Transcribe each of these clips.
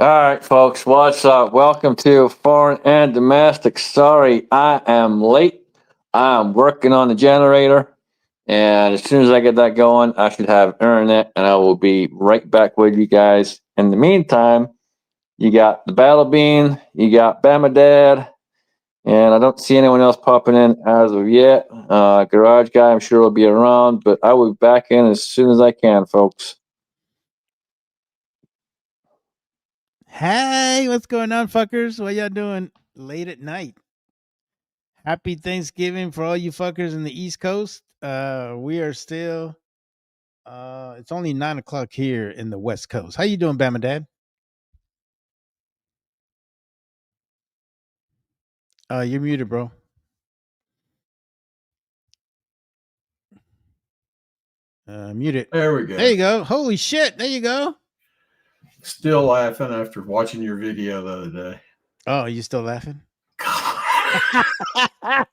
All right, folks, what's up? Welcome to Foreign and Domestic. Sorry, I am late. I'm working on the generator, and as soon as I get that going, I should have internet, and I will be right back with you guys. In the meantime, you got the Battle Bean, you got Bama Dad, and I don't see anyone else popping in as of yet. Garage Guy, I'm sure will be around, but I will be back in as soon as I can, folks. Hey, what's going on, fuckers? What y'all doing late at night? Happy Thanksgiving for all you fuckers in the East Coast. We are still. It's only 9 o'clock here in the West Coast. How you doing, Bama Dad? You're muted, bro. Muted. There we There you go. go. Holy shit! There you go. Still laughing after watching your video the other day. Oh, you still laughing? That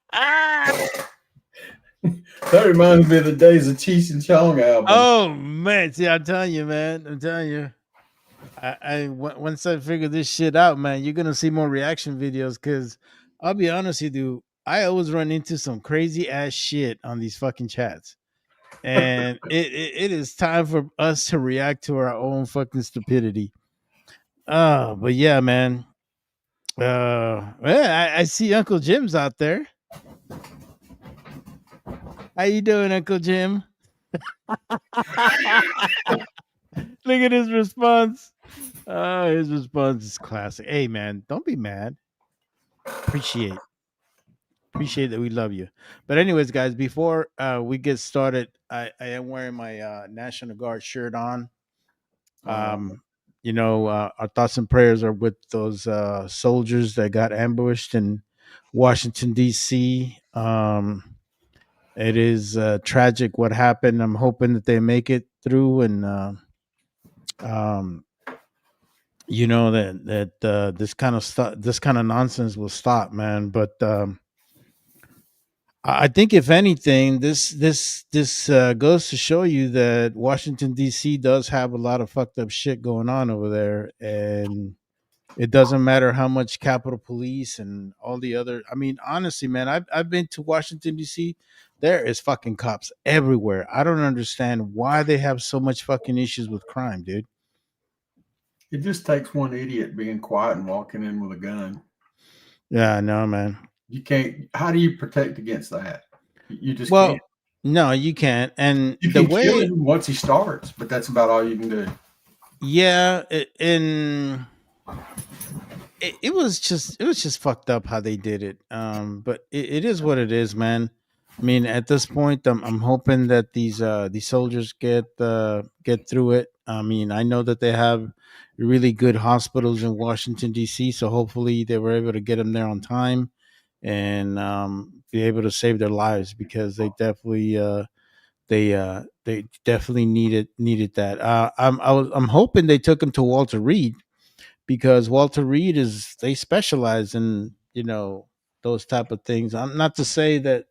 reminds me of the days of Cheech and Chong album. Oh man, see, I'm telling you, man. I'm telling you. Once I figure this shit out, man, you're gonna see more reaction videos. Cause I'll be honest with you, I always run into some crazy ass shit on these fucking chats, and it is time for us to react to our own fucking stupidity. But yeah, man. I see Uncle Jim's out there. How you doing, Uncle Jim? Look at his response. His response is classic. Hey, man, don't be mad. Appreciate that we love you. But anyways, guys, before we get started, I am wearing my National Guard shirt on. Um, our thoughts and prayers are with those soldiers that got ambushed in Washington D.C. It is tragic what happened. I'm hoping that they make it through, and um, that this kind of nonsense will stop, man. But I think if anything, this goes to show you that Washington D.C. does have a lot of fucked up shit going on over there, and it doesn't matter how much Capitol Police and all the other. I mean, honestly, man, I've been to Washington D.C. There is fucking cops everywhere. I don't understand why they have so much fucking issues with crime, dude. It just takes one idiot being quiet and walking in with a gun. Yeah, I know, man. You can't. How do you protect against that? You just Well, can't. no, you can't. And You the can kill way, him once he starts, but that's about all you can do. yeah, it was just fucked up how they did it. But it is what it is, man. I mean, at this point, I'm hoping that these soldiers get through it. I mean, I know that they have really good hospitals in Washington D.C., so hopefully they were able to get them there on time and be able to save their lives because they definitely needed that. I'm hoping they took him to Walter Reed because Walter Reed is they specialize in those type of things. I'm not to say that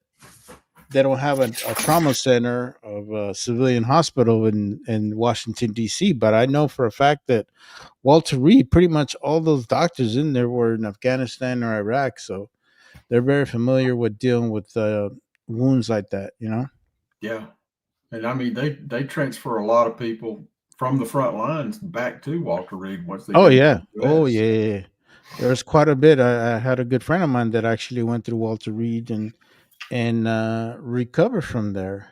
they don't have a trauma center of a civilian hospital in Washington D.C., but I know for a fact that Walter Reed, pretty much all those doctors in there were in Afghanistan or Iraq, so they're very familiar with dealing with wounds like that. Yeah, and I mean they transfer a lot of people from the front lines back to Walter Reed once they Oh get yeah, into the oh U.S. yeah, yeah, yeah. There's quite a bit. I had a good friend of mine that actually went through Walter Reed and recovered from there.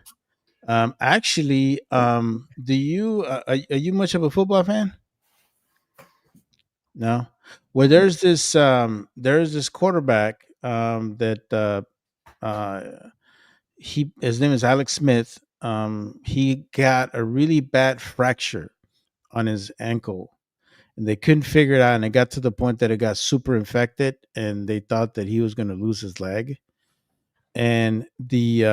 Actually, do you are you much of a football fan? No. Well, there's this quarterback that he his name is Alex Smith. He got a really bad fracture on his ankle, and they couldn't figure it out. And it got to the point that it got super infected, and they thought that he was going to lose his leg. And the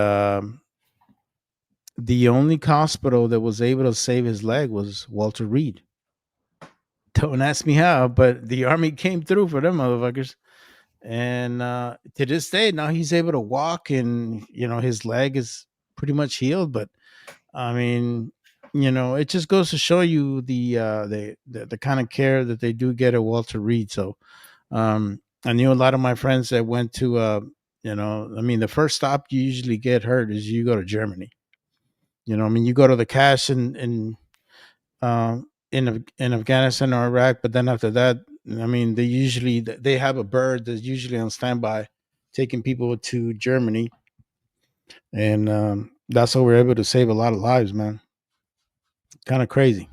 only hospital that was able to save his leg was Walter Reed. Don't ask me how, but the army came through for them motherfuckers. And to this day, now he's able to walk, and his leg is pretty much healed. But I mean, it just goes to show you the kind of care that they do get at Walter Reed. So I knew a lot of my friends that went to I mean, the first stop you usually get hurt is you go to Germany. I mean, you go to the cash in Afghanistan or Iraq, but then after that, I mean, they have a bird that's usually on standby, taking people to Germany, and that's how we're able to save a lot of lives, man. Kind of crazy.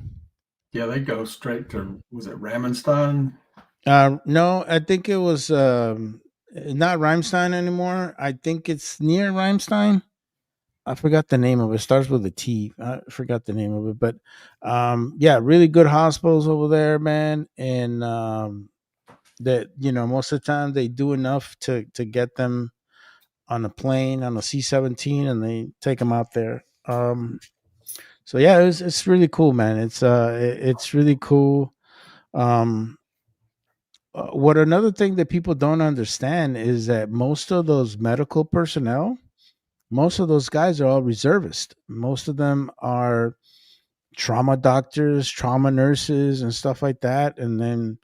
Yeah, they go straight to, was it Ramenstein? No, I think it was not Rhymestein anymore. I think it's near Rhymestein. I forgot the name of it. It starts with a T. I forgot the name of it, but yeah, really good hospitals over there, man. And that most of the time they do enough to get them on a plane on a C-17, and they take them out there. So yeah, it's really cool, man. It's really cool. What another thing that people don't understand is that most of those medical personnel, most of those guys are all reservists. Most of them are trauma doctors, trauma nurses, and stuff like that. And then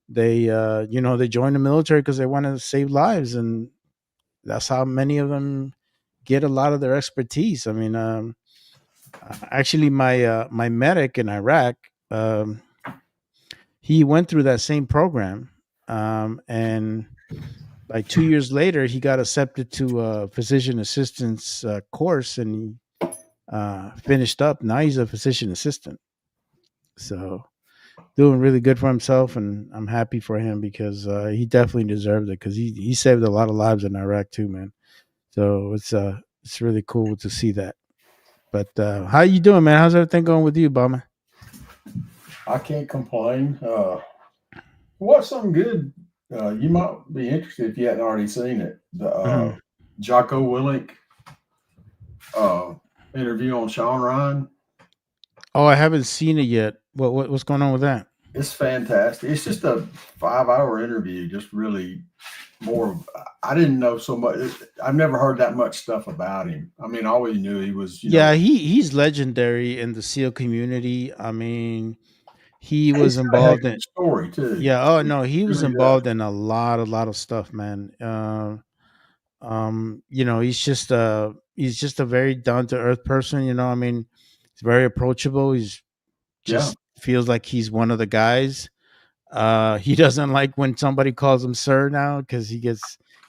they, they join the military because they want to save lives, and that's how many of them get a lot of their expertise. I mean, actually, my medic in Iraq, he went through that same program, and like 2 years later, he got accepted to a physician assistant's course, and he finished up. Now he's a physician assistant. So doing really good for himself, and I'm happy for him because he definitely deserved it, because he saved a lot of lives in Iraq too, man. So it's really cool to see that. But how you doing, man? How's everything going with you, Bama? I can't complain. What's something good? You might be interested if you hadn't already seen it. The Jocko Willink interview on Sean Ryan. Oh, I haven't seen it yet. What's going on with that? It's fantastic. It's just a 5-hour interview. Just really more. I didn't know so much. I've never heard that much stuff about him. I mean, I always knew he was. He's legendary in the SEAL community. I mean, he was involved in story too. Yeah. Oh no, he was involved in a lot of stuff, man. He's just a very down to earth person. I mean, he's very approachable. He's just feels like he's one of the guys. He doesn't like when somebody calls him sir now, because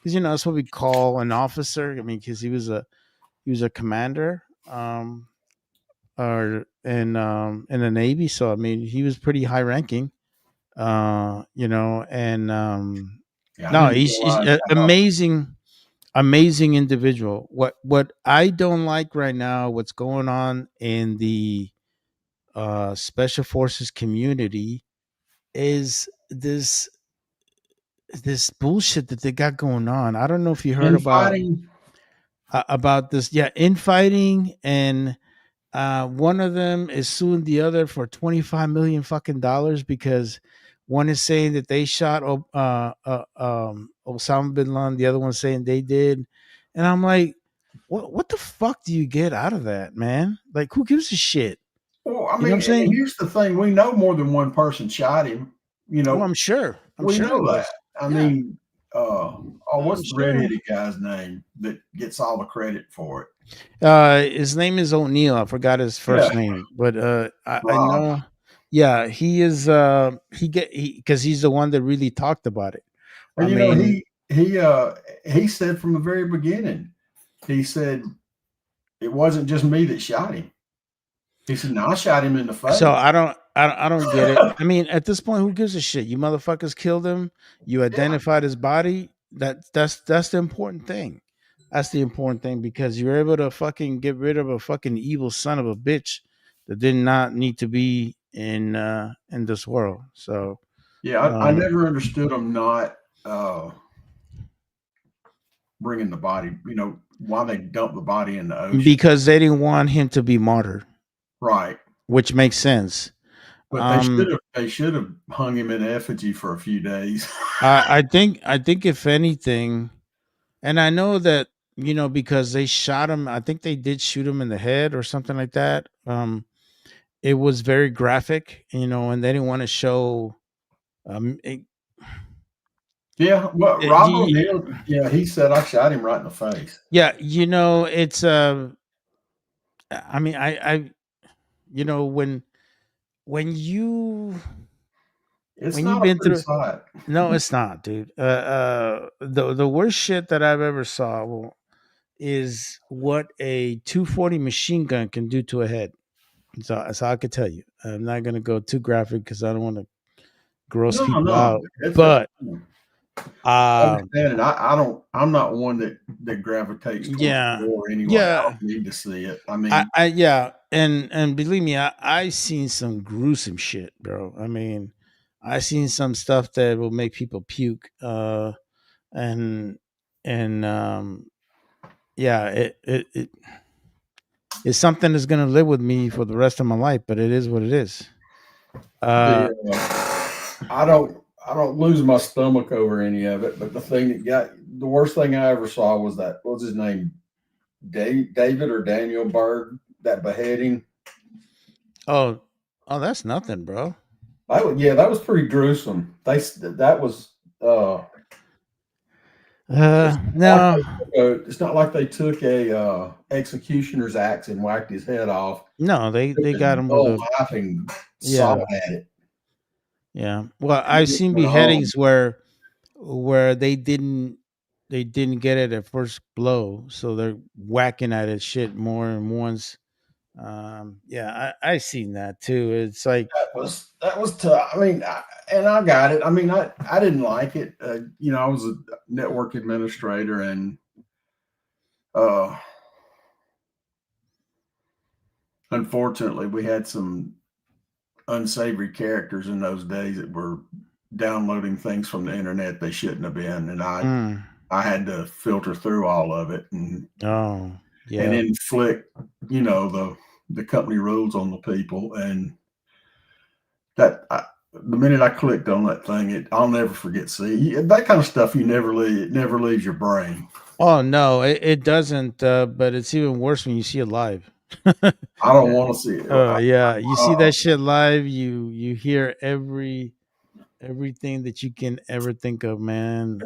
that's what we call an officer. I mean, because he was a commander, or in the Navy. So I mean, he was pretty high ranking. And no, he's an amazing individual. What I don't like right now, what's going on in the special forces community, is this bullshit that they got going on. I don't know if you heard about this. Yeah, infighting, and one of them is suing the other for $25 million fucking dollars, because one is saying that they shot Osama bin Laden, the other one's saying they did, and I'm like, what the fuck do you get out of that, man? Like, who gives a shit? Well, I mean, here's the thing: we know more than one person shot him. I'm sure. We know that. I mean, what's the redheaded guy's name that gets all the credit for it? His name is O'Neill. I forgot his first name, but I know. Yeah, he is. Because he's the one that really talked about it. And he said from the very beginning, he said it wasn't just me that shot him. He said, "No, I shot him in the face." So I don't get it. I mean, at this point, who gives a shit? You motherfuckers killed him. You identified his body. That's the important thing. That's the important thing, because you're able to fucking get rid of a fucking evil son of a bitch that did not need to be in this world. So I never understood him not bringing the body. Why they dumped the body in the ocean? Because they didn't want him to be martyred. Right. Which makes sense. But they should have hung him in effigy for a few days. I think if anything, and I know that, because they shot him, I think they did shoot him in the head or something like that. it was very graphic, you know, and they didn't want to show. It, Yeah, well, it- Rob y- O'Neill, yeah, he said I shot him right in the face. yeah, you know, it's I mean, you know, when you It's when you've not a been pretty through. sight. No, it's not, dude. The worst shit that I've ever saw is what a 240 machine gun can do to a head. So I could tell you. I'm not gonna go too graphic because I don't want to gross No, people no, out. it's a, But I uh, understand it. I don't. I'm not one that gravitates towards yeah, war anyway. I yeah, don't need to see it. I mean, yeah, and believe me, I seen some gruesome shit, bro. I mean, I seen some stuff that will make people puke. And and yeah, it's something that's gonna live with me for the rest of my life. But it is what it is. Uh, I don't lose my stomach over any of it. But the thing that got the worst thing I ever saw was that what was his name, David or Daniel Berg, that beheading. oh, that's nothing, bro. That was pretty gruesome. That was it's not like No, it's not like they took a executioner's axe and whacked his head off. no, Took they a got him with dull a knife and yeah, sawed at it. yeah. Well, And I've it seen went on. beheadings where they didn't get it at first blow, so they're whacking at it shit more and once. Yeah, I seen that too. It's like That was tough. I mean, and I got it. I mean, I didn't like it. I was a network administrator, and uh, unfortunately, we had some unsavory characters in those days that were downloading things from the internet they shouldn't have been, and mm, I had to filter through all of it oh and yeah. inflict, the company rules on the people, and the minute I clicked on that thing, I'll never forget. See that kind of stuff. It never leaves your brain. Oh no, it doesn't. But it's even worse when you see it live. I don't want to see it. Yeah, you see Uh, that shit live. You hear everything that you can ever think of, man.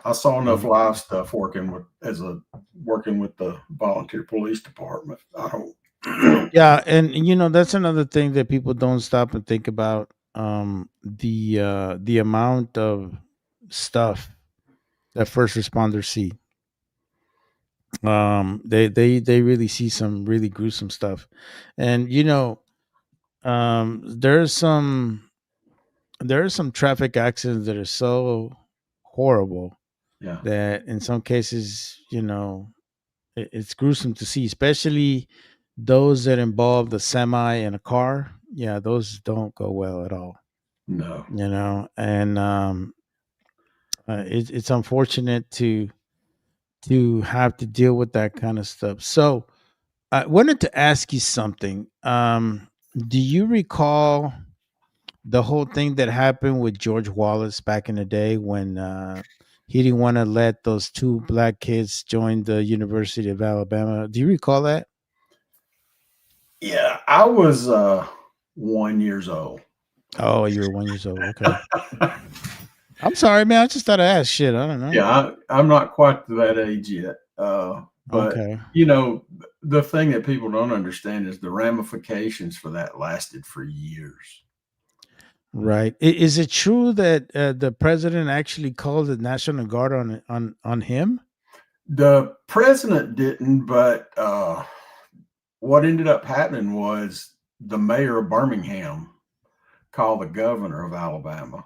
I saw enough Um, live stuff working with the volunteer police department. I don't. yeah, and you know that's another thing that people don't stop and think about. The amount of stuff that first responders see. They really see some really gruesome stuff, and you know, there are some traffic accidents that are so horrible Yeah, that in some cases, you know, it's gruesome to see, especially those that involve the semi and a car. Yeah, those don't go well at all. no. You know, and it's unfortunate to have to deal with that kind of stuff. So I wanted to ask you something. Do you recall the whole thing that happened with George Wallace back in the day when he didn't want to let those two black kids join the University of Alabama? Do you recall that? Yeah, I was 1 years old. Oh, you were 1 years old. Okay. I'm sorry, man. I just thought I asked shit. I don't know. Yeah, I'm not quite to that age yet. But Okay. the thing that people don't understand is the ramifications for that lasted for years. Right. Is it true that the president actually called the National Guard on him? The president didn't, but what ended up happening was the mayor of Birmingham called the governor of Alabama,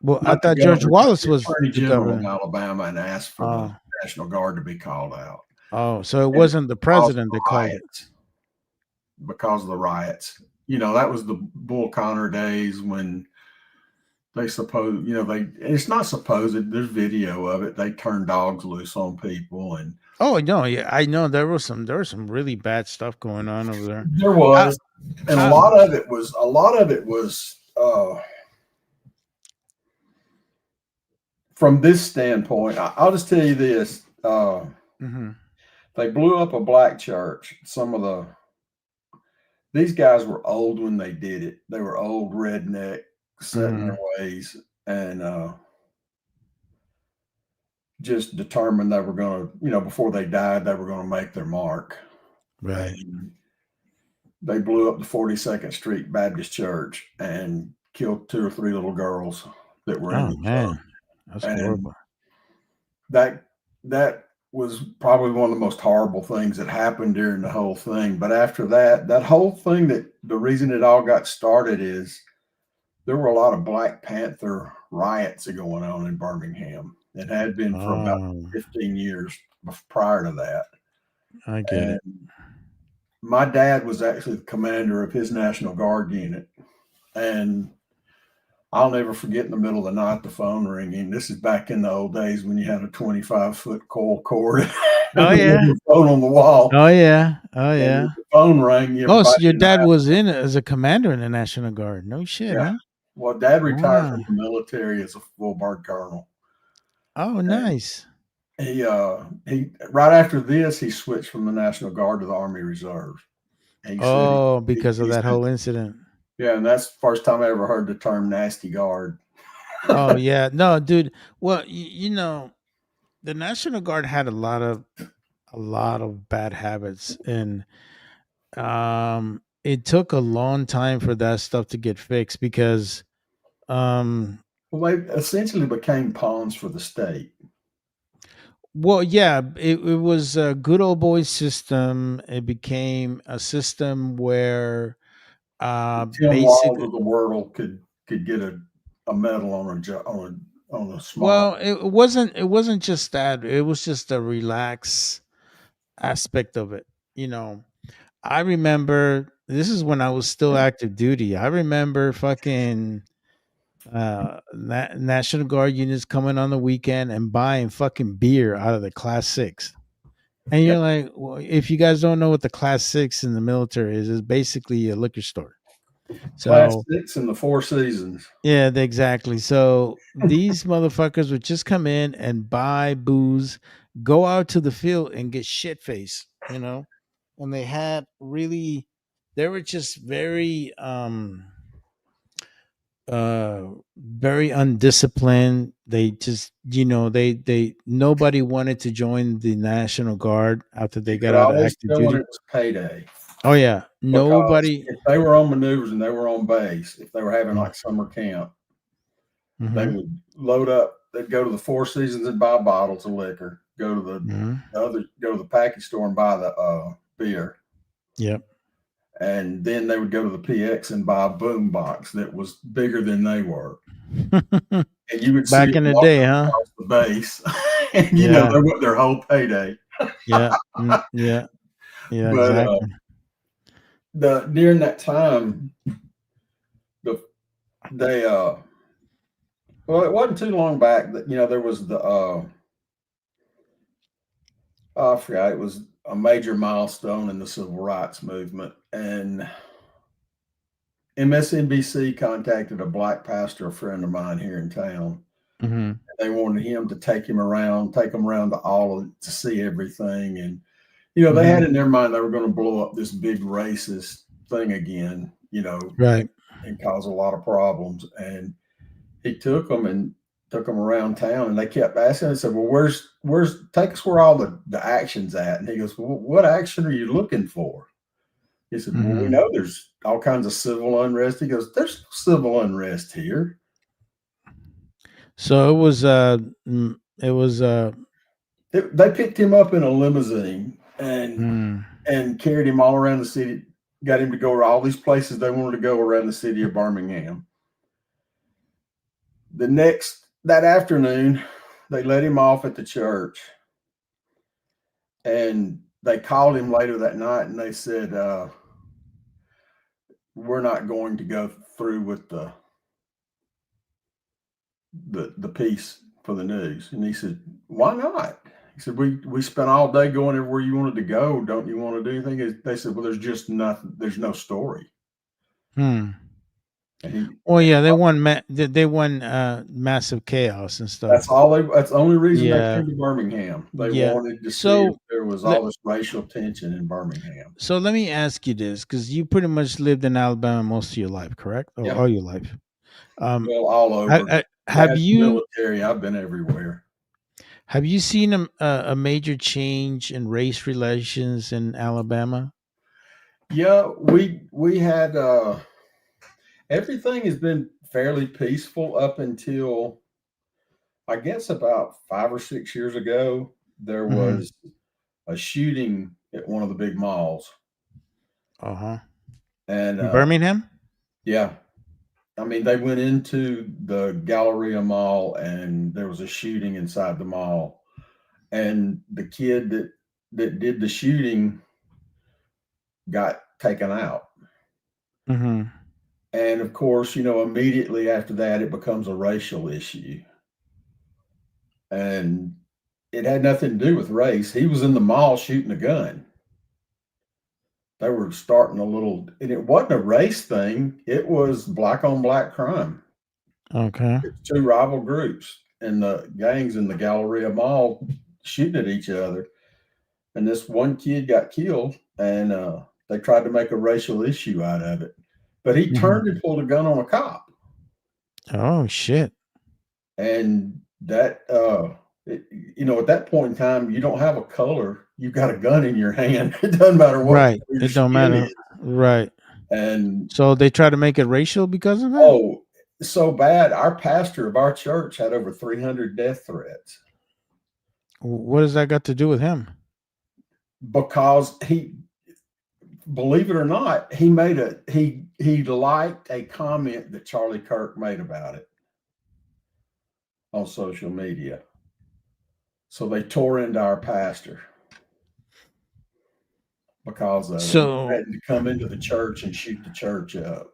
Well, I not the thought George governor, Wallace the was attorney the general of governor. Alabama, and asked for the Oh, National Guard to be called out. so it And it wasn't the caused president that the called it. riots. Because of the riots. That was the Bull Connor days when they suppose, it's not supposed, there's video of it. They turned dogs loose on people, and Oh no, yeah, I know there was some really bad stuff going on over there. there I, was, and a I, lot of it was from this standpoint. I'll just tell you this. mhm. They blew up a black church. Some of the these guys were old when they did it. They were old redneck, set in their ways, and just determined they were going to, before they died, they were going to make their mark. Right. And they blew up the 42nd Street Baptist Church and killed 2 or 3 little girls that were in the church. That's horrible. That was probably one of the most horrible things that happened during the whole thing. But after that whole thing, the reason it all got started is there were a lot of Black Panther riots going on in Birmingham. It had been for about 15 years prior to that. I get it. My dad was actually the commander of his National Guard unit. And I'll never forget, in the middle of the night, the phone ringing. This is back in the old days when you had a 25-foot coil cord. Oh, yeah. Phone on the wall. Oh, yeah. Oh, yeah. The phone rang. So your dad was in as a commander in the National Guard. No shit, huh? Well, Dad retired from the military as a full bird colonel. Oh, nice. And he right after this, he switched from the National Guard to the Army Reserve. Because of that whole incident. Yeah, and that's the first time I ever heard the term nasty guard. Oh, yeah. No, dude. Well, the National Guard had a lot of bad habits, and it took a long time for that stuff to get fixed because well, they essentially became pawns for the state. Well, yeah, it was a good old boy system. It became a system where Tim Walz of the world could get a medal on a small. Well, it wasn't just that. It was just a relaxed aspect of it. I remember, this is when I was still active duty. I remember fucking National Guard units coming on the weekend and buying fucking beer out of the Class 6. And you're like, well, if you guys don't know what the Class 6 in the military is, it's basically a liquor store. So, Class 6 in the Four Seasons. Yeah, exactly. So these motherfuckers would just come in and buy booze, go out to the field and get shit faced, and they were just very very undisciplined. They just, nobody wanted to join the National Guard after they got out of active duty. It was payday. Oh yeah, nobody. If they were on maneuvers and they were on base, if they were having like summer camp, they would load up. They'd go to the Four Seasons and buy bottles of liquor. Go to the package store and buy the beer. Yep. And then they would go to the PX and buy a boom box that was bigger than they were. And you would back in the day, huh? The base, and they went their whole payday. Yeah. Yeah. But, exactly. During that time, it wasn't too long back that there was I forgot, it was a major milestone in the civil rights movement, and MSNBC contacted a Black pastor, a friend of mine here in town. Mm-hmm. They wanted him to take them around to see everything, and they had in their mind they were going to blow up this big racist thing again, right, and cause a lot of problems. And he took them around town, and they kept asking. I said, "Well, where's take us where all the action's at?" And he goes, "Well, what action are you looking for?" He said, "Well, we know there's all kinds of civil unrest." He goes, "There's no civil unrest here." So it was they picked him up in a limousine and carried him all around the city, got him to go to all these places they wanted to go around the city of Birmingham. That afternoon, they let him off at the church, and they called him later that night and they said, "We're not going to go through with the piece for the news." And he said, "Why not?" He said, we spent all day going everywhere you wanted to go. Don't you want to do anything?" They said, "Well, there's just nothing. There's no story." And he, Oh yeah, they won. They won massive chaos and stuff. that's all they. That's the only reason they Yeah, came to Birmingham. They yeah. wanted to see if So there was let all this racial tension in Birmingham. so let me ask you this, because you pretty much lived in Alabama most of your life, correct? Or Yeah. all your life. Well, all over. Have you Military? I've been everywhere. seen a major change in race relations in Alabama? Yeah, we had everything has been fairly peaceful up until I guess about 5 or 6 years ago. There Mm-hmm. was a shooting at one of the big malls, Uh-huh. and In Birmingham? yeah, I mean they went into the Galleria Mall, and there was a shooting inside the mall, and the kid that did the shooting got taken out. Mm-hmm. And of course, immediately after that, it becomes a racial issue. And it had nothing to do with race. He was in the mall shooting a gun. They were starting a little, and it wasn't a race thing. It was black on black crime. Okay. It's two rival groups and the gangs in the Galleria Mall shooting at each other. And this one kid got killed, and they tried to make a racial issue out of it. But he Mhm. turned and pulled a gun on a cop. Oh shit. And that at that point in time, you don't have a color, you've got a gun in your hand. It doesn't matter what Right. your It don't skin matter. is. Right. And So they try to make it racial because of that? oh, so bad. Our pastor of our church had over 300 death threats What does that got to do with him? because believe it or not, he liked a comment that Charlie Kirk made about it on social media. So they tore into our pastor because of it. So Threatened to come into the church and shoot the church up.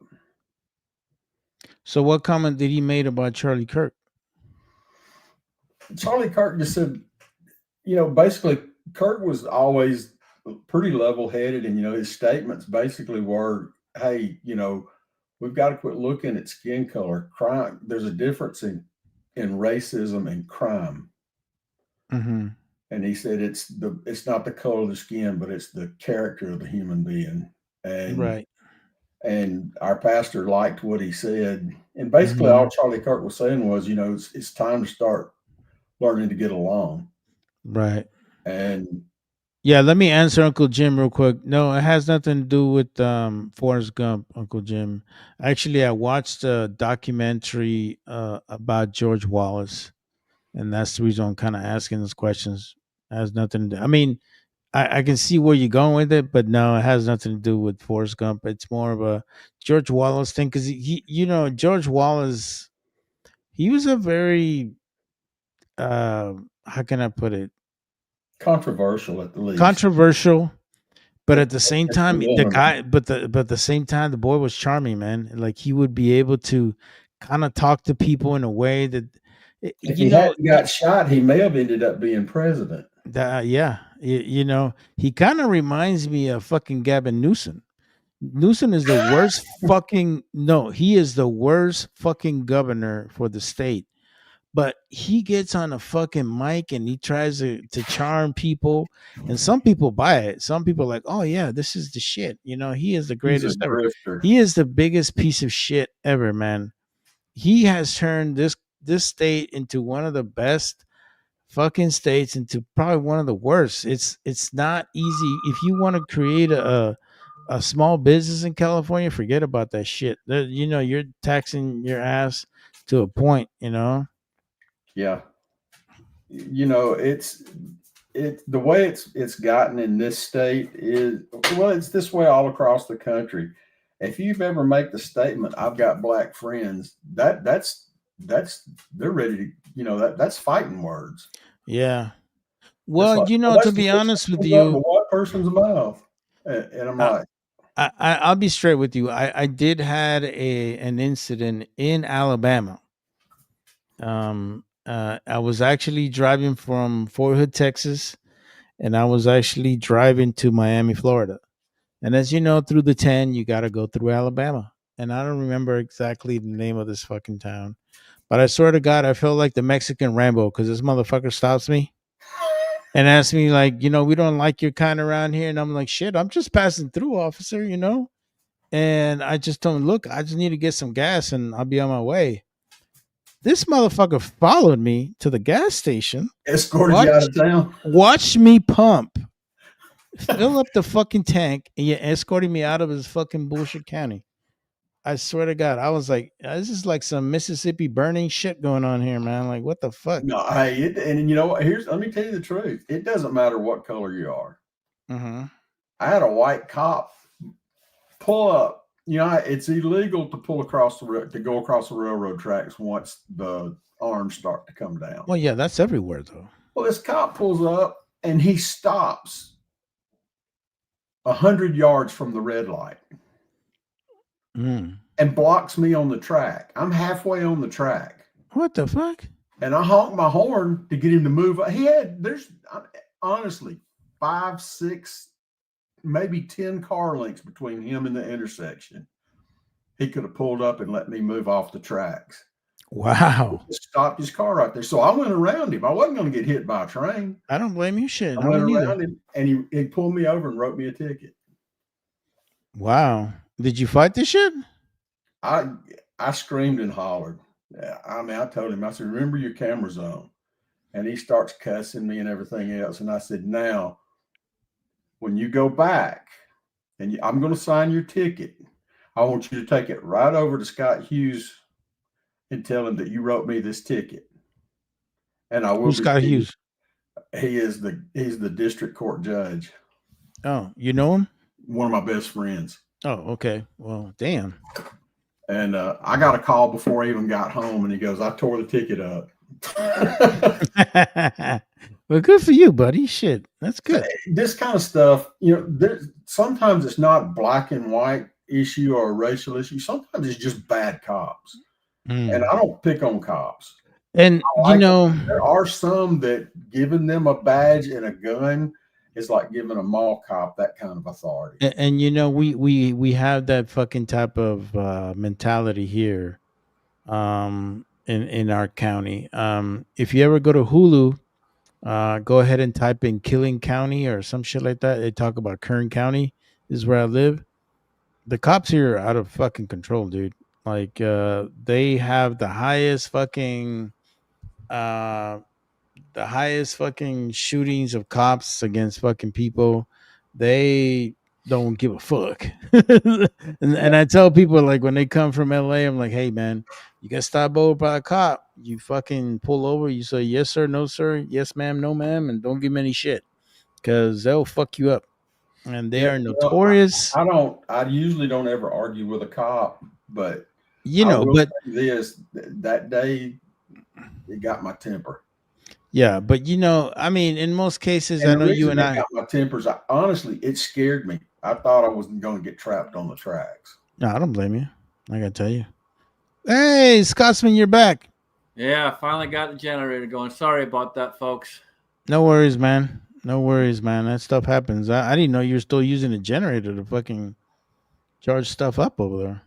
so what comment did he made about Charlie Kirk? Charlie Kirk just said, basically Kirk was always pretty level-headed, and his statements basically were, hey, we've got to quit looking at skin color. Crime, there's a difference in racism and crime. Mm-hmm. And he said it's not the color of the skin, but it's the character of the human being. And Right. and our pastor liked what he said. And basically Mhm. all Charlie Kirk was saying was, it's time to start learning to get along. Right. And Yeah, let me answer Uncle Jim real quick. No, it has nothing to do with Forrest Gump, Uncle Jim. Actually, I watched a documentary about George Wallace, and that's the reason I'm kind of asking those questions. It has nothing to do. I mean, I can see where you're going with it, but no, it has nothing to do with Forrest Gump. It's more of a George Wallace thing because George Wallace, he was a very how can I put it, controversial at the least. controversial, but at the same Against time, the the woman. guy, but at the same time, the boy was charming, man. Like he would be able to kind of talk to people in a way that, If he know, hadn't got shot, he may have ended up being president. that yeah, he kind of reminds me of fucking Gavin Newsom. Newsom is the worst fucking no, he is the worst fucking governor for the state. But he gets on a fucking mic and he tries to charm people, and some people buy it. Some people are like, oh yeah, this is the shit. He is the He's a greatest ever. grifter. He is the biggest piece of shit ever, man. He has turned this state into one of the best fucking states into probably one of the worst. It's not easy if you want to create a small business in California. Forget about that shit. You're taxing your ass to a point. Yeah. It's the way it's gotten in this state is, well, it's this way all across the country. If you've ever make the statement, I've got black friends, that's they're ready to, that's fighting words. Yeah. It's Well, like, to that's be the first honest thing with comes out of a you, white person's mouth. And I'm I, like, I'll be straight with you. I did had an incident in Alabama. I was actually driving from Fort Hood, Texas, and I was actually driving to Miami, Florida. And as you know, through the 10, you got to go through Alabama. and I don't remember exactly the name of this fucking town. But I swear to God, I feel like the Mexican Rambo because this motherfucker stops me and asks me like, we don't like your kind around here, and I'm like, shit, I'm just passing through, officer, and I just told him, look, I just need to get some gas and I'll be on my way. This motherfucker followed me to the gas station, Escorted you out of town. watched me pump, fill up the fucking tank, and you're escorting me out of his fucking bullshit county. I swear to God, I was like, this is like some Mississippi burning shit going on here, man. Like, what the fuck? No, hey, and you know what? Let me tell you the truth. It doesn't matter what color you are. Mm-hmm. I had a white cop pull up. It's illegal to go across the railroad tracks once the arms start to come down. Well, yeah, that's everywhere though. Well, this cop pulls up and he stops 100 yards from the red light and blocks me on the track. I'm halfway on the track. What the fuck? And I honk my horn to get him to move. There's honestly 5, 6, maybe 10 car lengths between him and the intersection. He could have pulled up and let me move off the tracks. Wow. He stopped his car right there. So I went around him. I wasn't going to get hit by a train. I don't blame you. Shit. I went around him and he pulled me over and wrote me a ticket. Wow. Did you fight this shit? I screamed and hollered. I told him, I said, remember your camera's on. And he starts cussing me and everything else. And I said, now, when you go back and I'm going to sign your ticket, I want you to take it right over to Scott Hughes and tell him that you wrote me this ticket. And I will. Who's Scott Hughes? He's the district court judge. Oh, you know him? One of my best friends. Oh, okay. Well, damn. And I got a call before I even got home, and he goes, I tore the ticket up. Well, good for you, buddy. Shit, that's good. This kind of stuff, sometimes it's not a black and white issue or a racial issue. Sometimes it's just bad cops. And I don't pick on cops. And there are some that giving them a badge and a gun is like giving a mall cop that kind of authority. And we have that fucking type of mentality here in our county. If you ever go to Hulu, go ahead and type in Killing County or some shit like that. They talk about Kern County. This is where I live. The cops here are out of fucking control, dude. Like they have the highest fucking shootings of cops against fucking people. They don't give a fuck. and I tell people, like, when they come from LA, I'm like, hey man, you get stopped over by a cop, you fucking pull over, you say yes sir, no sir, yes ma'am, no ma'am, and don't give them any shit, because they'll fuck you up. And they are notorious. I usually don't ever argue with a cop, but that day it got my temper. Yeah, but I mean, in most cases, I know you and I got my tempers. Honestly, it scared me. I thought I was going to get trapped on the tracks. No, I don't blame you. I gotta tell you. Hey, Scotsman, you're back. Yeah, I finally got the generator going. Sorry about that, folks. No worries, man. No worries, man. That stuff happens. I didn't know you were still using a generator to fucking charge stuff up over there.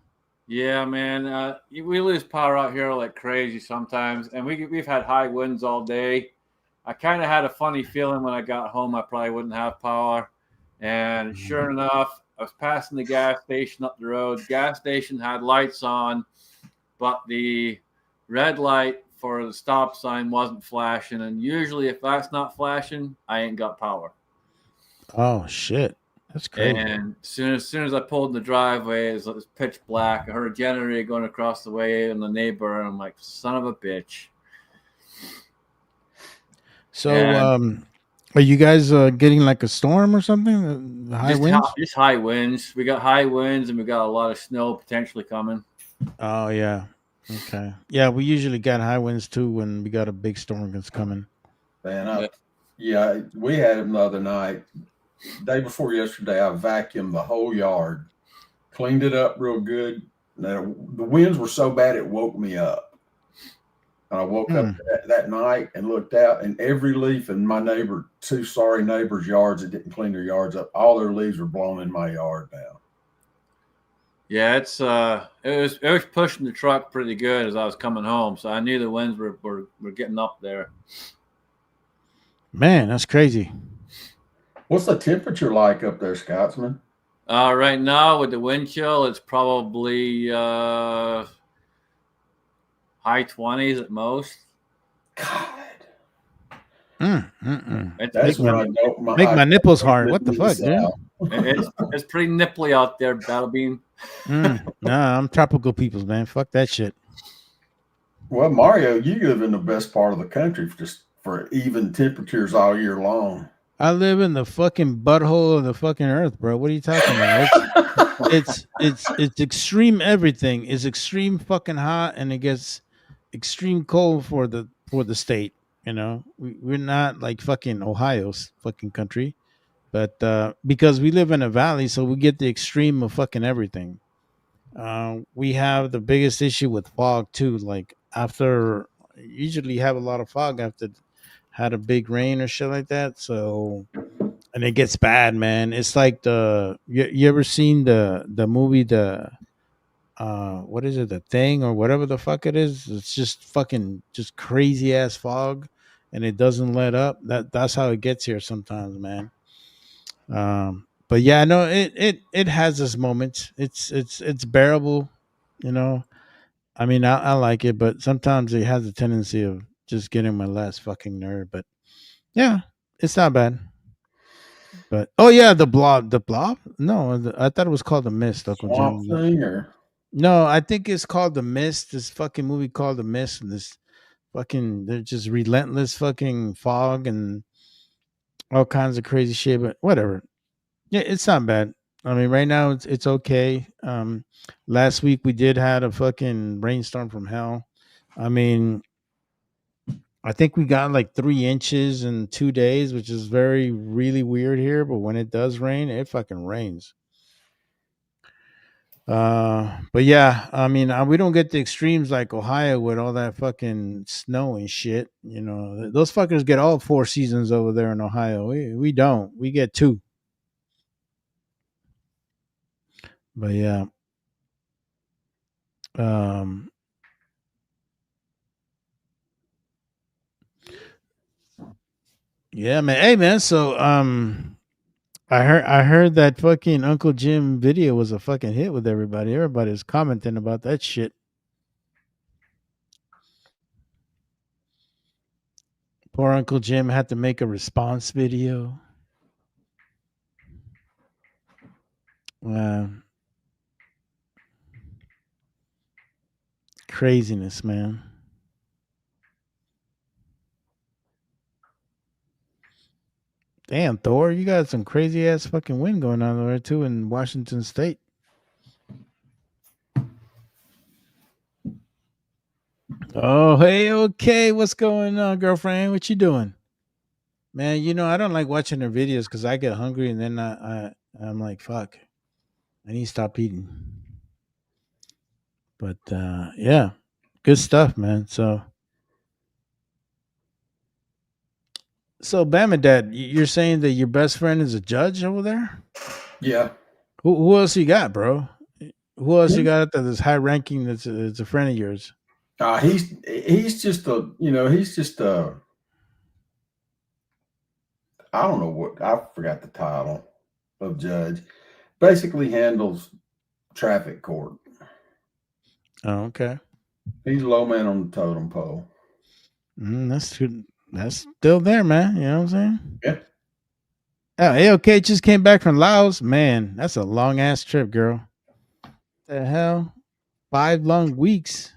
Yeah, man. We lose power out here like crazy sometimes, and we've had high winds all day. I kind of had a funny feeling when I got home I probably wouldn't have power. And sure enough, I was passing the gas station up the road. Gas station had lights on, but the red light for the stop sign wasn't flashing. And usually if that's not flashing, I ain't got power. Oh, shit. That's crazy. And as soon as I pulled in the driveway, it was pitch black. I heard a generator going across the way and the neighbor, and I'm like, son of a bitch. So, are you guys getting like a storm or something? High winds? Just high winds. We got high winds, and we got a lot of snow potentially coming. Oh, yeah. Okay. Yeah, we usually got high winds too when we got a big storm that's coming. Man, we had them the other night. Day before yesterday, I vacuumed the whole yard, cleaned it up real good. Now, the winds were so bad it woke me up. And I woke up that night and looked out, and every leaf in my two sorry neighbors' yards that didn't clean their yards up, all their leaves were blown in my yard now. Yeah, it was pushing the truck pretty good as I was coming home, so I knew the winds were getting up there. Man, that's crazy. What's the temperature like up there, Scotsman? Right now with the wind chill, it's probably high 20s at most. God, It's that's Make when I know Make I my nipples can't hard. live What the in fuck, dude? South. it's pretty nipply out there, Battle Beam. Nah, I'm tropical peoples, man. Fuck that shit. Well, Mario, you live in the best part of the country for even temperatures all year long. I live in the fucking butthole of the fucking earth, bro. What are you talking about? It's extreme everything. It's extreme fucking hot and it gets extreme cold for the state. You know, we're not like fucking Ohio's fucking country, but because we live in a valley, so we get the extreme of fucking everything. We have the biggest issue with fog too. Like after, usually have a lot of fog after had a big rain or shit like that. So and it gets bad, man. It's like you ever seen the movie what is it, The Thing or whatever the fuck it is? It's just fucking just crazy ass fog and it doesn't let up. That's how it gets here sometimes, man. But yeah, no, it has its moments. It's bearable, you know. I mean, I like it, but sometimes it has a tendency of just getting my last fucking nerve. But yeah, it's not bad. But oh yeah, the blob. No, I thought it was called the Mist, Uncle Swamp Jim. Thing, or No, I think it's called the Mist. This fucking movie called the Mist, and this fucking they're just relentless fucking fog and all kinds of crazy shit. But whatever. Yeah, it's not bad. I mean, right now it's okay. Last week we did had a fucking rainstorm from hell. I mean, I think we got like 3 inches in 2 days, which is very really weird here. But when it does rain, it fucking rains. But yeah, I mean, we don't get the extremes like Ohio with all that fucking snow and shit. You know, those fuckers get all 4 seasons over there in Ohio. We don't. We get two. But yeah, um, yeah, man. Hey, man. So, I heard that fucking Uncle Jim video was a fucking hit with everybody. Everybody's commenting about that shit. Poor Uncle Jim had to make a response video. Uh, Craziness, man. Damn, Thor, you got some crazy ass fucking wind going on there too in Washington State. Oh, hey, okay. What's going on, girlfriend? What you doing? Man, you know, I don't like watching their videos because I get hungry and then I'm like, fuck, I need to stop eating. But yeah, good stuff, man. So Bamadad, you're saying that your best friend is a judge over there? yeah, Who else you got, bro? Who else you got that's high ranking that's a friend of yours? he's just he's just I don't know what I forgot the title of judge. Basically handles traffic court. Oh, okay. He's low man on the totem pole. That's good. That's still there, man. You know what I'm saying? Yeah. Oh, hey, okay. Just came back from Laos. Man, that's a long ass trip, girl. The hell? 5 long weeks.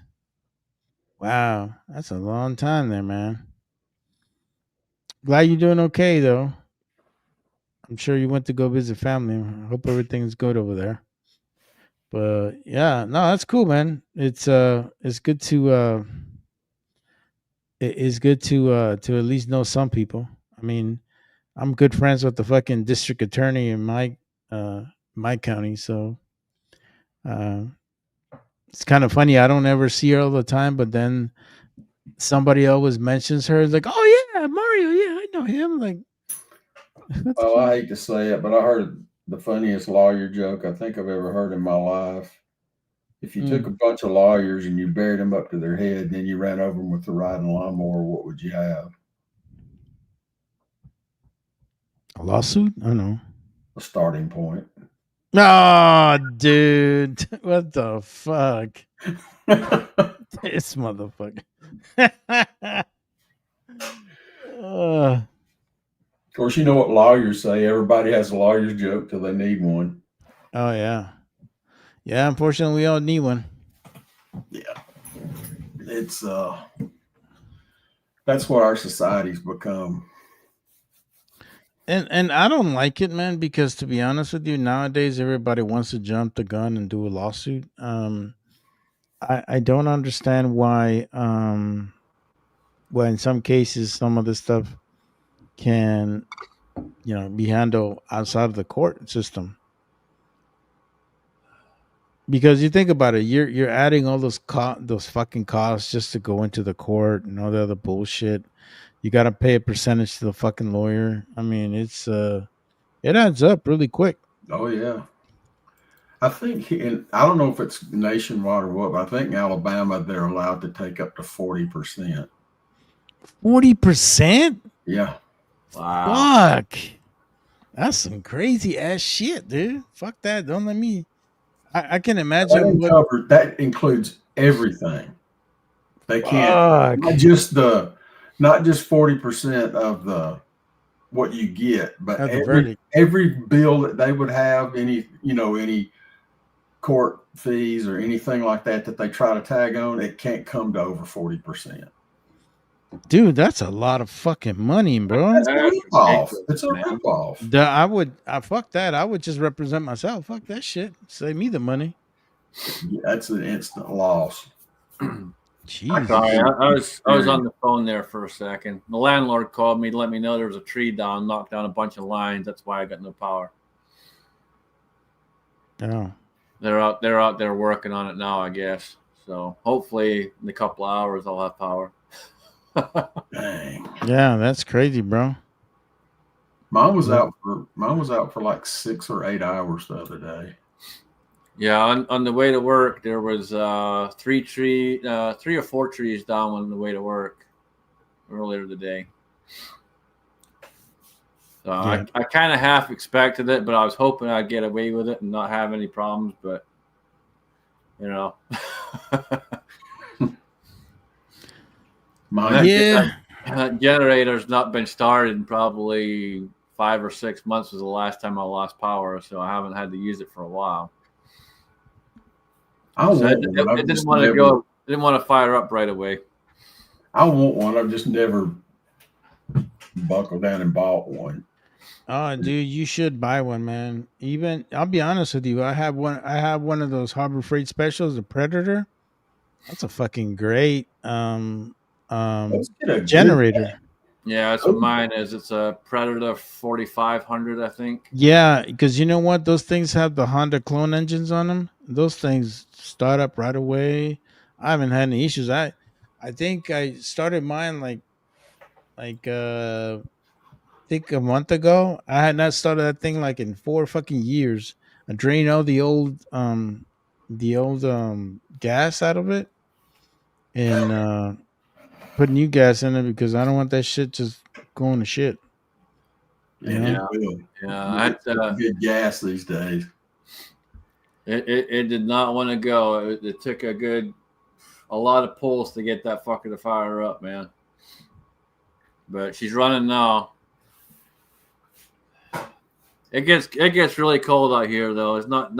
Wow. That's a long time there, man. Glad you're doing okay, though. I'm sure you went to go visit family. I hope everything's good over there. But yeah, no, that's cool, man. It's good to at least know some people. I mean, I'm good friends with the fucking district attorney in my county, so uh, it's kind of funny. I don't ever see her all the time, but then somebody always mentions her. It's like, oh yeah, Mario, yeah, I know him. Like, Oh, I hate to say it, but I heard the funniest lawyer joke I think I've ever heard in my life. If you took a bunch of lawyers and you buried them up to their head, and then you ran over them with the riding lawnmower, what would you have? A lawsuit? I don't know. A starting point. Oh, dude. What the fuck? This motherfucker. Of course, you know what lawyers say. Everybody has a lawyer's joke till they need one. Oh, yeah. Yeah, unfortunately, we all need one. Yeah. It's that's what our society's become. And I don't like it, man, because to be honest with you, nowadays everybody wants to jump the gun and do a lawsuit. I don't understand why well, in some cases some of this stuff can be handled outside of the court system. Because you think about it, you're adding all those fucking costs just to go into the court and all the other bullshit. You got to pay a percentage to the fucking lawyer. I mean, it adds up really quick. Oh yeah. I think, I don't know if it's nationwide or what, but I think in Alabama they're allowed to take up to 40%. 40%? Yeah. Wow. Fuck. That's some crazy ass shit, dude. Fuck that. Don't let me. I can imagine. That includes everything. They can't. Fuck. Not just 40% of the what you get, but every bill that they would have, any court fees or anything like that they try to tag on, it can't come to over 40%. Dude, that's a lot of fucking money, bro. It's a ripoff. It's a ripoff. Fuck that. I would just represent myself. Fuck that shit. Save me the money. Yeah, that's an instant loss. Jesus. Sorry, I was on the phone there for a second. The landlord called me to let me know there was a tree down, knocked down a bunch of lines. That's why I got no power. Oh. They're out there working on it now, I guess. So hopefully in a couple of hours I'll have power. Dang. Yeah, that's crazy, bro. Mine was out for like 6 or 8 hours the other day. Yeah, on the way to work there was 3 or 4 trees down on the way to work earlier today. So yeah. I kind of half expected it, but I was hoping I'd get away with it and not have any problems. But generator's not been started in probably 5 or 6 months was the last time I lost power, so I haven't had to use it for a while. I didn't want to fire up right away. I want one. I've just never buckled down and bought one. Oh, dude, you should buy one, man. Even I'll be honest with you, I have one of those Harbor Freight specials, the Predator. That's a fucking great generator. Yeah, that's what mine is. It's a Predator 4500, I think. Yeah, because you know what? Those things have the Honda clone engines on them. Those things start up right away. I haven't had any issues. I think I started mine like I think a month ago. I had not started that thing like in 4 fucking years. I drained all the old gas out of it and put new gas in it because I don't want that shit just going to shit. Yeah. Good gas these days. It did not want to go. It took a lot of pulls to get that fucker to fire up, man. But she's running now. It gets really cold out here, though. It's not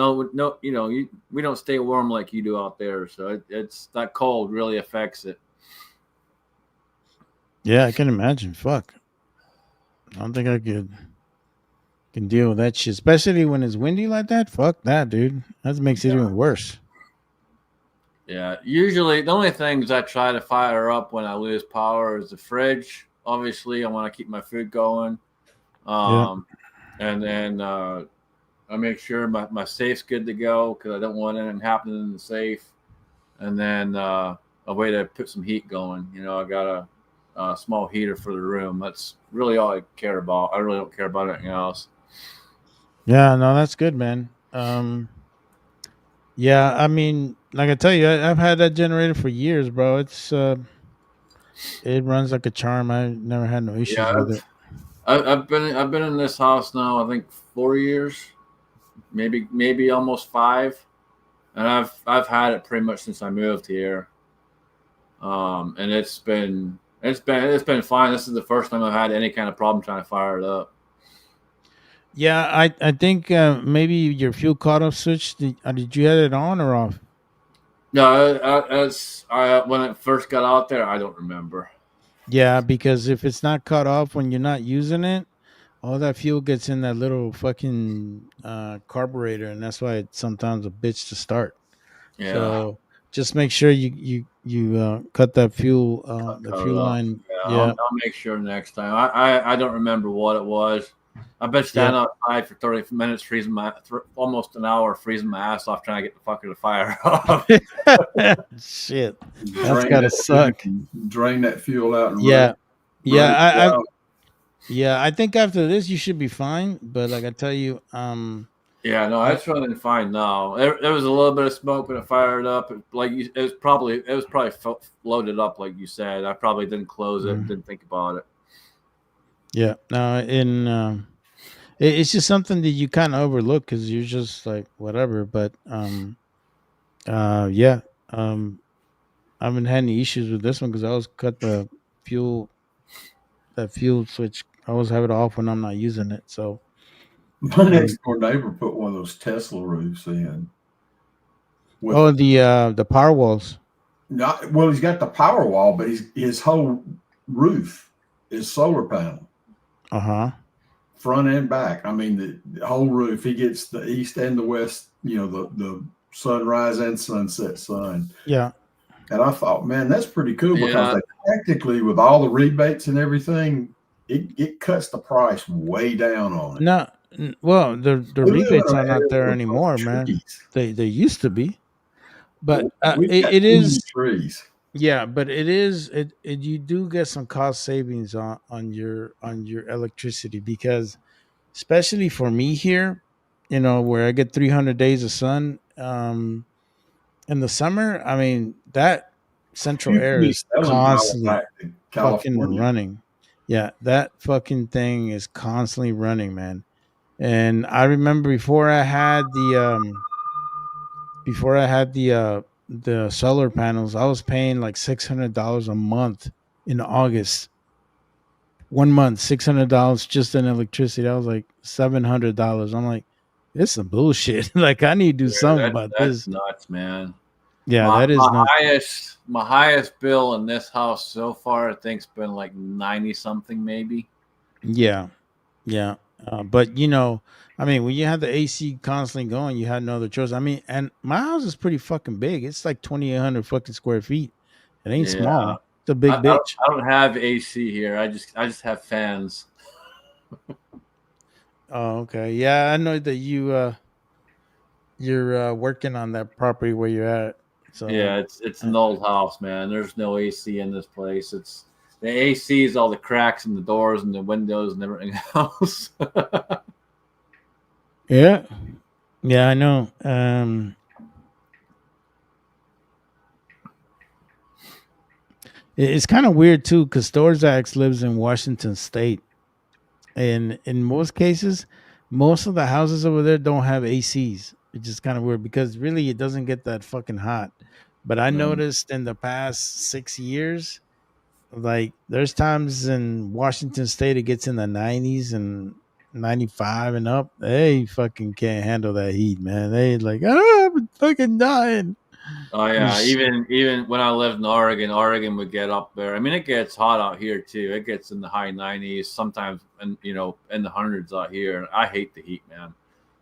we don't stay warm like you do out there, so it's that cold really affects it. Yeah, I can imagine. Fuck, I don't think I can deal with that shit, especially when it's windy like that. Fuck that, dude. That makes it even worse. Yeah, usually the only things I try to fire up when I lose power is the fridge. Obviously, I want to keep my food going. And then I make sure my safe's good to go because I don't want anything happening in the safe. And then a way to put some heat going. I got a small heater for the room. That's really all I care about. I really don't care about anything else. Yeah, no, that's good, man. Yeah, I mean, like I tell you, I've had that generator for years, bro. It runs like a charm. I never had no issues Yeah, with it. I've been in this house now. I think 4 years, maybe almost five, and I've had it pretty much since I moved here. And it's been fine. This is the first time I've had any kind of problem trying to fire it up. Yeah, I think maybe your fuel cutoff switch. Did you have it on or off? No, when it first got out there, I don't remember. Yeah, because if it's not cut off when you're not using it, all that fuel gets in that little fucking carburetor, and that's why it's sometimes a bitch to start. Yeah, So just make sure you cut that fuel the cut it fuel off. line. Yeah, I'll, Yeah, I'll make sure next time. I don't remember what it was. I've been yeah. standing outside for 30 minutes, almost an hour, freezing my ass off trying to get the fucker to fire up. Shit, that's Drain gotta that fuel, suck. drain that fuel out and Yeah, run yeah. it I out. yeah. I think after this you should be fine. But like I tell you, Yeah, no, I, it's running fine now. There was a little bit of smoke when it fired up. It was probably loaded up, like you said. I probably didn't close it, mm, didn't think about it. yeah. No, it's just something that you kind of overlook because you're just like whatever. But yeah. Um, I haven't had any issues with this one because I always cut the fuel that fuel switch. I always have it off when I'm not using it. So My um, next door neighbor put one of those Tesla roofs in with oh, the power walls. not well, he's got the power wall, but his whole roof is solar panel, Uh huh. front and back. I mean, the whole roof. He gets the east and the west. The sunrise and sunset sun. Yeah. And I thought, man, that's pretty cool because Yeah, they technically, with all the rebates and everything, it cuts the price way down on it. No. Well, the We live in rebates an are not area there with a bunch anymore, of man. trees. They used to be, but Well, we've got it too many is. trees. Yeah, but it is it you do get some cost savings on your electricity because especially for me here, where I get 300 days of sun in the summer, I mean, that central You could air be is selling power constantly back to fucking California. running. Yeah, that fucking thing is constantly running, man. And I remember before I had the solar panels, I was paying like $600 a month in August. 1 month, $600 just in electricity. I was like $700. I'm like, this is some bullshit. Like I need to do yeah, something that's about that's this. nuts, man. Yeah, My that is my not. highest bill in this house so far, I think's been like 90 something, maybe. Yeah, yeah. But I mean, when you had the AC constantly going, you had no other choice. I mean, and my house is pretty fucking big. It's like 2,800 fucking square feet. It ain't Yeah, small. It's a I, big I don't bitch. I don't have AC here. I just have fans. Oh, okay. Yeah, I know that you're working on that property where you're at. So Yeah, it's uh, an old house, man. There's no AC in this place. It's the AC is all the cracks in the doors and the windows and everything else. yeah, yeah, I know. It's kind of weird too because Storzax lives in Washington State, and in most cases, most of the houses over there don't have ACs. It's just kind of weird because really it doesn't get that fucking hot. But I Mm. noticed in the past 6 years, like there's times in Washington State it gets in the 90s and 95 and up. They fucking can't handle that heat, man. They like, I'm fucking dying. Oh yeah, even when I lived in Oregon, Oregon would get up there. I mean, it gets hot out here too. It gets in the high 90s, sometimes, and in the hundreds out here. I hate the heat, man.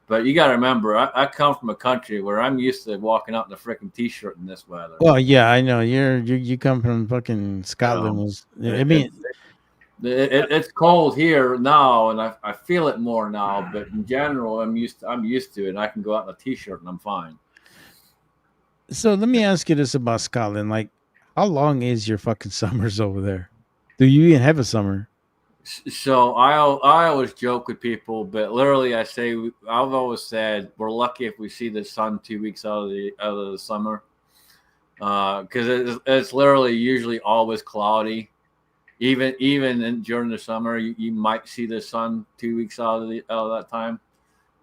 But you got to remember, I come from a country where I'm used to walking out in a freaking t-shirt in this weather. Well, yeah, I know you come from fucking Scotland. Um, Was I it, mean, it's it's cold here now, and I feel it more now. But in general, I'm used to it. And I can go out in a t-shirt and I'm fine. so let me ask you this about Scotland. Like, how long is your fucking summers over there? Do you even have a summer? So I always joke with people, but literally I've always said we're lucky if we see the sun 2 weeks out of the summer, because it's literally usually always cloudy. During the summer, you might see the sun 2 weeks out of that time.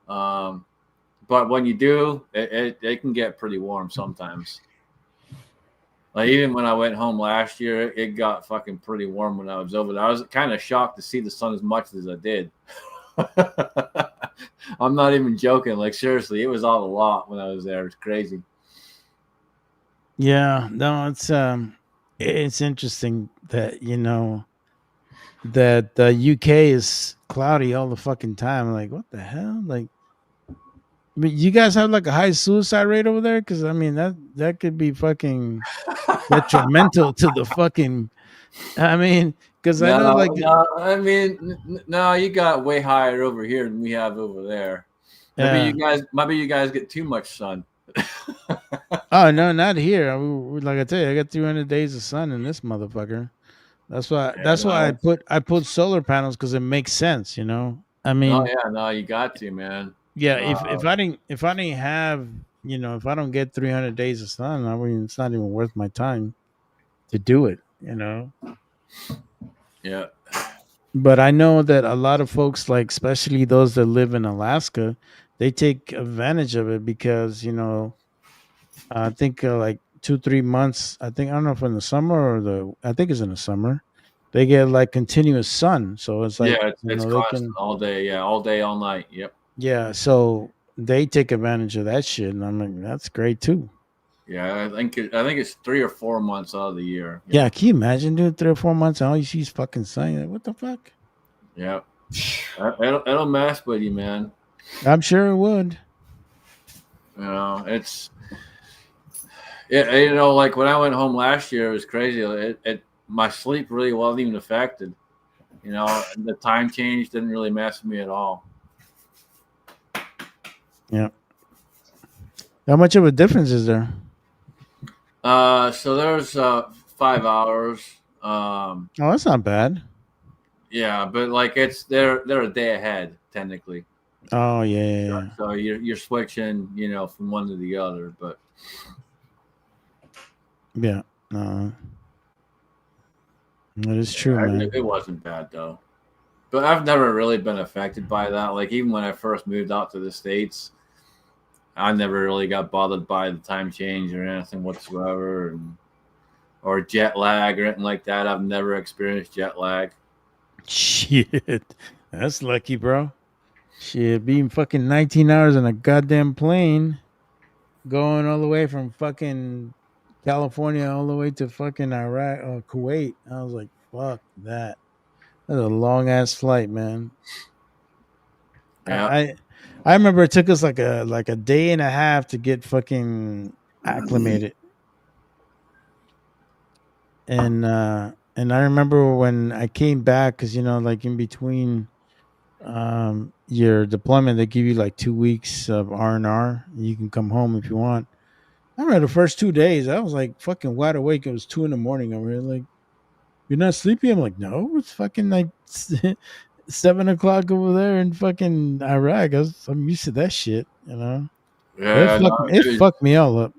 But when you do, it can get pretty warm sometimes. Like even when I went home last year, it got fucking pretty warm when I was over there. I was kind of shocked to see the sun as much as I did. I'm not even joking. Like seriously, it was all a lot when I was there. It's crazy. Yeah, no, it's interesting that that the UK is cloudy all the fucking time. Like, what the hell? Like, I mean, you guys have like a high suicide rate over there? Because I mean, that could be fucking detrimental to the fucking. I mean, because I know like No. I mean, no, you got way higher over here than we have over there. Maybe you guys get too much sun. Oh no, not here. Like I tell you, I got 300 days of sun in this motherfucker. That's why. That's why I put solar panels because it makes sense. I mean, Oh yeah, no, you got to, man. yeah. If I didn't have if I don't get 300 days of sun, I mean, it's not even worth my time to do it. Yeah. But I know that a lot of folks, like especially those that live in Alaska, they take advantage of it because I think like 2-3 months. I don't know if in the summer I think it's in the summer. They get like continuous sun, so it's like Yeah, it's they constant can. all day. Yeah, all day, all night. Yep. Yeah, so they take advantage of that shit, and I'm like, that's great too. Yeah, I think it's 3 or 4 months out of the year. Yeah, can you imagine doing 3 or 4 months and all you see is fucking sun? Like, what the fuck? Yeah. It'll mess with you, man. I'm sure it would. It's like when I went home last year, it was crazy. My sleep really wasn't even affected. The time change didn't really mess with me at all. Yeah. How much of a difference is there? So there's 5 hours. Oh, that's not bad. Yeah, but like they're a day ahead technically. Oh yeah. So you're switching, from one to the other, but yeah. That is true, man. It wasn't bad though. But I've never really been affected by that. Like even when I first moved out to the States, I never really got bothered by the time change or anything whatsoever, or jet lag or anything like that. I've never experienced jet lag. Shit, that's lucky, bro. Shit, being fucking 19 hours in a goddamn plane, going all the way from fucking California all the way to fucking Iraq or Kuwait. I was like, fuck that. That's a long ass flight, man. Yeah. I remember it took us like a day and a half to get fucking acclimated. And I remember when I came back, because like in between your deployment, they give you like 2 weeks of R&R. You can come home if you want. I remember the first 2 days, I was like fucking wide awake. It was 2 a.m. over here. Like, you're not sleepy? I'm like, no, it's fucking like 7 o'clock over there in fucking Iraq. I'm used to that shit, Yeah, it fucked me all up.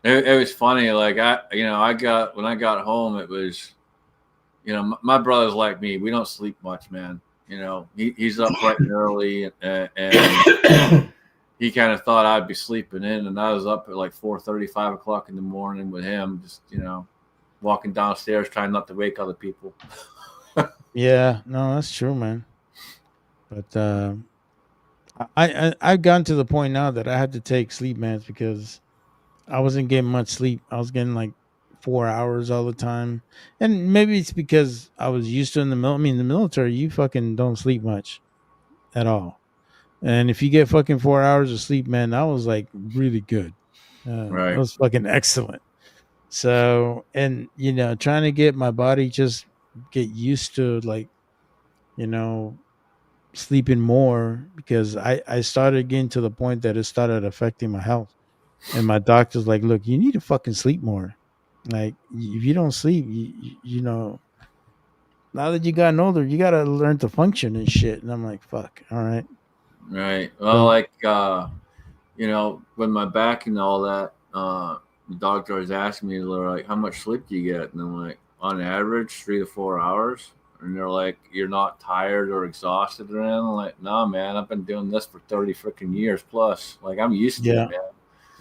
It was funny. Like when I got home, it was, my brother's like me. We don't sleep much, man. He's up bright and early, and he kind of thought I'd be sleeping in, and I was up at like 4:30, 5 o'clock in the morning with him, just walking downstairs, trying not to wake other people. Yeah, no, that's true, man. But I've gotten to the point now that I had to take sleep meds because I wasn't getting much sleep. I was getting like 4 hours all the time, and maybe it's because I was used to in the military. I mean, in the military, you fucking don't sleep much at all, and if you get fucking 4 hours of sleep, man, that was like really good. Right. It was fucking excellent. So, and trying to get my body just get used to like, sleeping more, because I started getting to the point that it started affecting my health. And my doctor's like, look, you need to fucking sleep more. Like, if you don't sleep, now that you gotten older, you gotta learn to function and shit. And I'm like, fuck, all right. Right. Well, like with my back and all that, the doctor was asking me, they're like, how much sleep do you get? And I'm like, on average, 3 to 4 hours. And they're like, you're not tired or exhausted or anything? I'm like, nah, man, I've been doing this for 30 freaking years plus. Like, I'm used to it, man.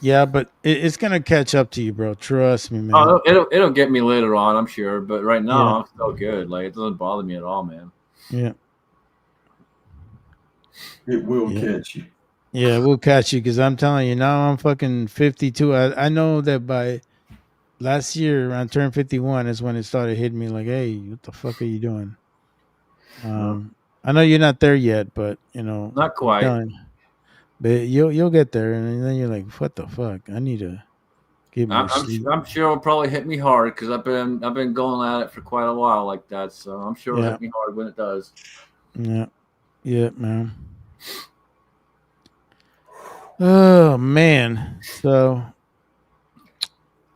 Yeah, but it's gonna catch up to you, bro. Trust me, man. Oh, it'll get me later on, I'm sure. But right now, I'm still good. Like, it doesn't bother me at all, man. Yeah. It will catch you. Yeah, we'll catch you because I'm telling you now. I'm fucking 52. I know that by last year around turn 51 is when it started hitting me. Like, hey, what the fuck are you doing? I know you're not there yet, but not quite. But you'll get there, and then you're like, what the fuck? I need to get more sleep. I'm sure it'll probably hit me hard because I've been going at it for quite a while like that. So I'm sure it'll hit me hard when it does. Yeah, man. Oh man. So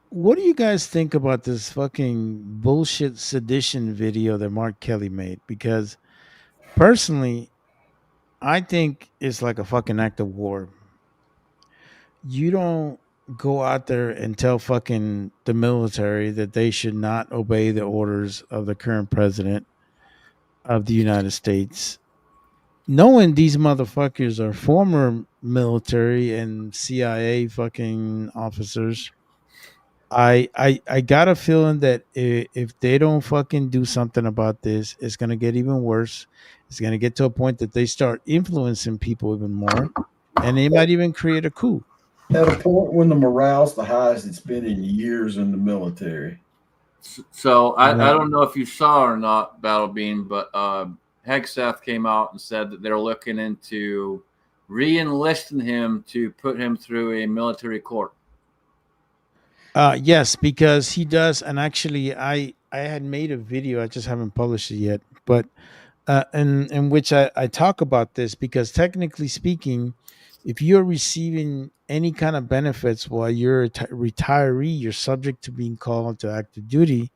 what do you guys think about this fucking bullshit sedition video that Mark Kelly made? Because personally, I think it's like a fucking act of war. You don't go out there and tell fucking the military that they should not obey the orders of the current president of the United States, knowing these motherfuckers are former military and CIA fucking officers. I got a feeling that if they don't fucking do something about this, it's gonna get even worse. It's gonna get to a point that they start influencing people even more, and they might even create a coup. At a point when the morale's the highest it's been in years in the military. So I don't know if you saw or not, Battle Bean, but Hegseth came out and said that they're looking into re-enlisting him to put him through a military court. Yes, because he does, and actually, I had made a video. I just haven't published it yet, but in which I talk about this because technically speaking, if you're receiving any kind of benefits while you're a retiree, you're subject to being called to active duty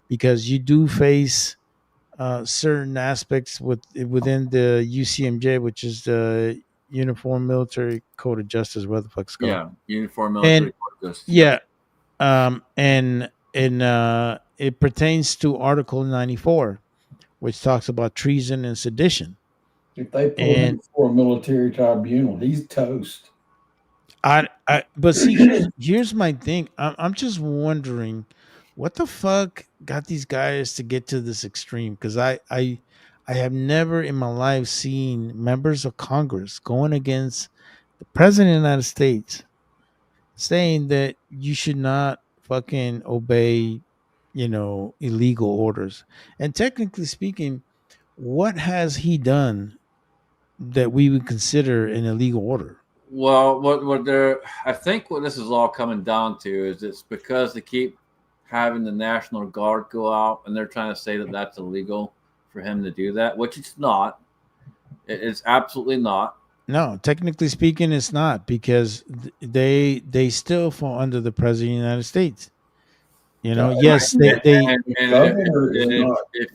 because you do face certain aspects within the UCMJ, which is the Uniform Military Code of Justice, what the fuck's called. Yeah, Uniform Military Code of Justice. Yeah. And it pertains to Article 94, which talks about treason and sedition. If they pull him for a military tribunal, he's toast. But see, here's my thing. I'm just wondering what the fuck got these guys to get to this extreme, because I have never in my life seen members of Congress going against the president of the United States saying that you should not fucking obey, illegal orders. And technically speaking, what has he done that we would consider an illegal order? Well, I think what this is all coming down to is it's because they keep having the National Guard go out and they're trying to say that that's illegal for him to do that, which it's not. It's absolutely not. No, technically speaking, it's not, because they still fall under the president of the United States. Yes, if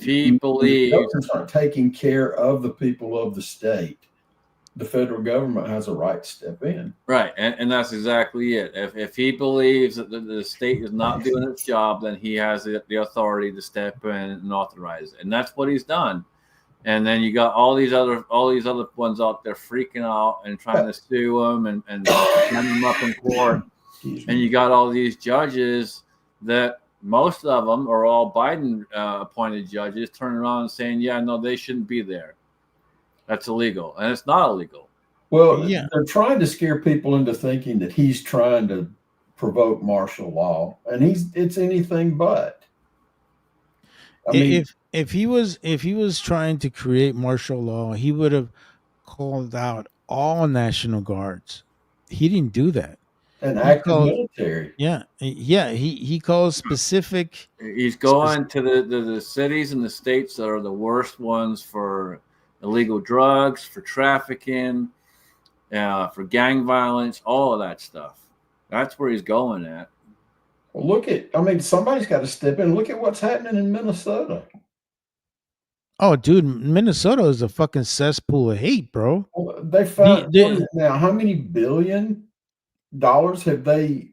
he believes governments aren't taking care of the people of the state, the federal government has a right to step in. Right, and that's exactly it. If he believes that the state is not doing its job, then he has the authority to step in and authorize it, and that's what he's done. And then you got all these other ones out there freaking out and trying to sue him and send him up in court. And you got all these judges that most of them are all Biden appointed judges turning around and saying, yeah, no, they shouldn't be there. That's illegal. And it's not illegal. Well, they're trying to scare people into thinking that he's trying to provoke martial law, and it's anything but. I mean, if he was trying to create martial law, he would have called out all National Guards. He didn't do that. And active military. Yeah. He calls specific. He's going to the cities and the states that are the worst ones for illegal drugs, for trafficking, for gang violence, all of that stuff. That's where he's going at. Well, somebody's got to step in. Look at what's happening in Minnesota. Oh, dude, Minnesota is a fucking cesspool of hate, bro. Well, they found what is The it now? How many $billion have they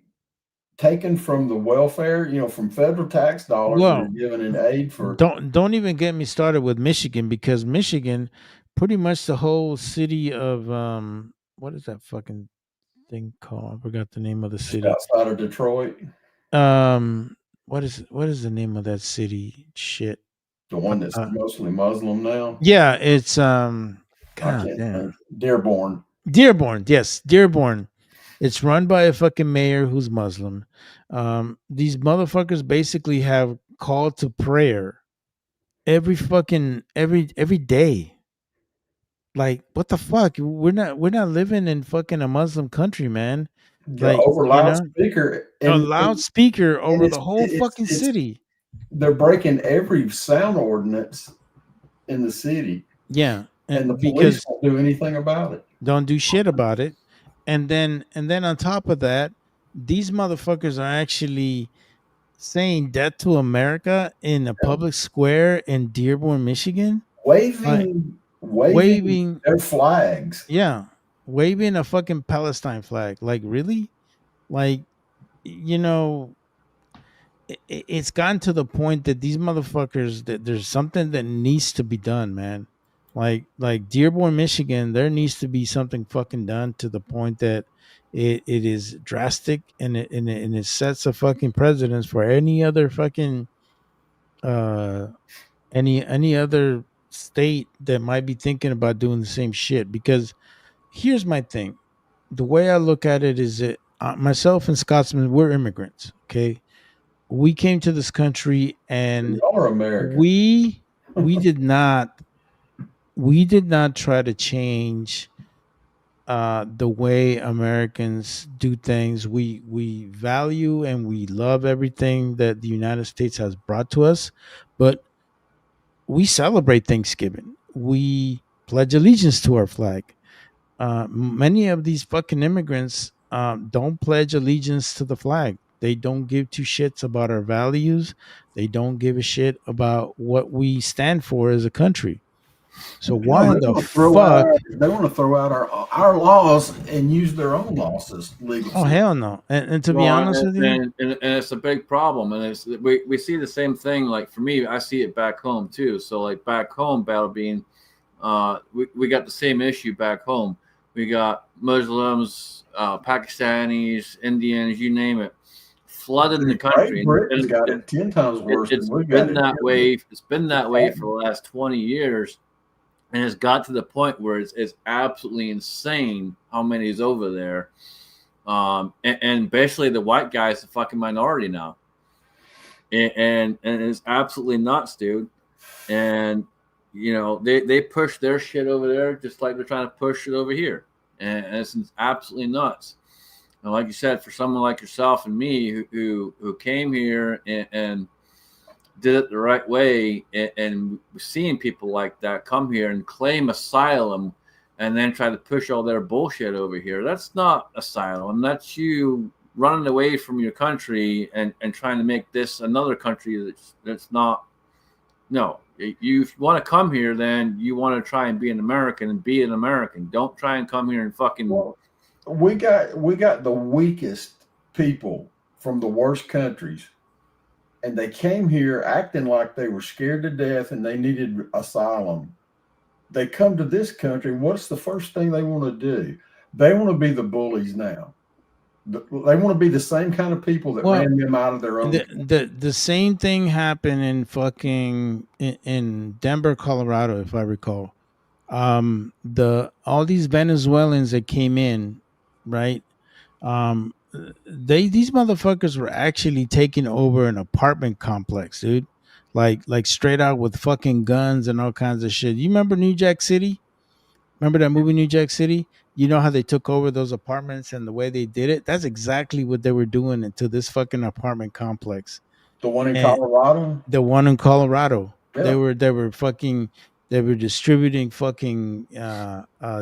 taken from the welfare? From federal tax dollars that are well, given in aid for. don't even get me started with Michigan, because Michigan, pretty much the whole city of what is that fucking thing called? I forgot the name of the Just city. outside of Detroit, What is the name of that city? Shit. the one that's Uh, mostly Muslim now. yeah, it's I God can't damn. think. Dearborn. Dearborn, yes, Dearborn. It's run by a fucking mayor who's Muslim. These motherfuckers basically have called to prayer every day. Like, what the fuck? We're not living in fucking a Muslim country, man. The Like, over loudspeaker, a and loudspeaker over the whole it's fucking city. they're breaking every sound ordinance in the city, Yeah, and the because police won't do anything about it. don't do shit about it. And then on top of that, these motherfuckers are actually saying death to America in a public square in Dearborn, Michigan. Like, Waving their flags. Yeah, waving a fucking Palestine flag. Like, really? Like, it's gotten to the point that these motherfuckers, that there's something that needs to be done, man. Like Dearborn, Michigan, there needs to be something fucking done to the point that it is drastic, and it sets a fucking precedence for any other fucking any other state that might be thinking about doing the same shit. Because here's my thing: the way I look at it is that myself and Scotsman, we're immigrants. Okay, we came to this country, and Y'all are American. we did not try to change the way Americans do things. We value and we love everything that the United States has brought to us, but we celebrate Thanksgiving. We pledge allegiance to our flag. Many of these fucking immigrants don't pledge allegiance to the flag. They don't give two shits about our values. They don't give a shit about what we stand for as a country. So why in the fuck? They want to throw out our laws and use their own laws as legal. Oh, hell no! And to be honest with you, and it's a big problem, and we see the same thing. Like, for me, I see it back home too. So, like, back home, Battle Bean, we got the same issue back home. We got Muslims, Pakistanis, Indians, you name it, flooded in the country. Britain's got it 10 times worse. It's been that way. It's been that way for the last 20 years, and it's got to the point where it's absolutely insane how many is over there. And basically the white guy's the fucking minority now, and it's absolutely nuts, dude. And they push their shit over there just like they're trying to push it over here, and it's absolutely nuts. And like you said, for someone like yourself and me who came here and did it the right way, and seeing people like that come here and claim asylum and then try to push all their bullshit over here, that's not asylum. That's you running away from your country and trying to make this another country that's not. No, you want to come here, then you want to try and be an American and be an American. Don't try and come here and fucking. Well, we got the weakest people from the worst countries, and they came here acting like they were scared to death and they needed asylum. They come to this country. What's the first thing they want to do? They want to be the bullies now. They want to be the same kind of people that ran them out of their own. The same thing happened in fucking in Denver, Colorado, if I recall. All these Venezuelans that came in, right? These motherfuckers were actually taking over an apartment complex, dude. Like straight out with fucking guns and all kinds of shit. You remember New Jack City? Remember that movie New Jack City? You know how they took over those apartments and the way they did it? That's exactly what they were doing into this fucking apartment complex. The one in Colorado? The one in Colorado. Yeah. They were distributing fucking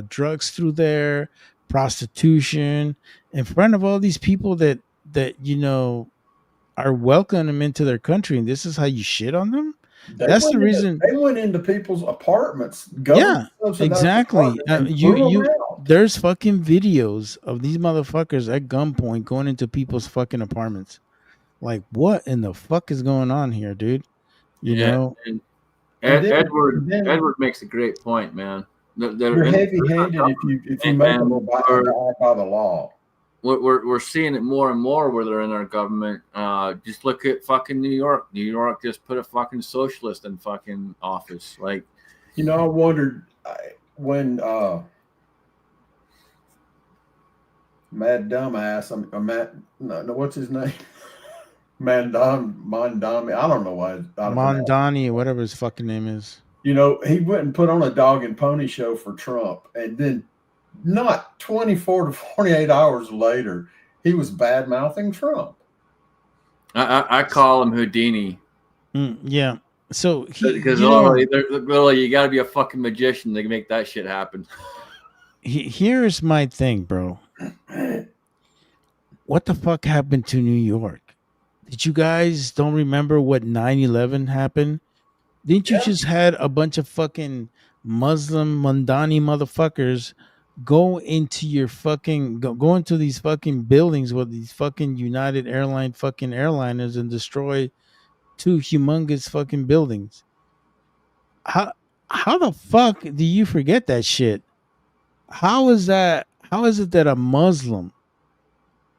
drugs through there, prostitution, in front of all these people that are welcoming them into their country, and this is how you shit on them? That's the reason. They went into people's apartments. Yeah, Subsidized exactly. apartments and You blew them you out. there's fucking videos of these motherfuckers at gunpoint going into people's fucking apartments. Like, what in the fuck is going on here, dude? You Yeah, know, and And then, Edward makes a great point, man. you're heavy-handed if you make them abide by the law. We're seeing it more and more where they're in our government. Just look at fucking New York. New York just put a fucking socialist in fucking office. Like, You know, I wondered when Mad Dumbass, what's his name? Mondami. I don't know why. Mondani, whatever his fucking name is. You know, he went and put on a dog and pony show for Trump, and then not 24 to 48 hours later, he was bad mouthing Trump. I call him Houdini. Yeah. So because literally, you got to be a fucking magician to make that shit happen. Here's my thing, bro. What the fuck happened to New York? Did you guys don't remember what 9/11 happened? Didn't you just had a bunch of fucking Muslim Mondani motherfuckers go into your fucking go into these fucking buildings with these fucking United Airline fucking airliners and destroy 2 humongous fucking buildings? How the fuck do you forget that shit? How is it that a Muslim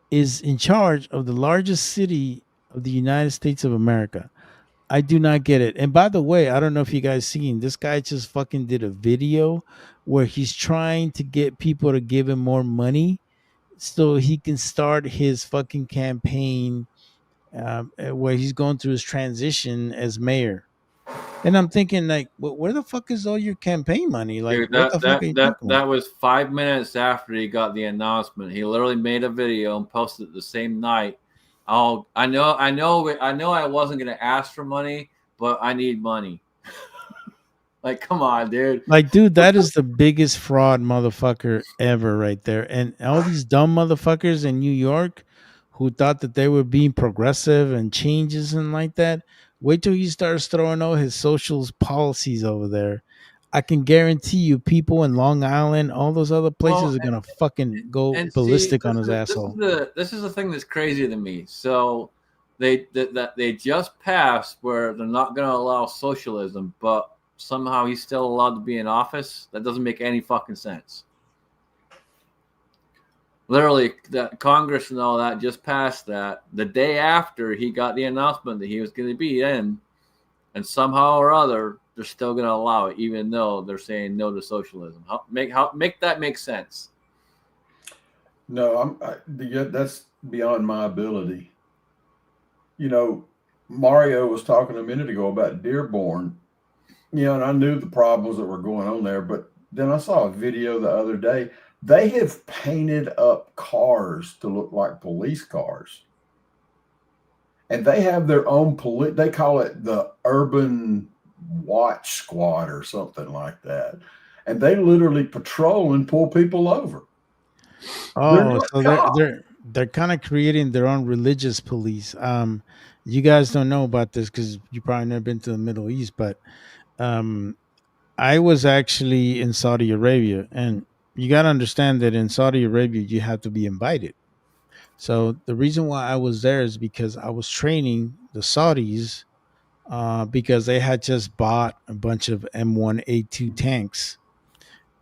is in charge of the largest city of the United States of America? I do not get it. And by the way, I don't know if you guys seen this guy just fucking did a video where he's trying to get people to give him more money so he can start his fucking campaign where he's going through his transition as mayor. And I'm thinking, like, where the fuck is all your campaign money? Like, dude, what the fuck are you talking about? that was 5 minutes after he got the announcement. He literally made a video and posted it the same night. Oh, I know I wasn't gonna ask for money, but I need money. Like, come on, dude. Like, dude, that is the biggest fraud motherfucker ever right there. And all these dumb motherfuckers in New York who thought that they were being progressive and changes and like that. Wait till he starts throwing all his socials policies over there. I can guarantee you people in Long Island, all those other places are gonna fucking go ballistic on his asshole. This is the thing that's crazy to me. So they just passed where they're not gonna allow socialism, but somehow he's still allowed to be in office. That doesn't make any fucking sense. Literally, that Congress and all that just passed that the day after he got the announcement that he was going to be in, and somehow or other they're still going to allow it, even though they're saying no to socialism. Make that make sense? No, that's beyond my ability. You know, Mario was talking a minute ago about Dearborn. You know, and I knew the problems that were going on there, but then I saw a video the other day. They have painted up cars to look like police cars. And they have their own they call it the Urban Watch Squad or something like that. And they literally patrol and pull people over. Oh, so they're kind of creating their own religious police. You guys don't know about this because you probably never been to the Middle East, but I was actually in Saudi Arabia, and you got to understand that in Saudi Arabia, you have to be invited. So the reason why I was there is because I was training the Saudis because they had just bought a bunch of M1A2 tanks.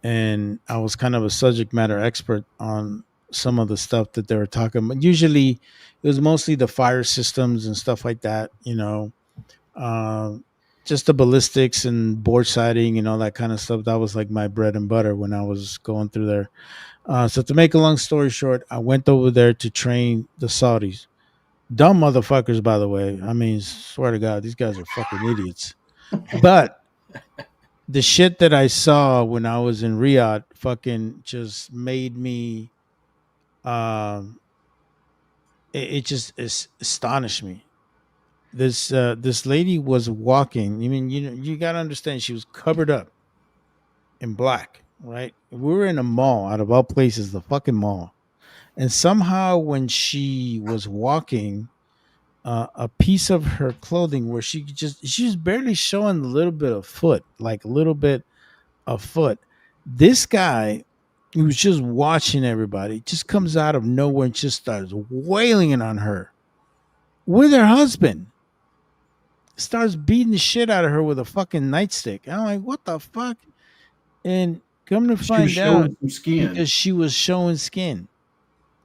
And I was kind of a subject matter expert on some of the stuff that they were talking about. Usually it was mostly the fire systems and stuff like that, you know, just the ballistics and board sighting and all that kind of stuff. That was like my bread and butter when I was going through there. So to make a long story short, I went over there to train the Saudis. Dumb motherfuckers, by the way. I mean, swear to God, these guys are fucking idiots. But the shit that I saw when I was in Riyadh fucking just made me it just astonished me. This lady was walking. I mean, you got to understand, she was covered up in black, right? We were in a mall, out of all places, the fucking mall. And somehow when she was walking, a piece of her clothing where she's barely showing a little bit of foot, like a little bit of foot. This guy, he was just watching everybody, just comes out of nowhere and just starts wailing on her with her husband. Starts beating the shit out of her with a fucking nightstick. I'm like, what the fuck? And come to She was find out, showing some skin. because she was showing skin.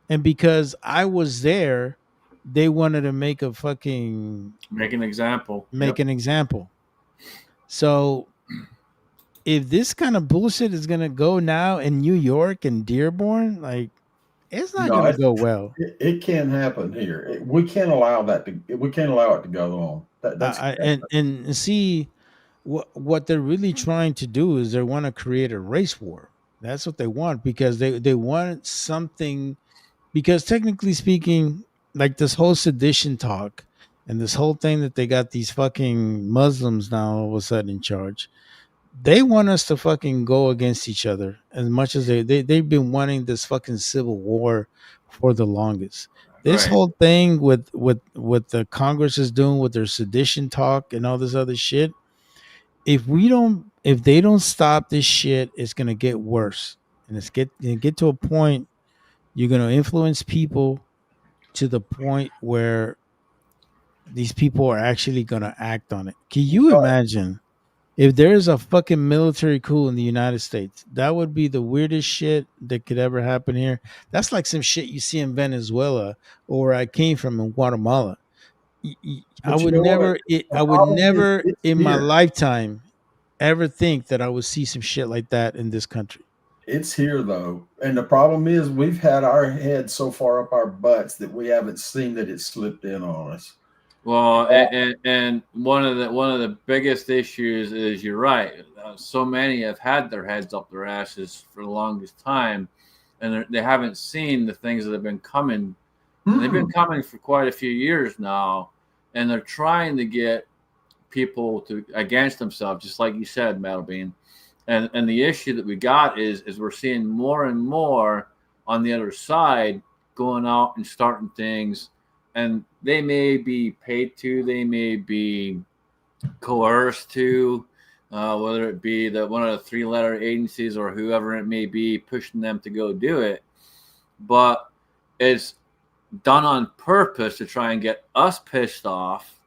And because I was there, they wanted to make a fucking Make an example. make Yep. an example. So if this kind of bullshit is gonna go now in New York and Dearborn, like it's not No, gonna it's, go well. it can't happen here. We can't allow that to. We can't allow it to go on. That's And see what they're really trying to do is they want to create a race war. That's what they want, because they want something, because technically speaking, like this whole sedition talk and this whole thing that they got these fucking Muslims now all of a sudden in charge, they want us to fucking go against each other as much as they've been wanting this fucking civil war for the longest. This Right. whole thing with what the Congress is doing with their sedition talk and all this other shit, if they don't stop this shit, it's gonna get worse. And get to a point you're gonna influence people to the point where these people are actually gonna act on it. Can you imagine if there's a fucking military coup in the United States? That would be the weirdest shit that could ever happen here. That's like some shit you see in Venezuela or where I came from in Guatemala. I But you would know what? never, The I would problem is never it's in my here. lifetime ever think that I would see some shit like that in this country. It's here though, and the problem is we've had our heads so far up our butts that we haven't seen that it slipped in on us. Well, and one of the biggest issues is you're right. So many have had their heads up their asses for the longest time, and they haven't seen the things that have been coming. And they've been coming for quite a few years now, and they're trying to get people to against themselves, just like you said, Metal Bean. And the issue that we got is we're seeing more and more on the other side going out and starting things, and they may be paid to, they may be coerced to, whether it be one of the three-letter agencies or whoever it may be pushing them to go do it, but it's done on purpose to try and get us pissed off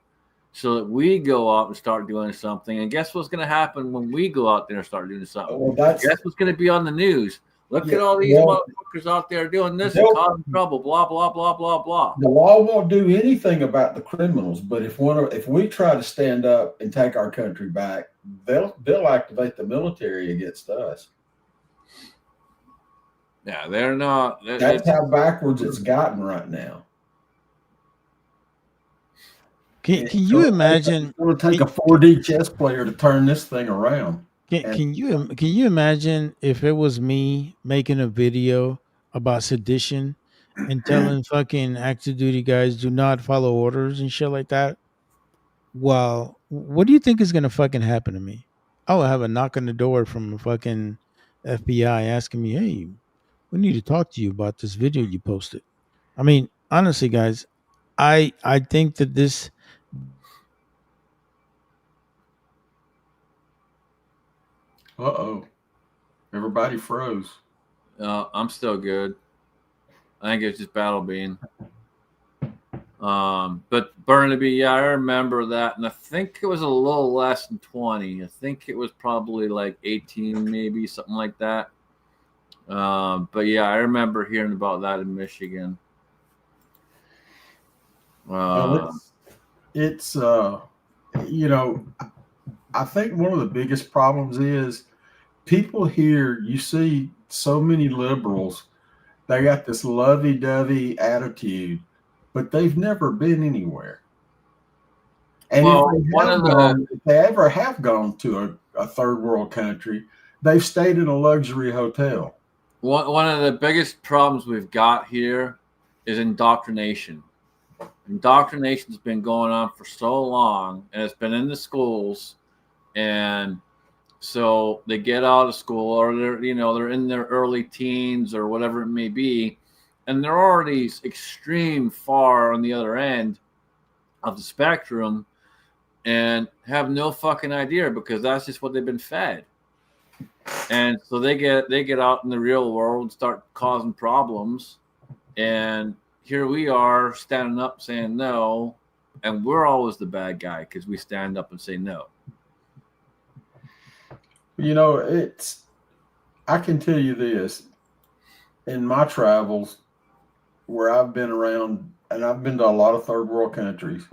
so that we go out and start doing something. And guess what's going to happen when we go out there and start doing something? Well, that's Guess what's going to be on the news? Look Yeah, at all these well, motherfuckers out there doing this and they'll- causing trouble, blah, blah, blah, blah, blah. the law won't do anything about the criminals, but if we try to stand up and take our country back, they'll activate the military against us. Yeah, they're not. That's how backwards it's gotten right now. Can you imagine? It's going to take a 4D chess player to turn this thing around. Can you imagine if it was me making a video about sedition and telling fucking active duty guys do not follow orders and shit like that? Well, what do you think is gonna fucking happen to me? I will have a knock on the door from a fucking FBI asking me, "Hey, we need to talk to you about this video you posted." I mean, honestly, guys, I think that this. Uh-oh. Everybody froze. I'm still good. I think it's just Battle Bean. But Burnaby, yeah, I remember that, and I think it was a little less than 20. I think it was probably like 18, maybe something like that. But yeah, I remember hearing about that in Michigan. It's I think one of the biggest problems is people here, you see so many liberals, they got this lovey-dovey attitude, but they've never been anywhere. And if they ever have gone to a third world country, they've stayed in a luxury hotel. One of the biggest problems we've got here is indoctrination. Indoctrination's been going on for so long, and it's been in the schools, and so they get out of school, or they're in their early teens or whatever it may be, and they're already extreme far on the other end, of the spectrum and have no fucking idea because that's just what they've been fed. And so they get out in the real world and start causing problems. And here we are standing up saying no, and we're always the bad guy because we stand up and say no. You know, I can tell you this, in my travels where I've been around, and I've been to a lot of third world countries,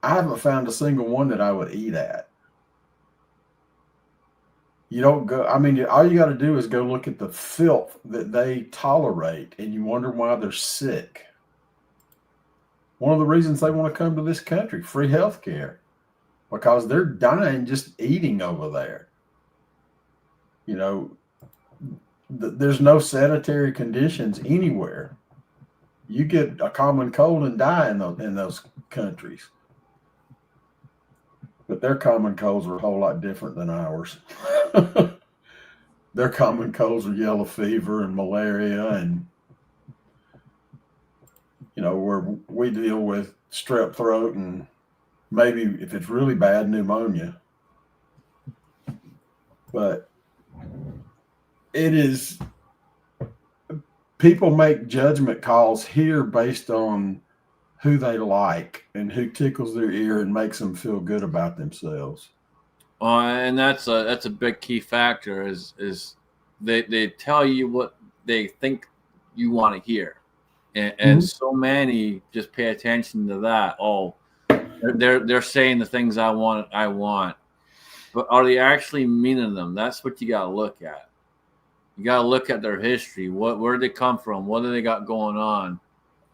I haven't found a single one that I would eat at. You don't go, I mean, all you got to do is go look at the filth that they tolerate, and you wonder why they're sick. One of the reasons they want to come to this country, free health care, because they're dying just eating over there. You know, there's no sanitary conditions anywhere. You get a common cold and die in those countries. But their common colds are a whole lot different than ours. Their common colds are yellow fever and malaria, and you know, where we deal with strep throat and maybe, if it's really bad, pneumonia. But it is, people make judgment calls here based on who they like and who tickles their ear and makes them feel good about themselves. And that's a big key factor is they tell you what they think you want to hear, and so many just pay attention to that. Oh, they're saying the things I want, but are they actually meaning them? That's what you got to look at. You got to look at their history. Where did they come from? What do they got going on?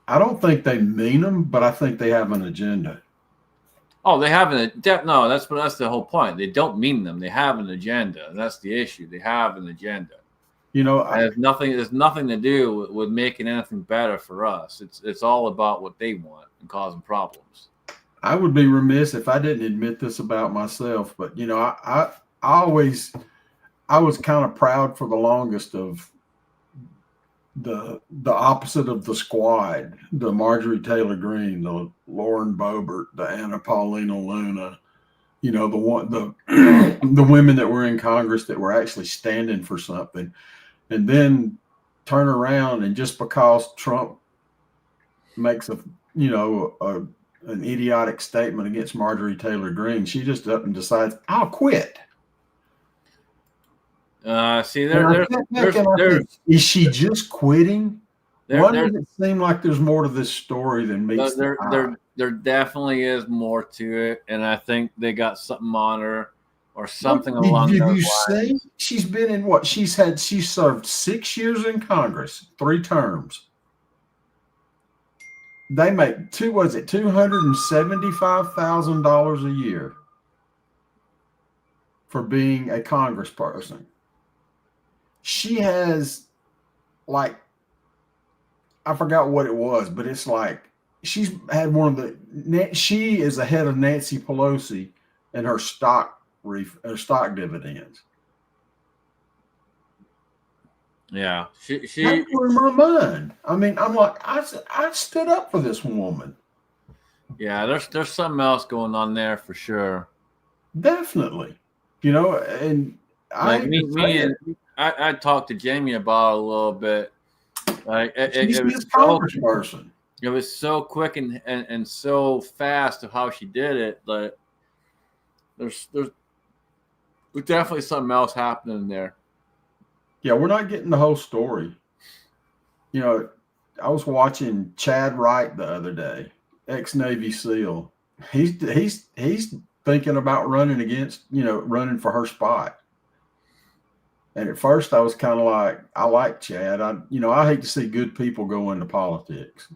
I don't think they mean them, but I think they have an agenda. Oh, they have no. That's the whole point. They don't mean them. They have an agenda. That's the issue. They have an agenda. You know, it has nothing to do with making anything better for us. It's all about what they want and causing problems. I would be remiss if I didn't admit this about myself, but you know, I was kind of proud for the longest of the opposite of the squad, the Marjorie Taylor Greene, the Lauren Boebert, the Anna Paulina Luna, you know, the women that were in Congress that were actually standing for something, and then turn around and just because Trump makes an idiotic statement against Marjorie Taylor Greene, she just up and decides, I'll quit. See, is she just quitting? Why does it seem like there's more to this story than meets the eye? There definitely is more to it, and I think they got something on her or something along those lines. Have you seen? She's been in what? She served 6 years in Congress, 3 terms. They make $275,000 a year for being a congressperson. She has, like, I forgot what it was, but it's like she's had she is ahead of Nancy Pelosi and her stock dividends. Yeah, she that blew my mind. I mean, I'm like, I stood up for this woman. Yeah, there's something else going on there for sure. Definitely, you know, and I talked to Jamie about it a little bit. Like it was so quick and so fast of how she did it that there's definitely something else happening there. Yeah, we're not getting the whole story. You know, I was watching Chad Wright the other day, ex-Navy SEAL. He's thinking about running for her spot. And at first I was kind of like, I like Chad. I hate to see good people go into politics.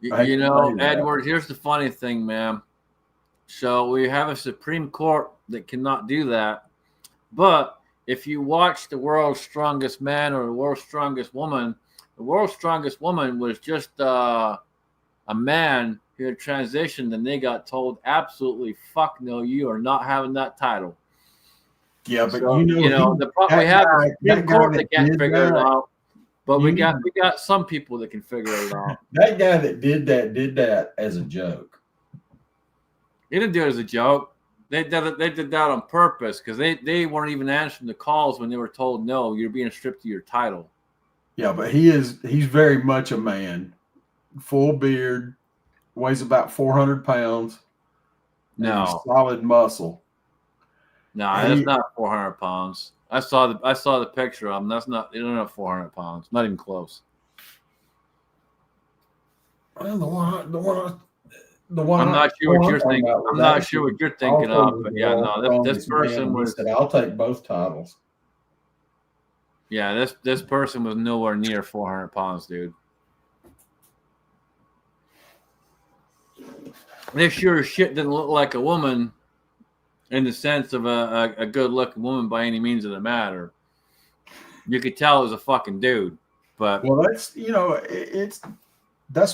Edward, here's the funny thing, man. So we have a Supreme Court that cannot do that. But if you watch The World's Strongest Man or The World's Strongest Woman, The World's Strongest Woman was just a man who had transitioned, and they got told, absolutely, fuck no, you are not having that title. Yeah, but so, the problem we have is the Supreme Court that can't figure it out. But we You got some people that can figure it out. That guy that did that as a joke. He didn't do it as a joke. They did that on purpose because they weren't even answering the calls when they were told, no, you're being stripped of your title. Yeah, but he's very much a man. Full beard, weighs about 400 pounds. No. He's solid muscle. No, that's not 400 pounds. I saw the picture of him. That's not. They don't have 400 pounds. Not even close. Well, the one I'm not sure what you're talking thinking. about was I'm not actually sure what you're thinking also of, but the yeah, no, this strongest person man. He was. said, I'll take both titles. Yeah, this person was nowhere near 400 pounds, dude. They sure as shit didn't look like a woman in the sense of a good-looking woman by any means of the matter. You could tell it was a fucking dude. But Well, that's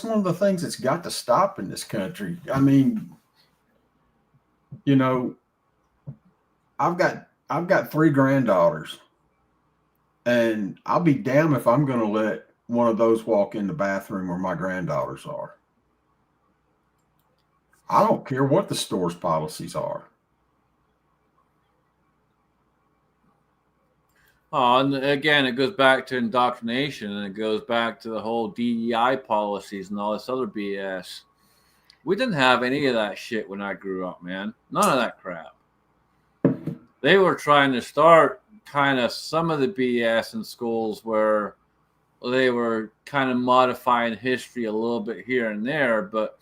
one of the things that's got to stop in this country. I mean, I've got 3 granddaughters, and I'll be damned if I'm going to let one of those walk in the bathroom where my granddaughters are. I don't care what the store's policies are. Oh, and again, it goes back to indoctrination, and it goes back to the whole DEI policies and all this other BS. We didn't have any of that shit when I grew up, man. None of that crap. They were trying to start kind of some of the BS in schools where they were kind of modifying history a little bit here and there, but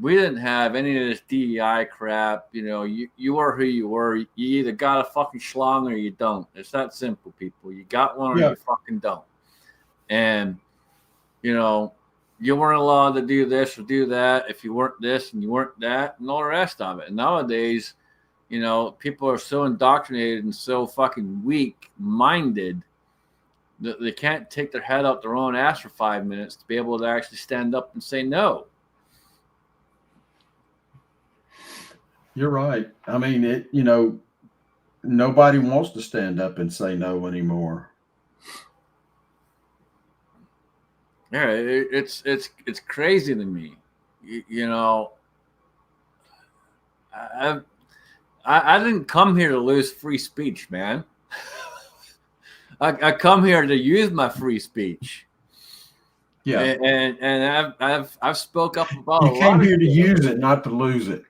we didn't have any of this DEI crap. You were who you were. You either got a fucking schlong or you don't. It's that simple, people. You got one or you fucking don't. And, you weren't allowed to do this or do that if you weren't this and you weren't that and all the rest of it. And nowadays, people are so indoctrinated and so fucking weak-minded that they can't take their head out their own ass for 5 minutes to be able to actually stand up and say no. You're right. I mean, nobody wants to stand up and say no anymore. Yeah, it's crazy to me. I didn't come here to lose free speech, man. I come here to use my free speech. Yeah, and I've spoke up about. You came here to use it, not to lose it.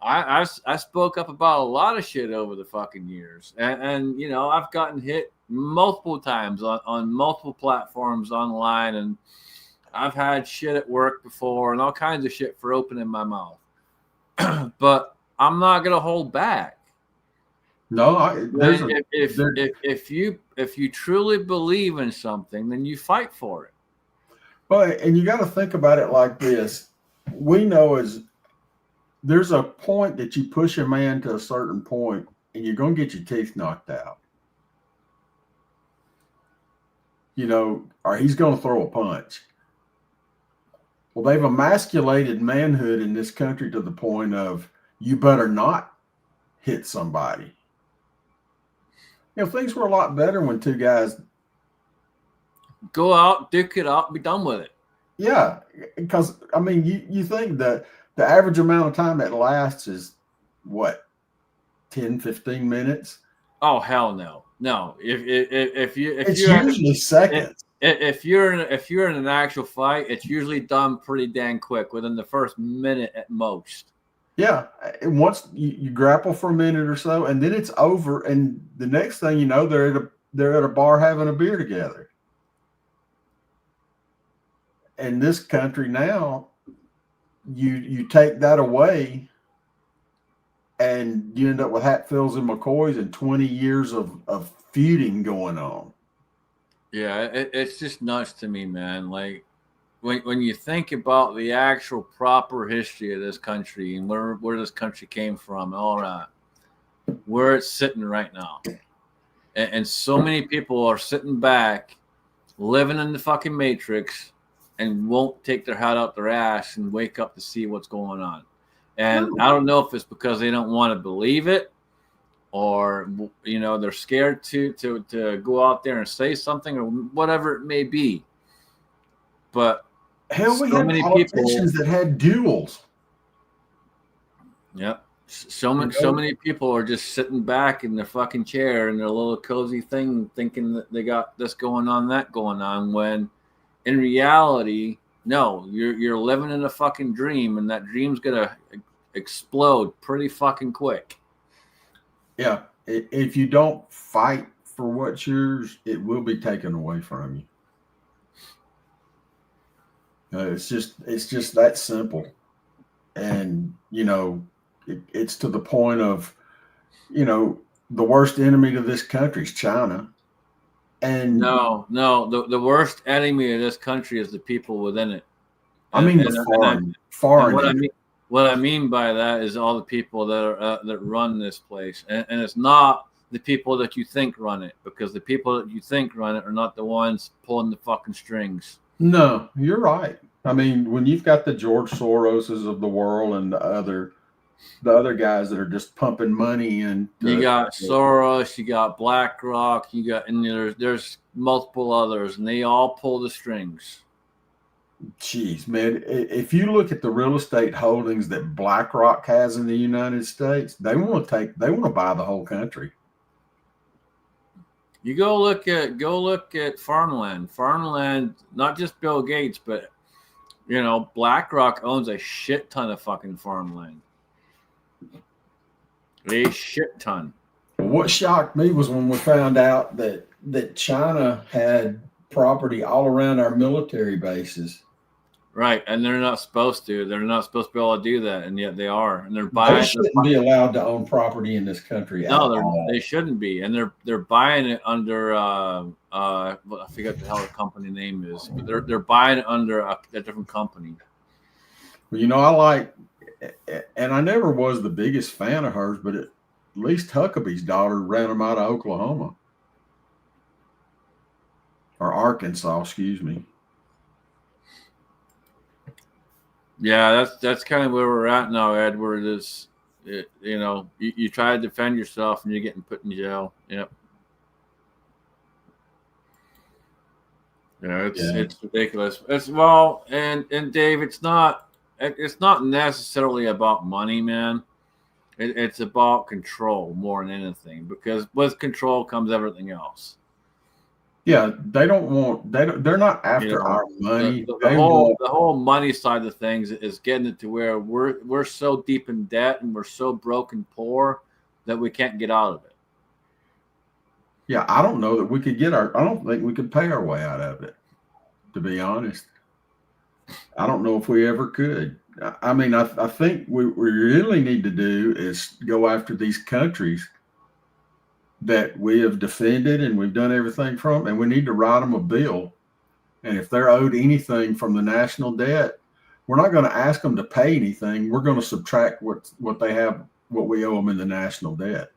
I spoke up about a lot of shit over the fucking years, and I've gotten hit multiple times on multiple platforms online, and I've had shit at work before and all kinds of shit for opening my mouth. But I'm not gonna hold back. No, if you truly believe in something, then you fight for it. But and you got to think about it like this. We know there's a point that you push a man to a certain point, and you're going to get your teeth knocked out. Or he's going to throw a punch. Well, they've emasculated manhood in this country to the point of you better not hit somebody. Things were a lot better when 2 guys go out, duke it out, be done with it. Yeah, because I mean, you think that the average amount of time it lasts is what, 10, 15 minutes? Oh hell no, no. If it's usually seconds. If you're in an actual fight, it's usually done pretty dang quick, within the first minute at most. Yeah, and once you grapple for a minute or so, and then it's over, and the next thing you know, they're at a bar having a beer together. In this country now, you take that away, and you end up with Hatfields and McCoys and 20 years of feuding going on. Yeah, it's just nuts to me, man. Like when you think about the actual proper history of this country and where this country came from, all that, where it's sitting right now, and so many people are sitting back, living in the fucking matrix, and won't take their head out their ass and wake up to see what's going on. And I don't know if it's because they don't want to believe it, or they're scared to go out there and say something or whatever it may be. But hell, we so had many politicians people, that had duels. yeah, so many people are just sitting back in their fucking chair in their little cozy thing, thinking that they got this going on, that going on, when in reality, no, you're living in a fucking dream, and that dream's gonna explode pretty fucking quick. Yeah, if you don't fight for what's yours, it will be taken away from you. It's just that simple. And it's to the point of the worst enemy to this country is China. And No, the worst enemy of this country is the people within it. I mean And the foreign what I mean by that is all the people that are that run this place, and it's not the people that you think run it, because the people that you think run it are not the ones pulling the fucking strings. No, you're right. I mean, when you've got the George Soroses of the world and the other guys that are just pumping money in, You got Soros, you got BlackRock, and there's multiple others, and they all pull the strings. Jeez, man, if you look at the real estate holdings that BlackRock has in the United States, they want to buy the whole country. You go look at farmland. Farmland, not just Bill Gates, but BlackRock owns a shit ton of fucking farmland. A shit ton. What shocked me was when we found out that China had property all around our military bases. Right, and they're not supposed to. They're not supposed to be able to do that, and yet they are. And they're buying. They shouldn't be allowed to own property in this country. No, they shouldn't be, and they're buying it under I forget the hell the company name is, but they're buying it under a different company. Well, I like, and I never was the biggest fan of hers, but at least Huckabee's daughter ran them out of Oklahoma or Arkansas, excuse me. Yeah, that's kind of where we're at now, Edward. You try to defend yourself and you're getting put in jail. Yep. It's ridiculous. And Dave, it's not necessarily about money, man. It's about control more than anything, because with control comes everything else. Yeah, they're not after our money. The whole money side of things is getting it to where we're so deep in debt and we're so broke and poor that we can't get out of it. Yeah, I don't know that we could I don't think we could pay our way out of it, to be honest. I don't know if we ever could. I mean, I think what we really need to do is go after these countries that we have defended and we've done everything from, and we need to write them a bill. And if they're owed anything from the national debt, we're not going to ask them to pay anything. We're going to subtract what they have, what we owe them in the national debt.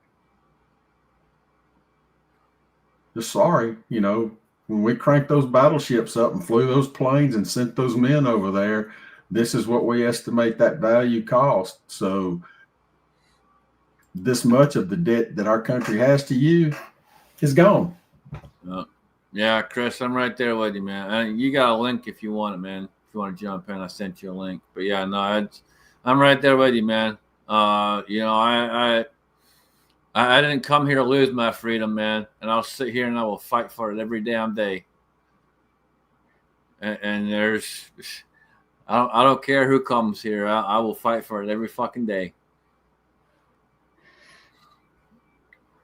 Just sorry, when we cranked those battleships up and flew those planes and sent those men over there, this is what we estimate that value cost. So this much of the debt that our country has to you is gone. Yeah, Chris, I'm right there with you, man. You got a link if you want it, man. If you want to jump in, I sent you a link. But yeah, no, I'm right there with you, man. I didn't come here to lose my freedom, man, and I'll sit here and I will fight for it every damn day. And I don't care who comes here. I will fight for it every fucking day.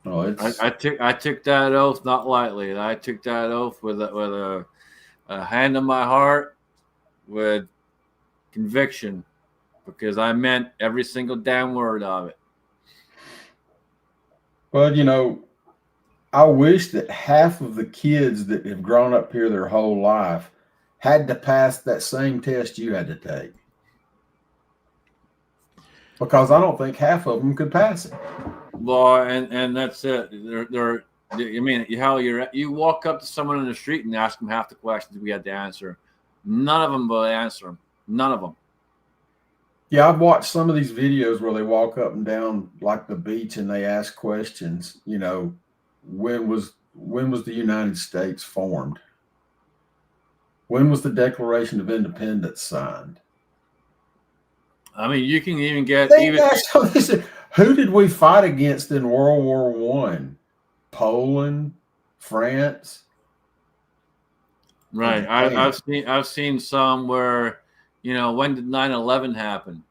Oh, I took that oath not lightly. I took that oath with a hand on my heart, with conviction, because I meant every single damn word of it. Well, I wish that half of the kids that have grown up here their whole life had to pass that same test you had to take, because I don't think half of them could pass it. Well, and that's it. I mean, you walk up to someone in the street and ask them half the questions we had to answer. None of them will answer them. None of them. Yeah, I've watched some of these videos where they walk up and down like the beach and they ask questions. You know, when was the United States formed? When was the Declaration of Independence signed? I mean, you can even get They even. ask some of this, who did we fight against in World War One? Poland, France. Right. Japan. I've seen some where, you know, when did 9/11 happen?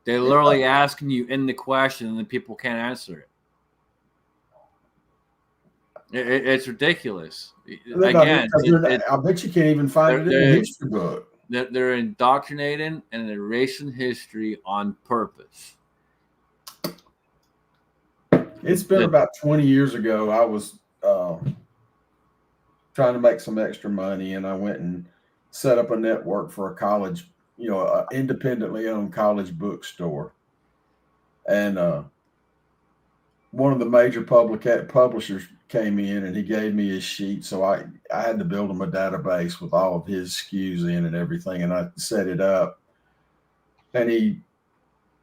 They're literally asking you in the question and the people can't answer it. It's ridiculous. Again, I bet you can't even find it in the history book. They're indoctrinating and erasing history on purpose. It's been about 20 years ago. I was trying to make some extra money, and I went and set up a network for a college, you know, an independently owned college bookstore. And one of the major publishers came in and he gave me his sheet. So I had to build him a database with all of his SKUs in and everything. And I set it up. And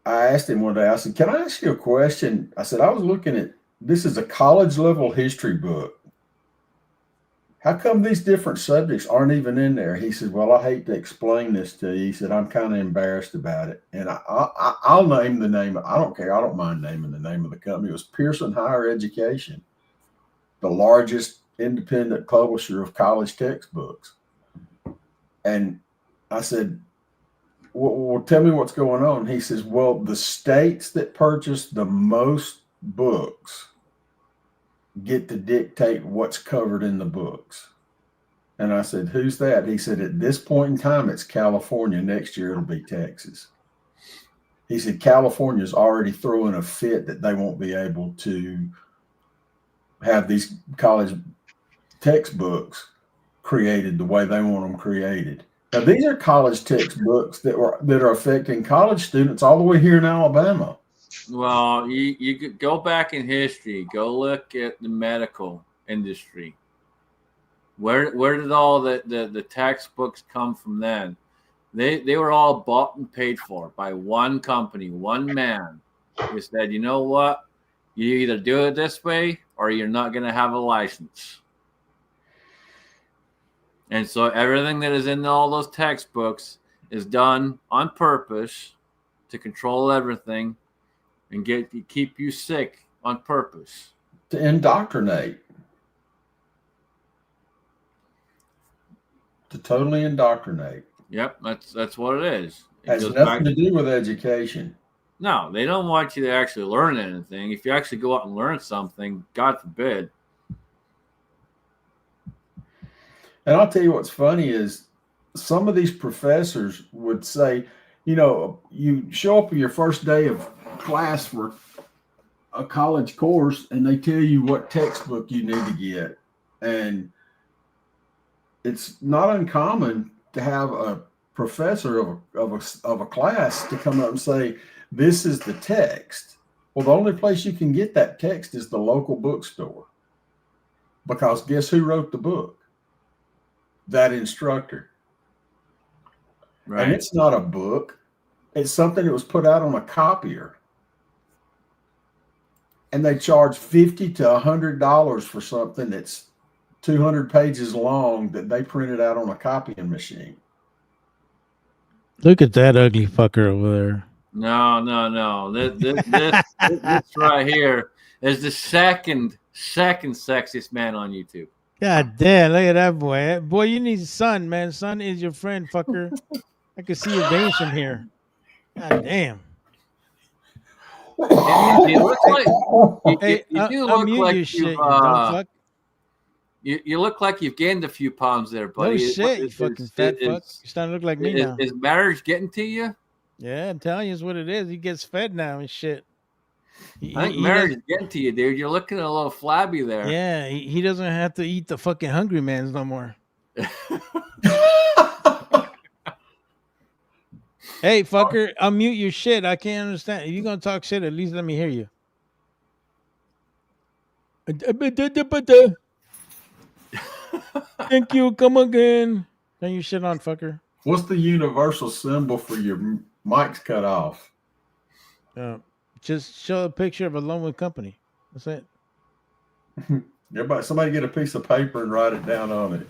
I asked him one day, I said, can I ask you a question? I said, I was looking at, this is a college level history book. How come these different subjects aren't even in there? He said, well, I hate to explain this to you. He said, I'm kind of embarrassed about it. And I'll name the name. I don't care. I don't mind naming the name of the company. It was Pearson Higher Education, the largest independent publisher of college textbooks. And I said, well, tell me what's going on. He says, well, the states that purchase the most books get to dictate what's covered in the books. And I said, who's that? He said, at this point in time, it's California. Next year, it'll be Texas. He said, California's already throwing a fit that they won't be able to have these college textbooks created the way they want them created. Now, these are college textbooks that are affecting college students all the way here in Alabama. Well, you could go back in history, go look at the medical industry. Where did all the textbooks come from then? They were all bought and paid for by one company, one man who said, you know what? You either do it this way or you're not going to have a license. And so everything that is in all those textbooks is done on purpose to control everything and keep you sick on purpose. To indoctrinate. To totally indoctrinate. Yep, that's what it is. It has nothing to do with education. No, they don't want you to actually learn anything. If you actually go out and learn something, God forbid. And I'll tell you what's funny is some of these professors would say, you know, you show up on your first day of class for a college course and they tell you what textbook you need to get. And it's not uncommon to have a professor of a class to come up and say, this is the text. Well, the only place you can get that text is the local bookstore. Because guess who wrote the book? That instructor. Right. And it's not a book. It's something that was put out on a copier. And they charge $50 to $100 for something that's 200 pages long that they printed out on a copying machine. Look at that ugly fucker over there. No. This right here is the second sexiest man on YouTube. God damn, look at that boy. Boy, you need sun, man. Sun is your friend, fucker. I can see your veins from here. God damn. You look like you look like you've gained a few pounds there, buddy. No shit, you fucking fat fuck. You're starting to look like me now. Is marriage getting to you? Yeah, I'm telling you, is what it is. He gets fed now and shit. I think marriage is getting to you, dude. You're looking a little flabby there. Yeah, he doesn't have to eat the fucking Hungry Man's no more. Hey, fucker, unmute your shit. I can't understand. If you're going to talk shit, at least let me hear you. Thank you. Come again. Turn your shit on, fucker. What's the universal symbol for your Mike's cut off. Just show a picture of Alone with Company. That's it. Everybody, somebody get a piece of paper and write it down on it.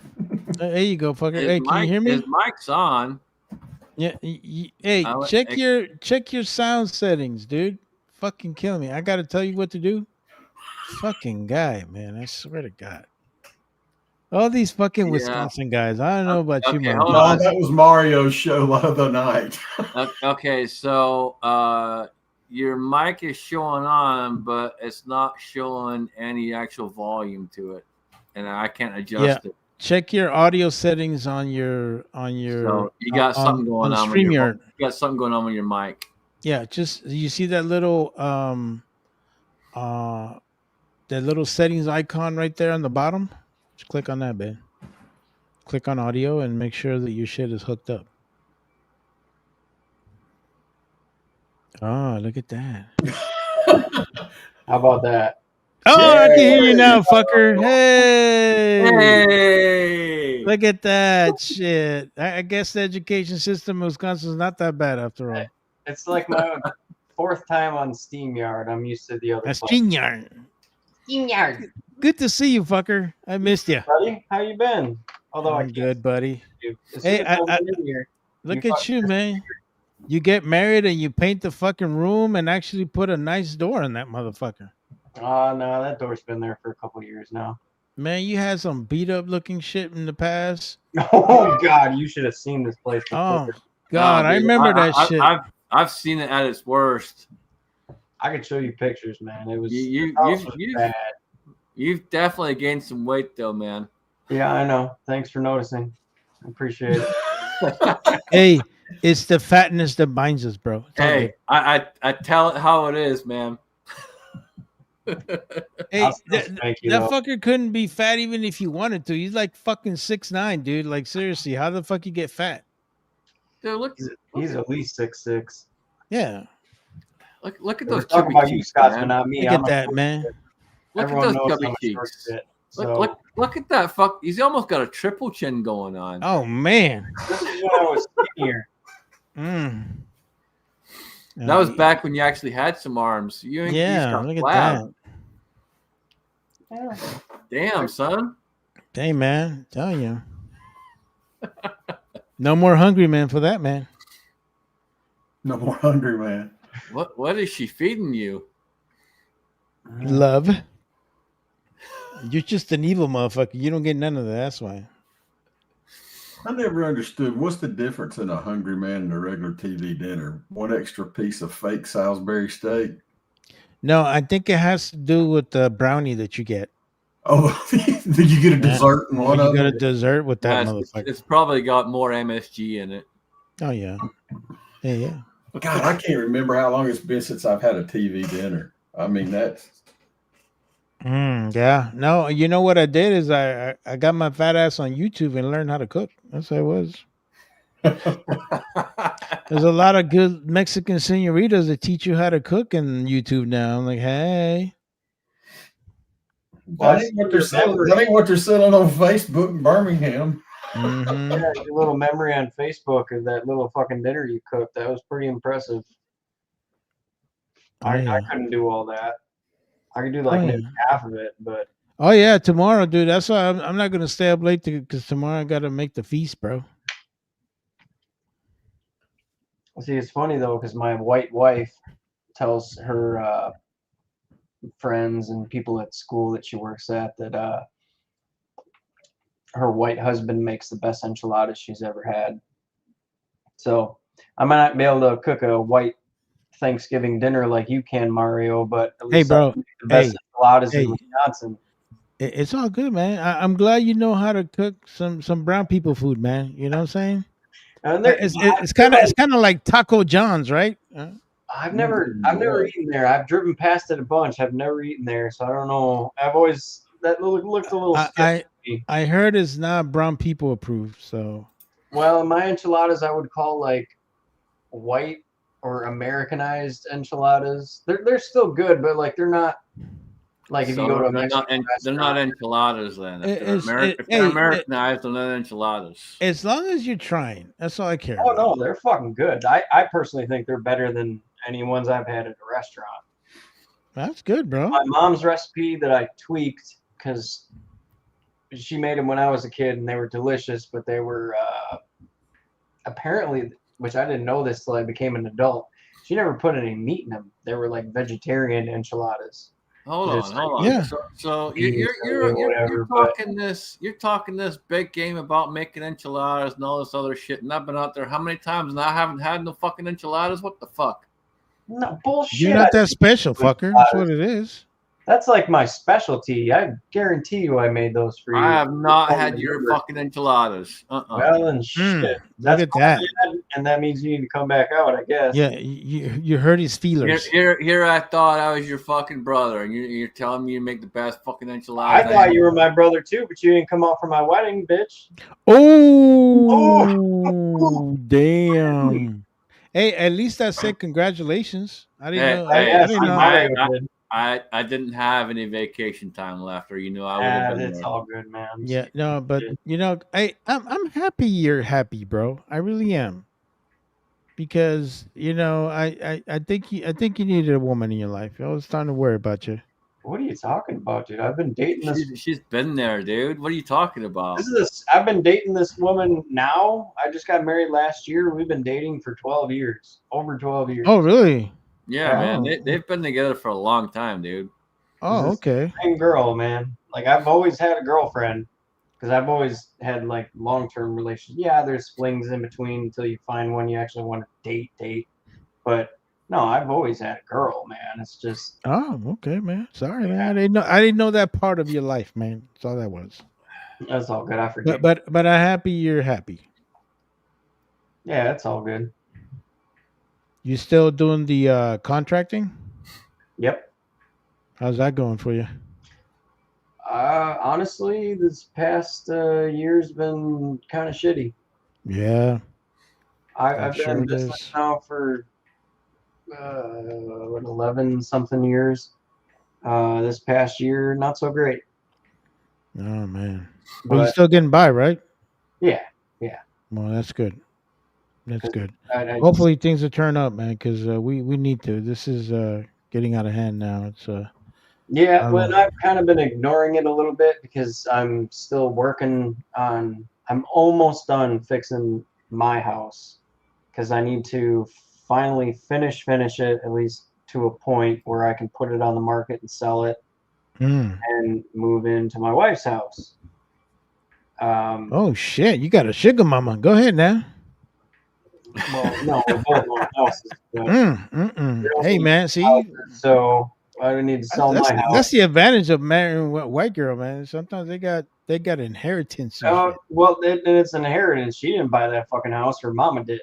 There you go, fucker. Hey, can you hear me? His mic's on. Yeah. Hey, check your sound settings, dude. Fucking killing me. I gotta tell you what to do. Fucking guy, man. I swear to God. All these fucking Wisconsin guys. I don't know about you, man. hold No, on. that was Mario's show the other night. Okay, so your mic is showing on, but it's not showing any actual volume to it, and I can't adjust it. Check your audio settings on your. So you got something going on. StreamYard. You got something going on with your mic. Yeah, just you see that little settings icon right there on the bottom. Just click on that, man. Click on audio and make sure that your shit is hooked up. Oh, look at that. How about that? Oh, I can hear you now, fucker. Hey. Hey! Look at that shit. I guess the education system in Wisconsin is not that bad after all. It's like my 4th time on SteamYard. I'm used to the other. That's StreamYard. SteamYard. Good to see you, fucker. I missed you. Buddy, how you been? Although I'm good, buddy. Hey, Look at you, man. You get married and you paint the fucking room and actually put a nice door in that motherfucker. Oh, no, that door's been there for a couple years now. Man, you had some beat up looking shit in the past. Oh, God, you should have seen this place. Oh, God, I remember that shit. I've seen it at its worst. I could show you pictures, man. It was bad. You've definitely gained some weight, though, man. Yeah, I know. Thanks for noticing. I appreciate it. Hey, it's the fatness that binds us, bro. Hey, I tell it how it is, man. Hey, that fucker couldn't be fat even if he wanted to. He's like fucking 6'9", dude. Like seriously, how the fuck you get fat? Dude, look, he's at least 6'6". Yeah. Look at those chubby chubby about cheeks, you, Scots, man. but not me. Look at that, man. Look at those chubby cheeks. Look at that fuck. He's almost got a triple chin going on. Oh man. This is when I was skinnier. That was back when you actually had some arms. Look at that. Yeah. Damn, son. Hey, man. Telling you. No more hungry man for that, man. No more hungry man. What is she feeding you? Love. You're just an evil motherfucker. You don't get none of that. That's why. I never understood what's the difference in a hungry man and a regular TV dinner. One extra piece of fake Salisbury steak. No, I think it has to do with the brownie that you get. Oh, did you get a dessert in one of them? You got a dessert with that motherfucker. It's probably got more MSG in it. Oh, yeah. Yeah. God, I can't remember how long it's been since I've had a TV dinner. I mean, that's... yeah. No, you know what I did is I got my fat ass on YouTube and learned how to cook. That's how it was. There's a lot of good Mexican senoritas that teach you how to cook in YouTube now. I'm like, hey. That ain't what they're selling on Facebook in Birmingham. Mm-hmm. Yeah, your little memory on Facebook of that little fucking dinner you cooked. That was pretty impressive. I couldn't do all that. I could do maybe half of it, but. Oh yeah, tomorrow, dude. That's why I'm not gonna stay up late because tomorrow I gotta make the feast, bro. See, it's funny though because my white wife tells her friends and people at school that she works at that her white husband makes the best enchiladas she's ever had. So I might not be able to cook a white Thanksgiving dinner like you can, Mario, but at least bro, the best enchiladas in Wisconsin. It's all good, man. I'm glad you know how to cook some brown people food, man. You know what I'm saying? And it's kind of like Taco John's, right? I've never eaten there. I've driven past it a bunch. I've never eaten there, so I don't know. I've always that looked a little sketchy to me. I heard it's not brown people approved, so. Well, my enchiladas I would call like white or Americanized enchiladas. They're still good, but like they're not Like if So you go to a they're not Mexican they're not restaurant. enchiladas then. If they're It's if they're Americanized, they're not enchiladas. as long as you're trying, that's all I care Oh about. no, they're fucking good. I personally think they're better than any ones I've had at a restaurant. That's good, bro. My mom's recipe that I tweaked because she made them when I was a kid and they were delicious, but they were apparently, which I didn't know this till I became an adult. She never put any meat in them. They were like vegetarian enchiladas. Hold Just on. Yeah. So beans you're or whatever, but- you're talking this big game about making enchiladas and all this other shit, and I've been out there how many times and I haven't had no fucking enchiladas? What the fuck? No bullshit. You're not that special, fucker. That's what it is. That's like my specialty. I guarantee you, I made those for you. I have not had don't your remember. fucking enchiladas. Well, and shit. Look That's at that. and that means you need to come back out, I guess. Yeah, you hurt his feelers. Here I thought I was your fucking brother, and you're telling me you make the best fucking I enchiladas. thought you were my brother too, but you didn't come out for my wedding, bitch. Oh, damn. Hey, at least I said congratulations. I didn't know. Hey, I didn't know. Mario did. I didn't have any vacation time left, or I would have been It's there. all good, man. Yeah, no, but I'm happy you're happy, bro. I really am. Because I think you needed a woman in your life. I was starting to worry about you. What are you talking about, dude? I've been dating this. She's been there, dude. What are you talking about? I've been dating this woman now. I just got married last year. We've been dating for 12 years, over 12 years. Oh, really? Yeah, man. Oh. They've been together for a long time, dude. Oh, This is- okay. Same girl, man. Like I've always had a girlfriend because I've always had like long-term relations. Yeah, there's flings in between until you find one you actually want to date. But no, I've always had a girl, man. It's just Oh, okay, man. Sorry, man. Yeah. I didn't know that part of your life, man. That's all that was. that's all good. I forget. But I'm happy you're happy. Yeah, it's all good. You still doing the contracting? Yep. How's that going for you? Honestly, this past year's been kind of shitty. Yeah. I've been sure in it business is. now for 11 something years. This past year, not so great. Oh man. But you're But still getting by, right? yeah, Well, that's good. That's good. I Hopefully things will turn up, man, because we need to. This is getting out of hand now. It's yeah, well, I've kind of been ignoring it a little bit because I'm still working on. I'm almost done fixing my house because I need to finally finish it at least to a point where I can put it on the market and sell it and move into my wife's house. Oh shit! You got a sugar mama. Go ahead now. Well, no, we're both on houses. But Hey man, see, so I don't need to sell my house. that's the advantage of marrying a white girl, man. Sometimes they got inheritance. and Oh, shit. well, it's an inheritance. She didn't buy that fucking house. Her mama did.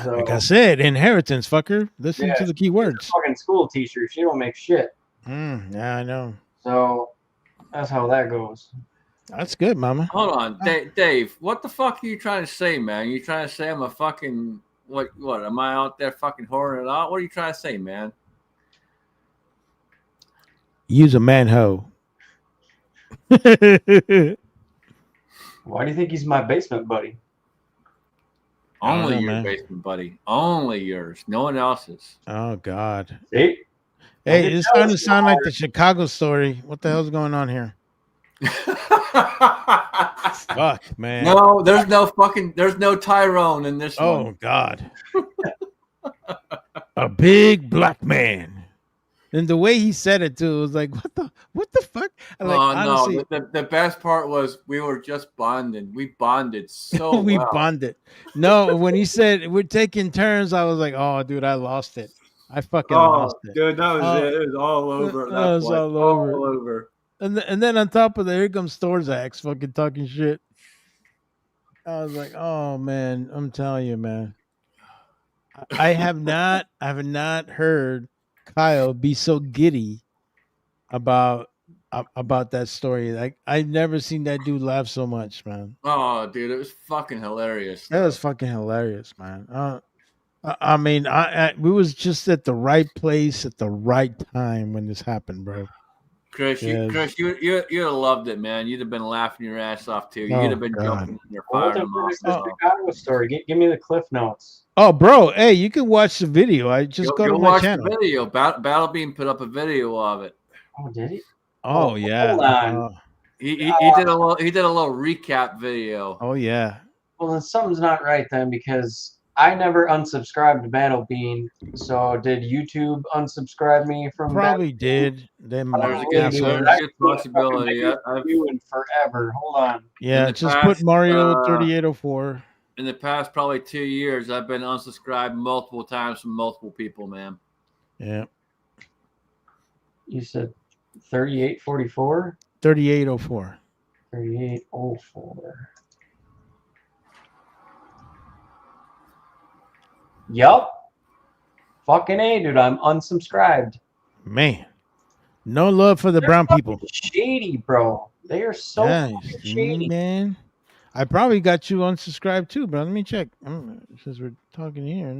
So, Like I said, inheritance, fucker. Listen Yeah, to the key words. fucking school teacher. She don't make shit. Yeah, I know. So that's how that goes. That's good, mama. Hold on, Dave. What the fuck are you trying to say, man? You trying to say I'm a fucking what? Am I out there fucking whoring it out? What are you trying to say, man? Use a man hoe. Why do you think he's my basement buddy? I don't Only know, your man. basement buddy. Only yours. No one else's. Oh God. See? Hey, didn't it's know starting to it's sound like hard. the Chicago story. What the hell's going on here? Fuck, man. No, there's no Tyrone in this Oh one. God. A big black man. And the way he said it too, it was like, what the fuck? Like, honestly, no, the best part was we were just bonding. We bonded so we well. bonded. No, when he said we're taking turns, I was like, oh, dude, I lost it. I fucking lost it. dude, that was Oh, it. It was all over. At that that was point. all over. All over. And then on top of that, here comes Storzax fucking talking shit. I was like, oh man, I'm telling you, man. I have not heard Kyle be so giddy about that story. Like I've never seen that dude laugh so much, man. Oh, dude, it was fucking hilarious. That was fucking hilarious, man. I mean, we was just at the right place at the right time when this happened, bro. Chris, Yes. you'd have loved it, man. You'd have been laughing your ass off too. Oh, You'd have been God. jumping in your What fire the and fuck off. is this Oh. Chicago story? Give me the cliff notes. Oh, bro, hey, you can watch the video. I just go to my watch channel. the video. Battle Beam put up a video of it. Oh, did he? Oh, yeah. Hold on. He did a little recap video. Oh, yeah. Well, then something's not right then, because I never unsubscribed to Battle Bean. So did YouTube unsubscribe me from? Probably Battle Bean? did. Them There's a assholes. good possibility. You in forever. Hold on. Yeah, the just past, put Mario 3804. In the past probably 2 years, I've been unsubscribed multiple times from multiple people, man. Yeah. You said 3844? 3804. 3804. Yup. Fucking A, dude. I'm unsubscribed. Man. No love for the brown people. Shady, bro. They are so Nice, fucking shady. man. I probably got you unsubscribed too, but let me check. Since we're talking here,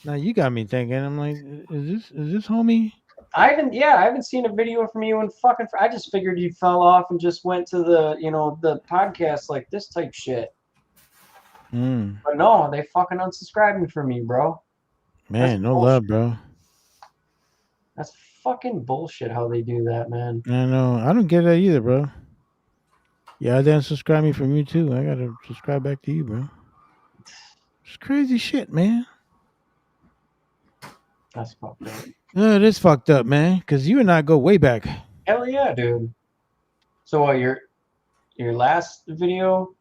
now you got me thinking. I'm like, is this homie? I haven't seen a video from you in fucking. I just figured you fell off and just went to the podcast like this type shit. But no, they fucking unsubscribed me from me, bro. Man, That's no bullshit. love, bro. That's fucking bullshit how they do that, man. I know. I don't get that either, bro. Yeah, they unsubscribe me from you too. I gotta subscribe back to you, bro. It's crazy shit, man. That's fucked up. Oh, it is fucked up, man. Because you and I go way back. Hell yeah, dude. So what, your last video?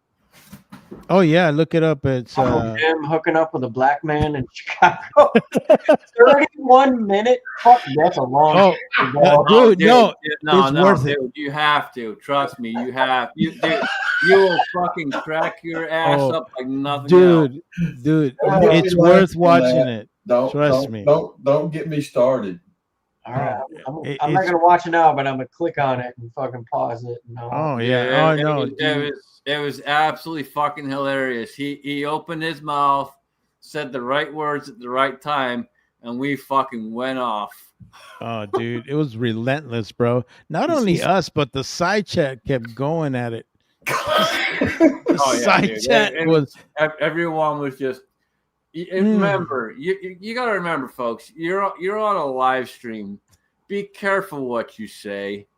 Oh yeah, look it up. It's Him hooking up with a black man in Chicago. 31 minutes. Fuck, that's a long. Oh, time to go. dude, no, no, it's no, worth dude, it. you have to trust me. You have you, dude. You will fucking crack your ass up like nothing else. Dude, Don't get it's me worth laughing on watching that. it. Don't me. Don't get me started. All right, It- I'm not it's- gonna watch it now, but I'm gonna click on it and fucking pause it. No. Oh yeah. Oh it, no. it was absolutely fucking hilarious. He opened his mouth, said the right words at the right time, and we fucking went off. Oh, dude, it was relentless, bro. Not only us, but the side chat kept going at it. The side dude. chat And was. everyone was just. Remember, you got to remember, folks. You're on a live stream. Be careful what you say.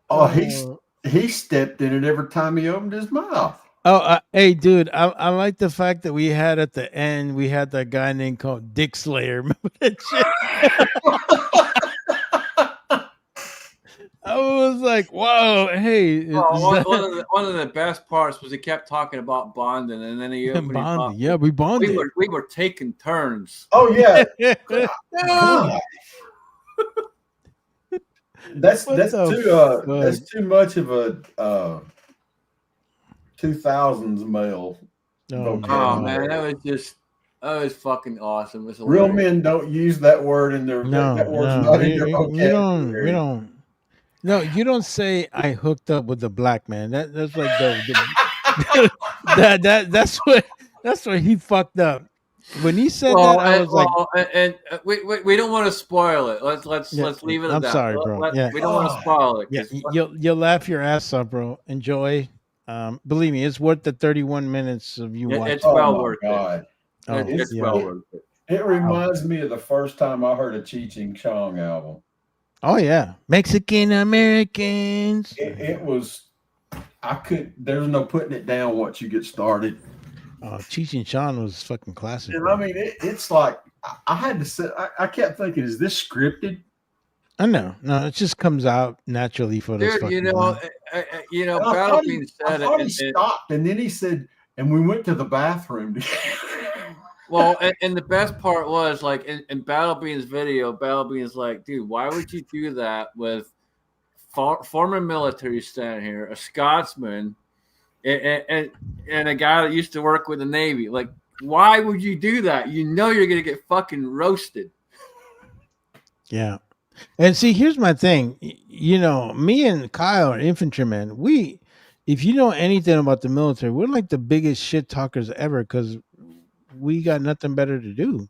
Oh, he stepped in it every time he opened his mouth. Oh, hey, dude, I like the fact that we had at the end, we had that guy named called Dick Slayer. Remember that shit? I was like, whoa, hey. One of the best parts was he kept talking about bonding, and then he opened his mouth. bonded. Yeah, we bonded. We were taking turns. Oh yeah. God. That's What that's the too fuck? that's too much of a 2000s male. Oh, Oh man, that was fucking awesome. It was Real hilarious. men don't use that word in their No, that word's no, not in their vocabulary. we don't. No, you don't say I hooked up with a black man. That's like that's what he fucked up. When he said that, I was like, we don't want to spoil it. Let's leave it at I'm that. sorry, bro. Yeah. We don't want to spoil it. yeah, 'cause you'll laugh your ass off, bro. Enjoy. Believe me, it's worth the 31 minutes of you watching. it's well my worth God. Oh, it's yeah. well worth it. It reminds me of the first time I heard a Cheech and Chong album. Oh yeah, Mexican Americans. It was there's no putting it down once you get started. Oh, Cheech and Chong was fucking classic. And bro. I mean, it's like I had to say, I kept thinking, is this scripted? I know. No, it just comes out naturally for this. Dude, fucking you know, And I Battle thought Bean he said it. stopped, and then he said, and we went to the bathroom together. Well, and the best part was like in Battle Bean's video, Battle Bean's like, dude, why would you do that with former military stand here, a Scotsman, and a guy that used to work with the Navy? Like, why would you do that? You know you're gonna get fucking roasted. Yeah. And see, here's my thing. You know, me and Kyle are infantrymen. If you know anything about the military, we're like the biggest shit talkers ever because we got nothing better to do.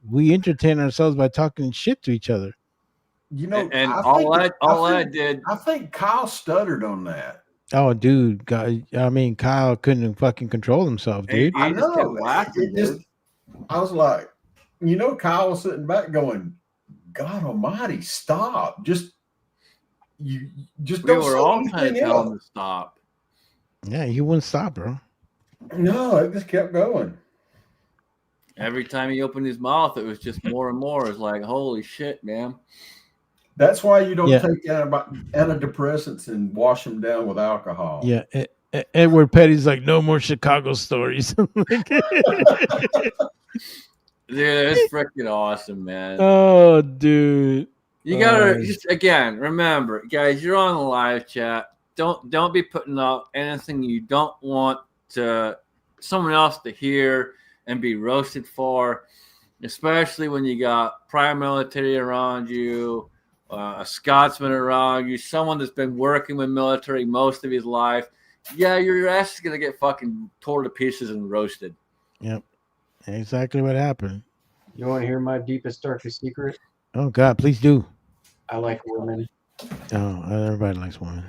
We entertain ourselves by talking shit to each other. You know, And I all think, I did. I think Kyle stuttered on that. Oh, dude, I mean, Kyle couldn't fucking control himself, dude. He just kept laughing, dude. I was like, Kyle was sitting back going, God Almighty, stop! Just We don't were say all trying to anything tell else. him to stop. Yeah, he wouldn't stop, bro. No, it just kept going. Every time he opened his mouth, it was just more and more. It's like, holy shit, man. That's why you don't Yeah. take antidepressants and wash them down with alcohol. Yeah, Edward Petty's like, no more Chicago stories. Dude, it's freaking awesome, man. Oh, dude. You gotta just again remember, guys. You're on the live chat. Don't be putting out anything you don't want someone else to hear and be roasted for, especially when you got prior military around you, a Scotsman around you, someone that's been working with military most of his life. Yeah, your ass is gonna get fucking torn to pieces and roasted. Yep, exactly what happened. You want to hear my deepest, darkest secret? Oh God, please do. I like women. Oh, everybody likes women.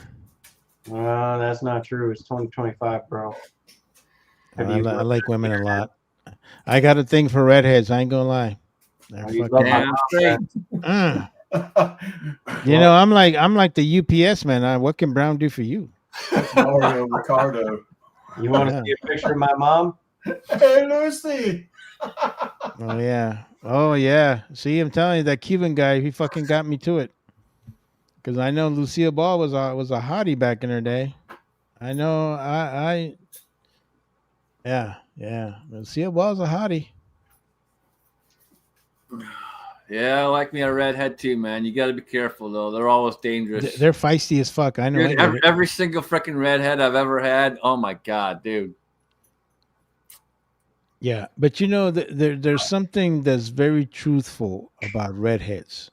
That's not true. It's 2025, bro. I like women a lot. I got a thing for redheads. I ain't gonna lie. They're fucking, Damn straight. You know, I'm like the UPS man. What can Brown do for you? Mario Ricardo. You want to see a picture of my mom? Hey, Lucy. Oh yeah. See, I'm telling you, that Cuban guy, he fucking got me to it. Because I know Lucille Ball was a hottie back in her day. I know. Yeah. Lucille Ball's a hottie. Yeah, I like me a redhead too, man. You got to be careful though; they're always dangerous. They're feisty as fuck. I know. Dude, every single freaking redhead I've ever had. Oh my god, dude. Yeah, but you know, there's something that's very truthful about redheads.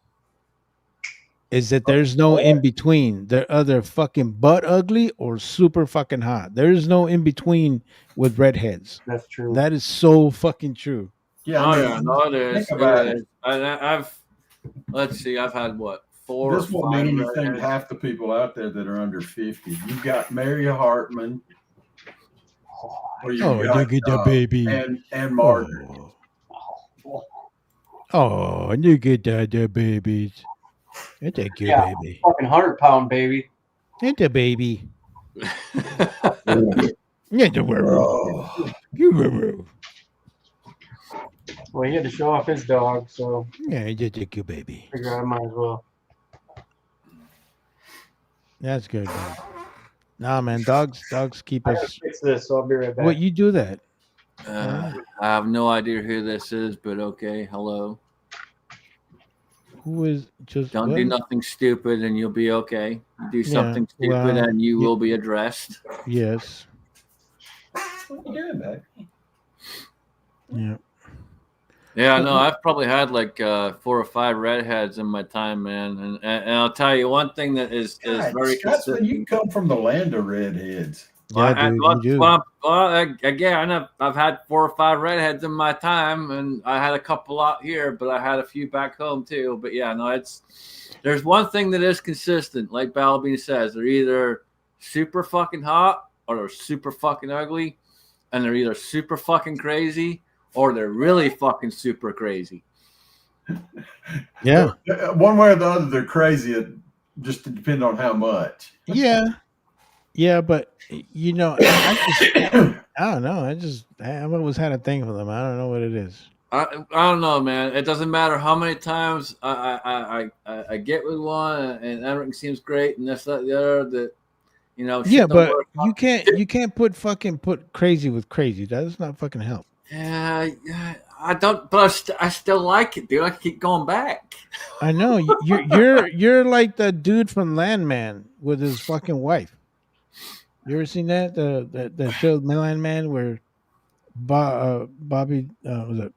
Is that there's no in between. They're either fucking butt ugly or super fucking hot. There is no in between with redheads. That's true. That is so fucking true. Yeah, No, it is. Think about It is. Let's see, I've had what, 4 This or 5 won't mean anything to redheads. half the people out there that are under 50. You've got Mary Hartman. Or you've got, look at the baby. And Margaret. Oh, look at the babies. It's a cute baby. Fucking 100-pound baby. It's a baby. It's a werewolf. You werewolf. Well, he had to show off his dog, so Yeah, it's just a cute baby. figure out I might as well. That's good, man. Nah, man, dogs keep I gotta us. fix this, so I'll be right back. What you do that? I have no idea who this is, but okay, hello. Who is just Don't do nothing stupid and you'll be okay. You do something stupid well, and you will be addressed. Yes. What you doing, man? Yeah. Yeah, no, I've probably had like 4 or 5 redheads in my time, man. And I'll tell you one thing that is very Scotsman, consistent. you come from the land of redheads. Yeah, dude, you do. Again, I've had 4 or 5 redheads in my time, and I had a couple out here, but I had a few back home too. But yeah, no, there's one thing that is consistent, like Balbine says, they're either super fucking hot or they're super fucking ugly, and they're either super fucking crazy or they're really fucking super crazy. Yeah. One way or the other, they're crazy. It just depends on how much. Yeah. Yeah, but you know, I don't know. I've always had a thing for them. I don't know what it is. I don't know, man. It doesn't matter how many times I get with one and everything seems great and this, that, the other. That shit Yeah, don't but work. you can't put crazy with crazy. That does not fucking help. Yeah, I don't, but I still like it, dude. I keep going back. I know you're like the dude from Landman with his fucking wife. You ever seen that the show Landman where Bobby was it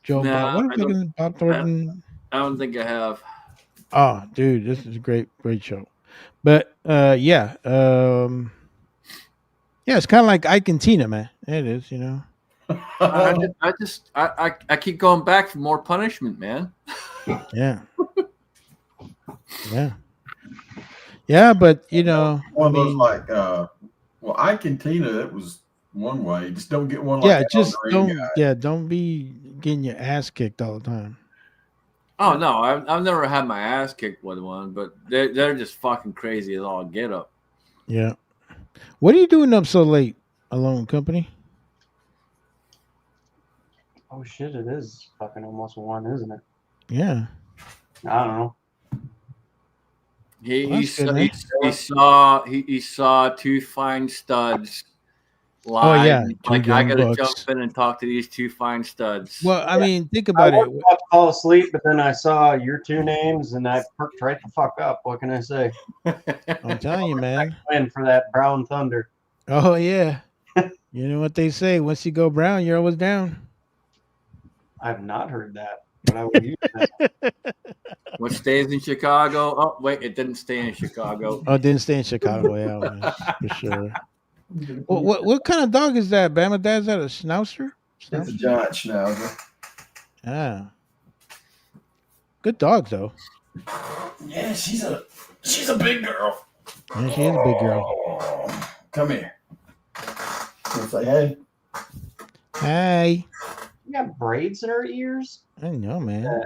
Joe? No, Bob Thornton. I don't think I have. Oh, dude, this is a great show. But yeah, it's kind of like Ike and Tina, man. It is, you know. I keep going back for more punishment, man. Yeah. Yeah. Yeah, but you know, One I of those mean, like, well, Ike and Tina, it was one way. Just don't get one like yeah, that on just the ring don't, guy. yeah, don't be getting your ass kicked all the time. Oh no, I've never had my ass kicked with one, but they're just fucking crazy as all get up. Yeah. What are you doing up so late, alone company? Oh shit! It is fucking almost 1, isn't it? Yeah. I don't know. He Well, he that's good, saw man. he saw two fine studs Oh live. yeah, And he's two like, I young gotta jump bucks. in and talk to these two fine studs. Well, I mean, think I about it. was about to fall asleep, but then I saw your 2 names and I perked right the fuck up. What can I say? I'm telling you, man. Win for that Brown Thunder. Oh yeah. You know what they say? Once you go brown, you're always down. I have not heard that, but I will use that. What stays in Chicago? Oh wait, it didn't stay in Chicago. Oh, didn't stay in Chicago. Yeah, yes, for sure. What kind of dog is that? Bama Dad's that a schnauzer? It's a Schnauzer? giant schnauzer. Ah, good dogs though. Yeah, she's a big girl. Yeah, she is a big girl. Oh, come here. You say hey? Hey, You got braids in her ears? I know, man.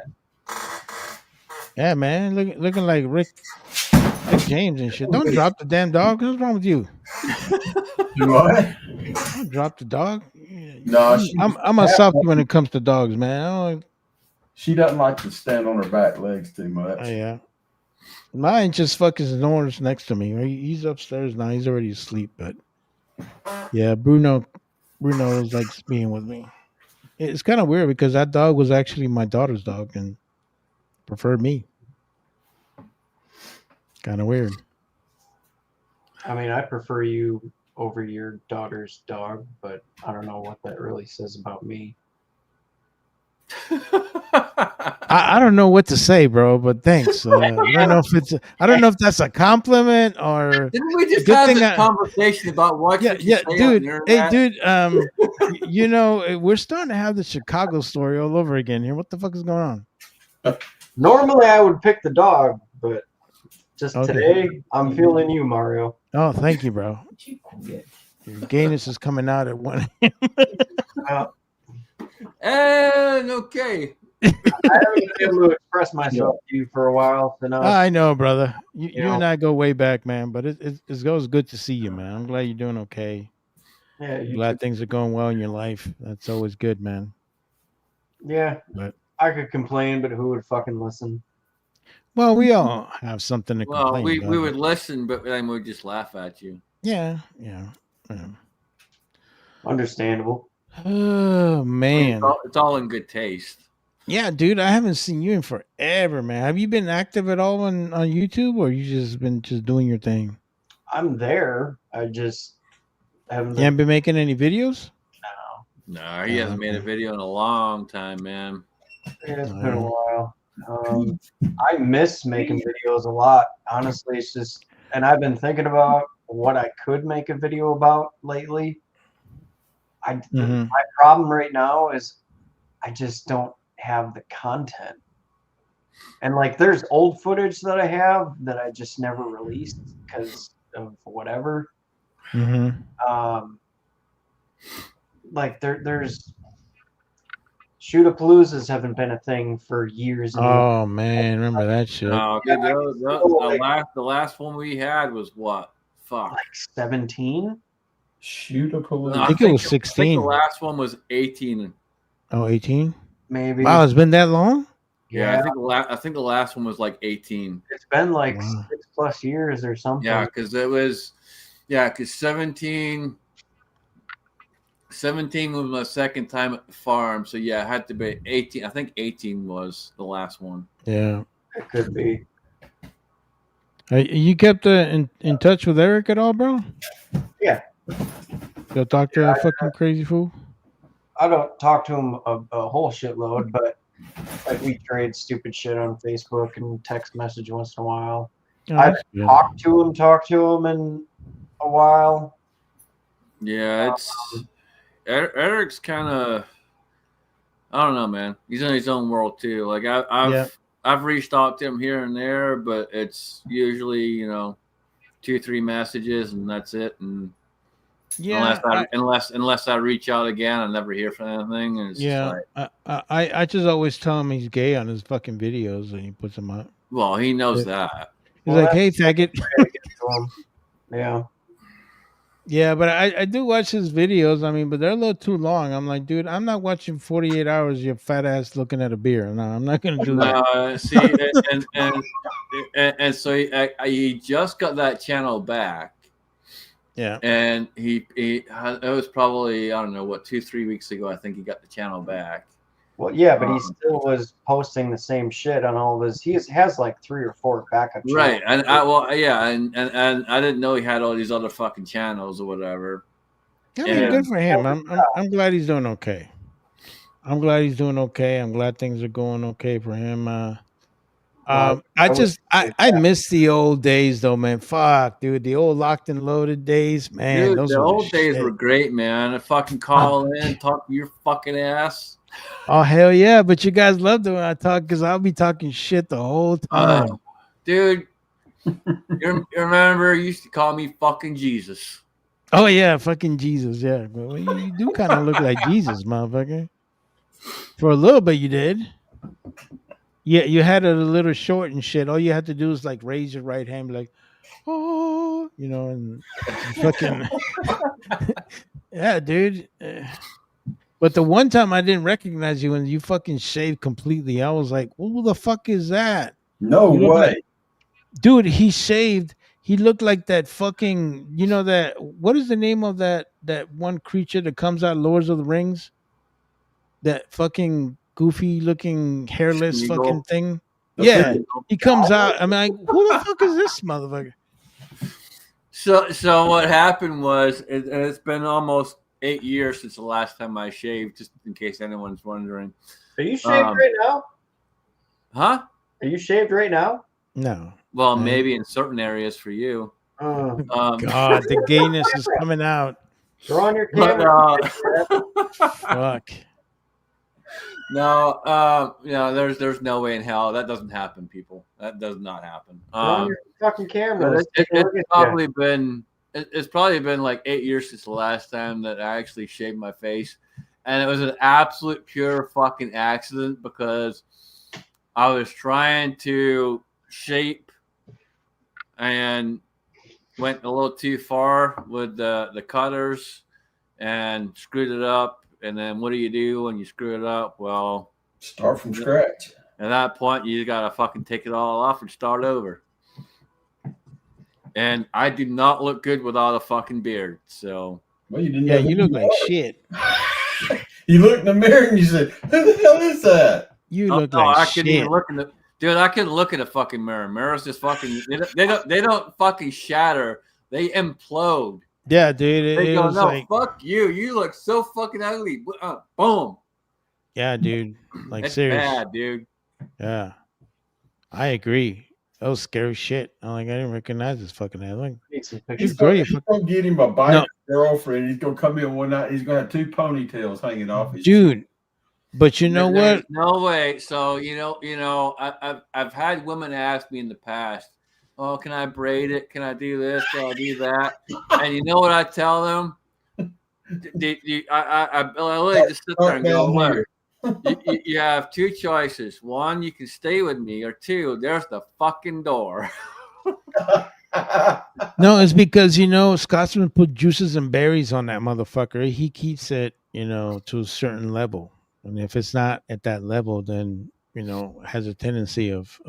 Yeah, man, looking like Rick James and shit. Don't drop the damn dog. What's wrong with you? Do what? Don't drop the dog. No, I'm a softy when it comes to dogs, man. I don't, she doesn't like to stand on her back legs too much. oh yeah. Mine just fucking snores next to me. He's upstairs now. He's already asleep, but yeah, Bruno is like being with me. It's kind of weird because that dog was actually my daughter's dog and preferred me. Kind of weird. I mean, I prefer you over your daughter's dog, but I don't know what that really says about me. I don't know what to say, bro, but thanks. I don't know if I don't know if that's a compliment or Didn't we just Good have thing this I- conversation about what yeah, you should yeah, say on dude. the Hey, internet? dude. You know, we're starting to have the Chicago story all over again here. What the fuck is going on? Normally, I would pick the dog, but just Okay. today, I'm feeling you, Mario. Oh, thank you, bro. Your gayness is coming out at one. And okay. I haven't been able to express myself to you for a while, so now I know, brother. You You know. and I go way back, man. But it goes good to see you, man. I'm glad you're doing okay. yeah, you Glad things are going well in your life. That's always good, man. yeah. But I could complain, but who would fucking listen? well, we all have something to Well, complain we about. would listen, but then we'd just laugh at you. Yeah. Understandable. Oh I mean, man. it's all in good taste. Yeah, dude. I haven't seen you in forever, man. Have you been active at all on YouTube, or you just been just doing your thing? I'm there. I just haven't You been haven't been making any videos? No, he hasn't made a Okay. video in a long time, man. Yeah, it's been a while. I miss making videos a lot. Honestly, it's just, and I've been thinking about what I could make a video about lately. Mhm. My problem right now is I just don't have the content. And like, there's old footage that I have that I just never released because of whatever. Mhm. Like there's shoot-a-paloozas haven't been a thing for years and years. Oh man, remember that shit? No, Yeah, the last one we had was what? Fuck. Like 17. Shoot a No, police. I think it was I think 16. the last one was 18. Oh, 18? Maybe. Wow, it's been that long? Yeah, I think the last one was like 18. It's been like Wow. 6+ years or something. Yeah, because 17 was my second time at the farm. So yeah, it had to be 18. I think 18 was the last one. Yeah. It could be. You kept in touch with Eric at all, bro? Yeah. Go talk to that fucking crazy fool? I don't talk to him a whole shitload, but like we trade stupid shit on Facebook and text message once in a while. Oh, I've that's good. talked to him in a while. Yeah, it's Eric's kind of, I don't know, man. He's in his own world too. Like I've Yeah. I've reached out to him here and there, but it's usually 2-3 messages and that's it. And Yeah, unless I reach out again, I never hear from anything. And it's yeah. just like, I just always tell him he's gay on his fucking videos, and he puts them up. well, he knows Yeah. that. He's Well, like, "Hey, faggot." Yeah. Yeah, but I do watch his videos. I mean, but they're a little too long. I'm like, dude, I'm not watching 48 hours. Your fat ass looking at a beer. No, I'm not gonna do that. See, and so he just got that channel back. Yeah. And it was probably, I don't know, 2-3 weeks ago. I think he got the channel back. Well, yeah, but he still was posting the same shit on all of his. He has like 3 or 4 backup channels. Right, and and I didn't know he had all these other fucking channels or whatever. I mean, good for him. I'm glad he's doing okay. I'm glad he's doing okay. I'm glad things are going okay for him. I miss the old days though, man. Fuck, dude, the old locked and loaded days, man. Dude, those the were old days shit. were great, man. I fucking call in, talk to your fucking ass. Oh hell yeah! But you guys loved it when I talk because I'll be talking shit the whole time. Dude, you remember you used to call me fucking Jesus. Oh yeah, fucking Jesus, yeah. Well, you do kind of look like Jesus, motherfucker. For a little bit, you did. Yeah, you had it a little short and shit. All you had to do is like raise your right hand, be like, oh, and fucking, yeah, dude. But the one time I didn't recognize you when you fucking shaved completely, I was like, "Who the fuck is that?" No way. Dude, he shaved. He looked like that fucking, that, what is the name of that one creature that comes out of Lords of the Rings? That fucking goofy looking hairless Smeagol. fucking thing. Yeah, he comes out. I'm like, who the fuck is this motherfucker? So what happened was, it's been almost 8 years since the last time I shaved, just in case anyone's wondering. Are you shaved right now? Huh? Are you shaved right now? No. Well, maybe in certain areas for you. God, the gayness is coming out. Throw on your camera. Fuck. No, there's no way in hell that doesn't happen, people. That does not happen. Throw on your fucking camera. It's probably been like 8 years since the last time that I actually shaved my face, and it was an absolute pure fucking accident because I was trying to shape and went a little too far with the cutters and screwed it up. And then what do you do when you screw it up? Well, start from scratch. At that point, you gotta fucking take it all off and start over. And I do not look good without a fucking beard. So, well, you didn't. Yeah, you look like shit. You looked in the mirror and you said, "Who the hell is that?" You look like I shit. couldn't even look in the dude. I couldn't look in a fucking mirror. Mirrors just fucking they don't fucking shatter. They implode. Yeah, dude. They go, no, like, fuck you. You look so fucking ugly. Boom. Yeah, dude. Like, It's serious. bad, dude. Yeah. I agree. That was scary shit. I didn't recognize this fucking ass. Like, He's gonna get him a biker girlfriend. He's gonna come in one night. He's gonna have 2 ponytails hanging off his dude. But you know There's what? No way. So I've had women ask me in the past, "Oh, can I braid it? Can I do this? Can I do that?" And you know what I tell them? I literally just sit there and go, "Look, you have 2 choices. One, you can stay with me, or 2, there's the fucking door." No, it's because Scotsman put juices and berries on that motherfucker. He keeps it, to a certain level, and if it's not at that level, then has a tendency of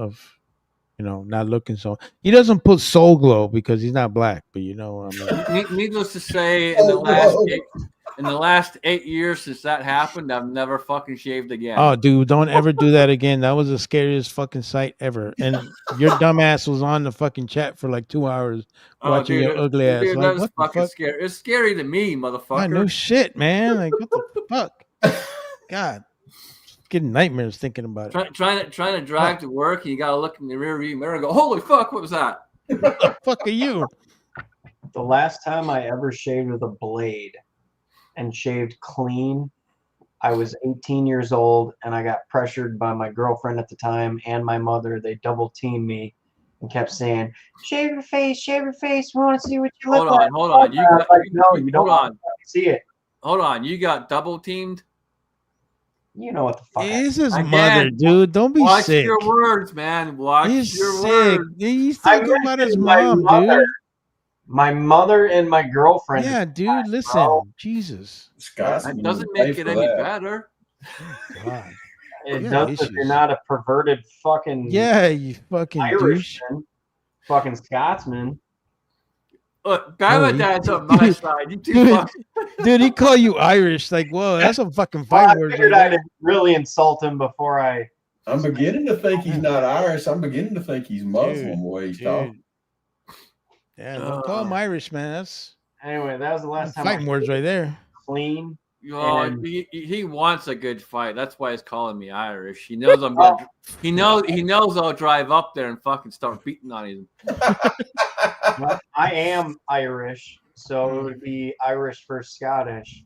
not looking so. He doesn't put Soul Glow because he's not black, but Needless to say, in the last 8 years since that happened, I've never fucking shaved again. Oh, dude, don't ever do that again. That was the scariest fucking sight ever. And your dumbass was on the fucking chat for like 2 hours watching your ugly ass. Dude, like, that was what the fucking fuck? scary. It's scary to me, motherfucker. I know shit, man. Like, what the fuck? God, getting nightmares thinking about it. Trying to drive to work, and you gotta look in the rear view mirror and go, "Holy fuck, what was that?" What the fuck are you? The last time I ever shaved with a blade and shaved clean I was 18 years old, and I got pressured by my girlfriend at the time and my mother. They double teamed me and kept saying, "Shave your face, shave your face. We want to see what you look like." Hold on. You I was got like, no, you don't hold want on. to see it. Hold on. You got double teamed. You know what the fuck? It's his Again, mother, dude. Don't be Watch sick. your words, man. Watch He's your sick. words. He's I talking about his mentioned my mom, mother. dude. My mother and my girlfriend. Yeah, dude. Listen, bro. Jesus. Scotsman That doesn't would pay make it for any that. better. God. It Yeah, does if issues. you're not a perverted fucking Yeah, you fucking douche. Irishman, fucking Scotsman. Look, No, Baghdad's on my dude, side. You two dude, fucking. dude, he call you Irish. Like, whoa, that's a fucking Well, fight I word figured right I'd there. really insult him before I. I'm beginning to think he's not Irish. I'm beginning to think he's Muslim the way he's talking. Dude. Yeah, don't call him Irish, man. That's Anyway, that was the last time I fighting words right there. clean. Oh, And- he wants a good fight. That's why he's calling me Irish. He knows I'm gonna. He knows I'll drive up there and fucking start beating on him. Well, I am Irish, so it would be Irish versus Scottish.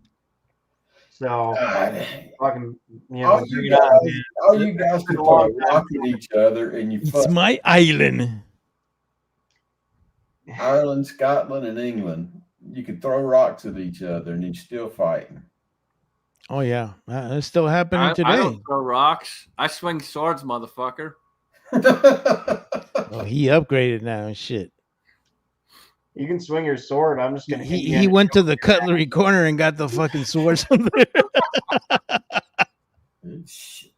So God. fucking, you All know, you bring it on, guys, man. all you guys can start rocking each other, and you It's fuck my island. Ireland, Scotland, and England. You could throw rocks at each other, and you're still fighting. Oh yeah, it's still happening I today. don't throw rocks. I swing swords, motherfucker. Oh, he upgraded now and shit. You can swing your sword. I'm just gonna. hit you He in went to the cutlery corner and got the fucking swords from there. Shit.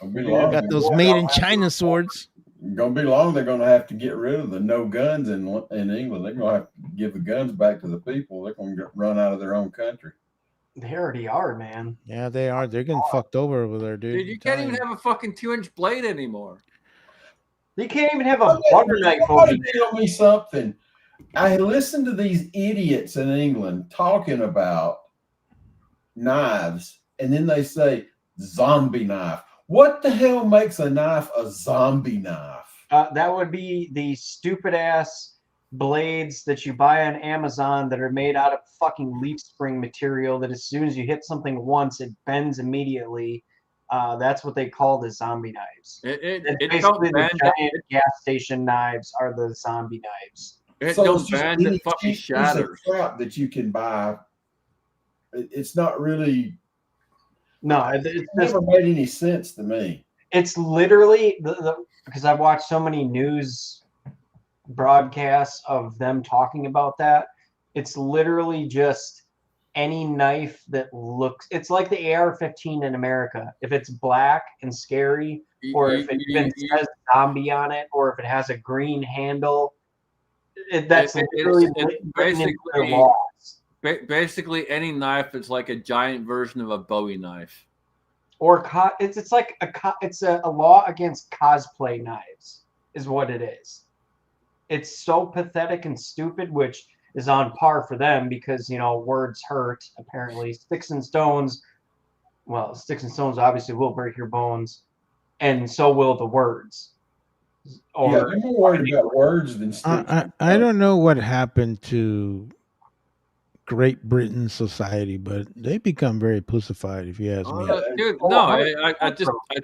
Gonna be long. Got those made in China swords. Gonna be long. They're gonna have to get rid of the no guns in England. They're gonna have to give the guns back to the people. They're gonna get run out of their own country. They already are, man. Yeah, they are. They're getting fucked over there, dude. Dude, you can't even have a fucking 2-inch blade anymore. You can't even have a butter knife over Somebody there. tell me something. I listen to these idiots in England talking about knives, and then they say zombie knife. What the hell makes a knife a zombie knife? That would be the stupid ass blades that you buy on Amazon that are made out of fucking leaf spring material that as soon as you hit something once, it bends immediately. That's what they call the zombie knives. It Basically, don't the bend. giant gas station knives are the zombie knives. It So don't it's just bend. any It fucking cheap piece of shatters. crap that you can buy. It's not really. No, It it's just, never made any sense to me. it's literally because I've watched so many news broadcasts of them talking about that. It's literally just any knife that looks. It's like the AR-15 in America. If it's black and scary, or if it even says zombie on it, or if it has a green handle, that's literally written into their basically laws. basically any knife is like a giant version of a Bowie knife. Or it's like it's a law against cosplay knives is what it is. It's so pathetic and stupid, which is on par for them because words hurt. Apparently, sticks and stones obviously will break your bones, and so will the words. Yeah, they're more worried about words than sticks. I don't know what happened to Great Britain society, but they become very pussified, if you ask me. Dude, no, I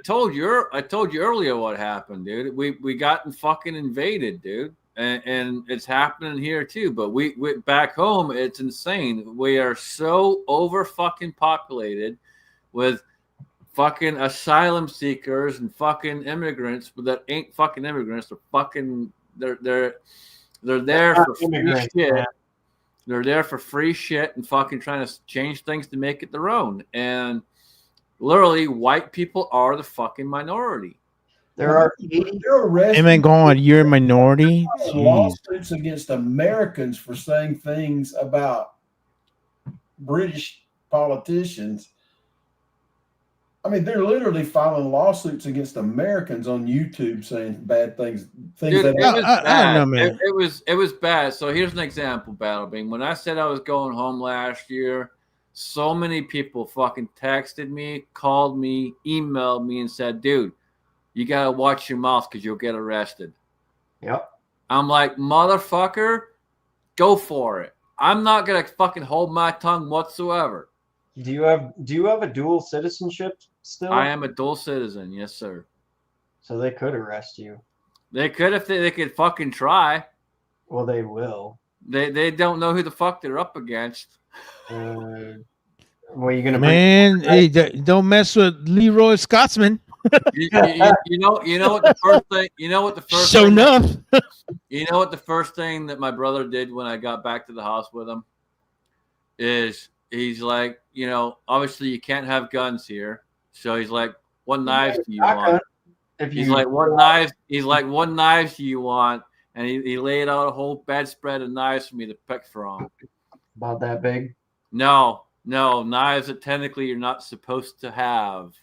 told you earlier what happened, dude. We got fucking invaded, dude, and it's happening here too. But we back home, it's insane. We are so over fucking populated with fucking asylum seekers and fucking immigrants, but that ain't fucking immigrants. They're there for free shit. Man. They're there for free shit and fucking trying to change things to make it their own. And literally, white people are the fucking minority. There are Am I going? You're a minority. Lawsuits against Americans for saying things about British politicians. I mean, they're literally filing lawsuits against Americans on YouTube saying bad things. Dude, that I don't know, man. It was bad. So here's an example, Battle Beam. When I said I was going home last year, so many people fucking texted me, called me, emailed me, and said, "Dude, you gotta watch your mouth because you'll get arrested." Yep. I'm like, motherfucker, go for it. I'm not gonna fucking hold my tongue whatsoever. Do you have a dual citizenship still? I am a dual citizen, yes, sir. So they could arrest you. They could if they could fucking try. Well, they will. They don't know who the fuck they're up against. Well, you gonna Man, hey, don't mess with Leroy Scotsman. You know what the first thing. You know what the first. Sure thing enough. You know what the first thing that my brother did when I got back to the house with him is he's like, obviously you can't have guns here. So he's like, what knives do you want? He's like, what knives? He's like, what knives do you want? And he laid out a whole bedspread of knives for me to pick from. About that big? No, knives that technically you're not supposed to have.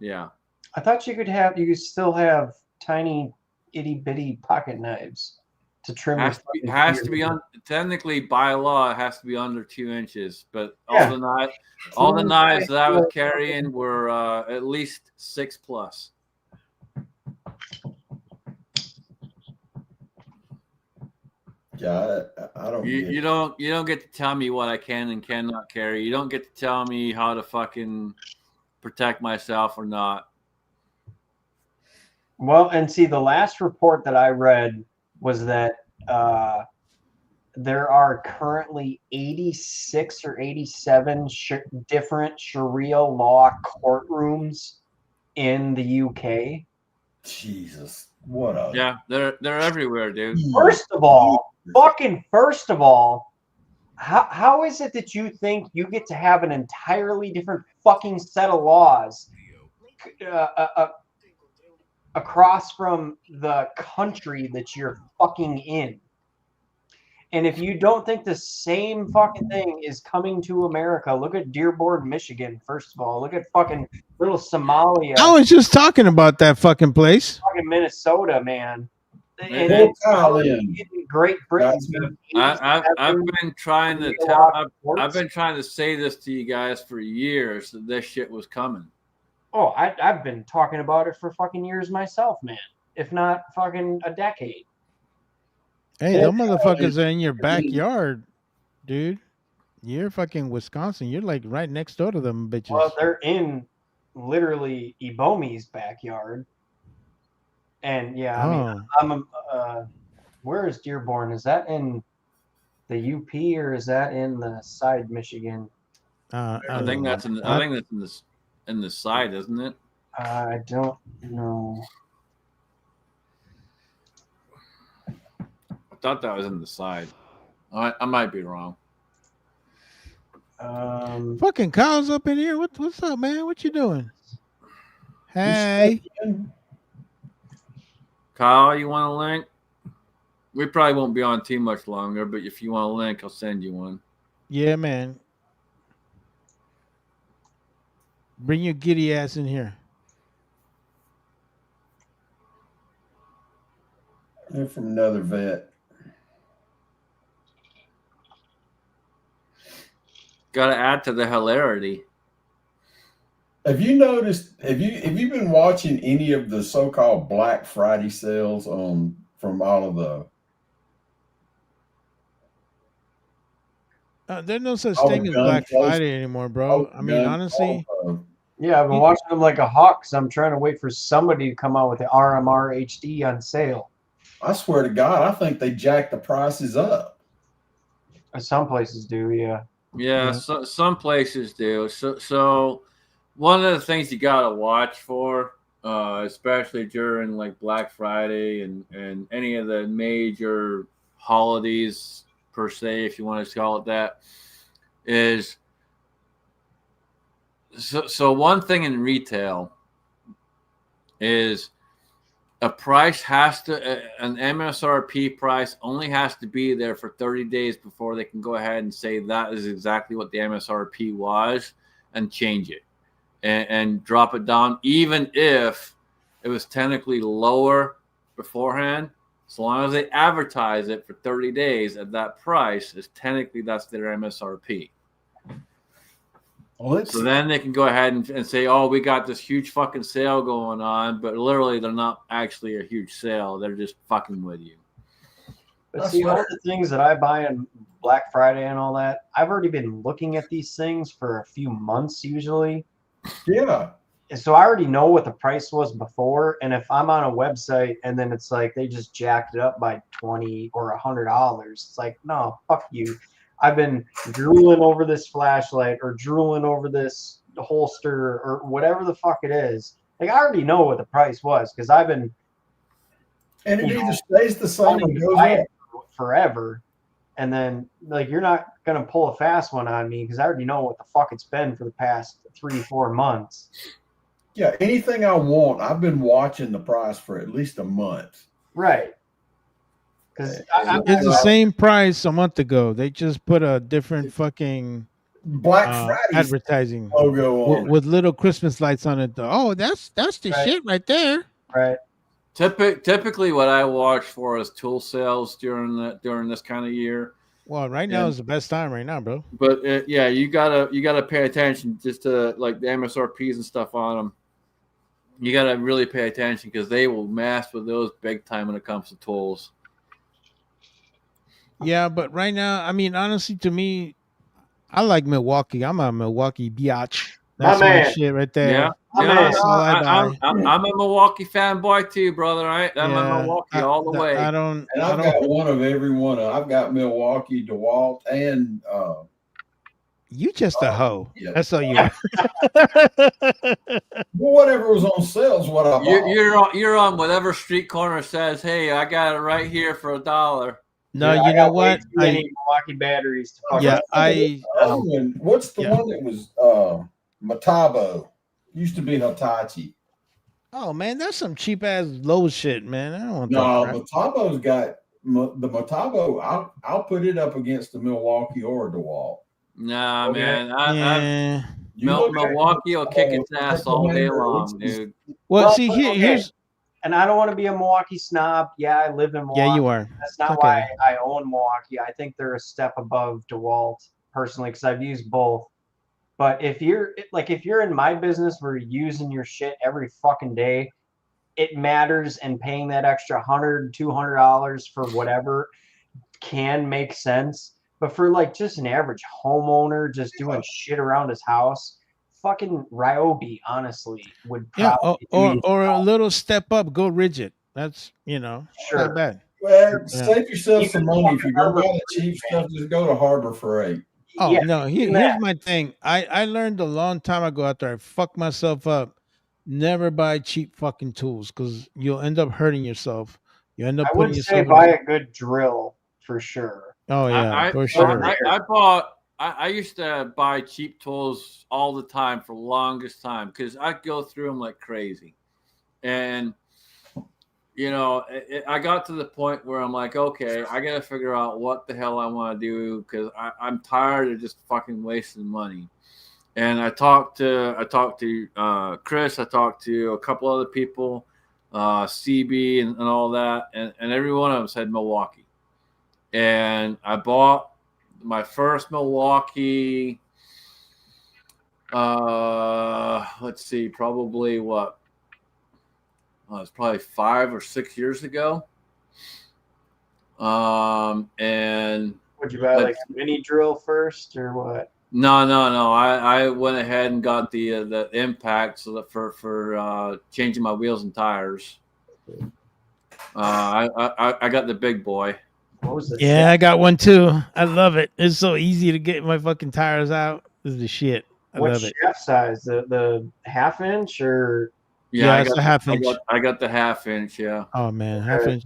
Yeah. I thought you could still have tiny itty bitty pocket knives to trim. Has to be technically by law. It has to be under 2 inches. But Yeah. all the knives that I was carrying were at least 6+. Yeah, I don't. You don't get to tell me what I can and cannot carry. You don't get to tell me how to fucking protect myself or not. Well, and see, the last report that I read was that there are currently 86 or 87 different Sharia law courtrooms in the UK. Jesus, what a Yeah, they're everywhere, dude. First of all, how is it that you think you get to have an entirely different fucking set of laws across from the country that you're fucking in? And if you don't think the same fucking thing is coming to America, look at Dearborn, Michigan, first of all. Look at fucking little Somalia. I was just talking about that fucking place. Fucking Minnesota, man. And Man, it's Great Britain. I've been trying to I've been trying to say this to you guys for years that this shit was coming. Oh, I've been talking about it for fucking years myself, man. If not fucking a decade. Hey, those motherfuckers are in your backyard, dude. You're fucking Wisconsin. You're like right next door to them bitches. Well, they're in literally Ebomi's backyard. And yeah, I mean, where is Dearborn? Is that in the UP or is that in the side Michigan? I think that's in the side, isn't it? I don't know. I thought that was in the side. I might be wrong. Fucking Kyle's up in here. What's up, man? What you doing? Hey. Kyle, you want a link? We probably won't be on too much longer, but if you want a link, I'll send you one. Yeah, man. Bring your giddy ass in here. They're from another vet. Got to add to the hilarity. Have you noticed? Have you been watching any of the so-called Black Friday sales from all of the? There's no such all thing the as gun Black shows- Friday anymore, bro. I mean, honestly, Yeah, I've been watching them like a hawk, so I'm trying to wait for somebody to come out with the RMR HD on sale. I swear to God, I think they jacked the prices up. Some places do, yeah. Yeah, so, some places do. So one of the things you got to watch for, especially during like Black Friday and any of the major holidays per se, if you want to call it that, is so one thing in retail is a price has to an MSRP price only has to be there for 30 days before they can go ahead and say that is exactly what the MSRP was and change it and drop it down, even if it was technically lower beforehand. So long as they advertise it for 30 days at that price, is technically that's their MSRP. Well, So then they can go ahead and say, oh, we got this huge fucking sale going on, but literally they're not actually a huge sale. They're just fucking with you. But see, all the things that I buy in Black Friday and all that, I've already been looking at these things for a few months usually. Yeah. And so I already know what the price was before. And if I'm on a website and then it's like they just jacked it up by $20 or $100, it's like, no, fuck you. I've been drooling over this flashlight or drooling over this holster or whatever the fuck it is. Like I already know what the price was because I've been And it either stays the same or wanting to goes buy up. it forever. And then like you're not gonna pull a fast one on me because I already know what the fuck it's been for the past 3-4 months. Yeah, anything I want, I've been watching the price for at least a month. Right. Because It's the same price a month ago. They just put a different fucking Black Friday advertising logo on it. with little Christmas lights on it. Oh, that's the Right. shit right there. right. Typically, what I watch for is tool sales during this kind of year. Well, right now Yeah. is the best time right now, bro. But yeah, you gotta pay attention just to like the MSRPs and stuff on them. You gotta really pay attention because they will mess with those big time when it comes to tools. Yeah, but right now, I mean, honestly, to me, I like Milwaukee. I'm a Milwaukee biatch. That's my man. shit right there. Yeah, I'm yeah. in. That's all I buy. I'm a Milwaukee fanboy too, brother. Right? I'm a Milwaukee all the way. I don't. And I've got one of every one. I've got Milwaukee, DeWalt, and You just a hoe. yeah. That's all you are. Well, whatever was on sale is what I bought. You're on whatever street corner says, "Hey, I got it right here for $1." No, Yeah, you I know got way what? too many Milwaukee batteries to fuck Yeah, with. Other one, what's the Yeah. one that was Metabo? Used to be Hitachi. Oh man, that's some cheap ass low shit, man. I don't want No, that. Crap. Metabo's got the Metabo. I'll put it up against the Milwaukee or DeWalt. Nah, Okay. man. Yeah. You look at Milwaukee will kick its Metabo, ass all day it's- long, dude. Well, see, okay. here's. And I don't want to be a Milwaukee snob. Yeah, I live in Milwaukee. Yeah, you are. That's not Okay. why I own Milwaukee. I think they're a step above DeWalt personally because I've used both. But if you're in my business where you're using your shit every fucking day, it matters, and paying that extra $100, $200 for whatever can make sense. But for like just an average homeowner just doing shit around his house, fucking Ryobi honestly would Yeah, probably or a little step up, go rigid. That's not sure. bad. Well, Yeah. save yourself some Even money. If you're gonna buy Harbor the cheap Freight, stuff, just go to Harbor Freight. Oh Yeah, no, even here's that. my thing. I learned a long time ago after I fucked myself up. Never buy cheap fucking tools because you'll end up hurting yourself. You end up I putting would say yourself. buy a good drill for sure. Oh yeah, for I, sure. I used to buy cheap tools all the time for the longest time because I'd go through them like crazy. And, I got to the point where I'm like, okay, I got to figure out what the hell I want to do because I'm tired of just fucking wasting money. And I talked to Chris, I talked to a couple other people, CB and all that, and every one of them said Milwaukee. And I bought my first Milwaukee, let's see, probably what? It's probably 5 or 6 years ago. And Would you buy like a mini drill first or what? No. I went ahead and got the impact so that for changing my wheels and tires. I got the big boy. What was it? Yeah, I got one too. I love it. It's so easy to get my fucking tires out. This is the shit. I What love it. shaft size? The half inch or Yeah, I it's got a half inch. I got the half inch. Yeah. Oh man, half Okay. inch.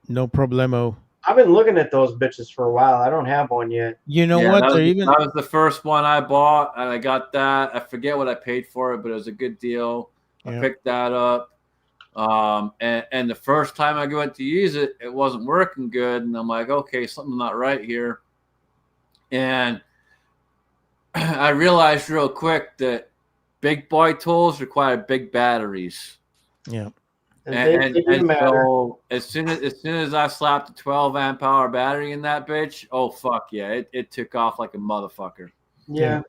No problemo. I've been looking at those bitches for a while. I don't have one yet. You know Yeah, what? that They're was, even. that was the first one I bought, and I got that. I forget what I paid for it, but it was a good deal. I Yeah. picked that up. And the first time I went to use it, it wasn't working good, and I'm like, okay, something's not right here. And I realized real quick that big boy tools require big batteries. Yeah. They do matter. So as soon as I slapped a 12 amp hour battery in that bitch, oh fuck yeah, it took off like a motherfucker. Yeah.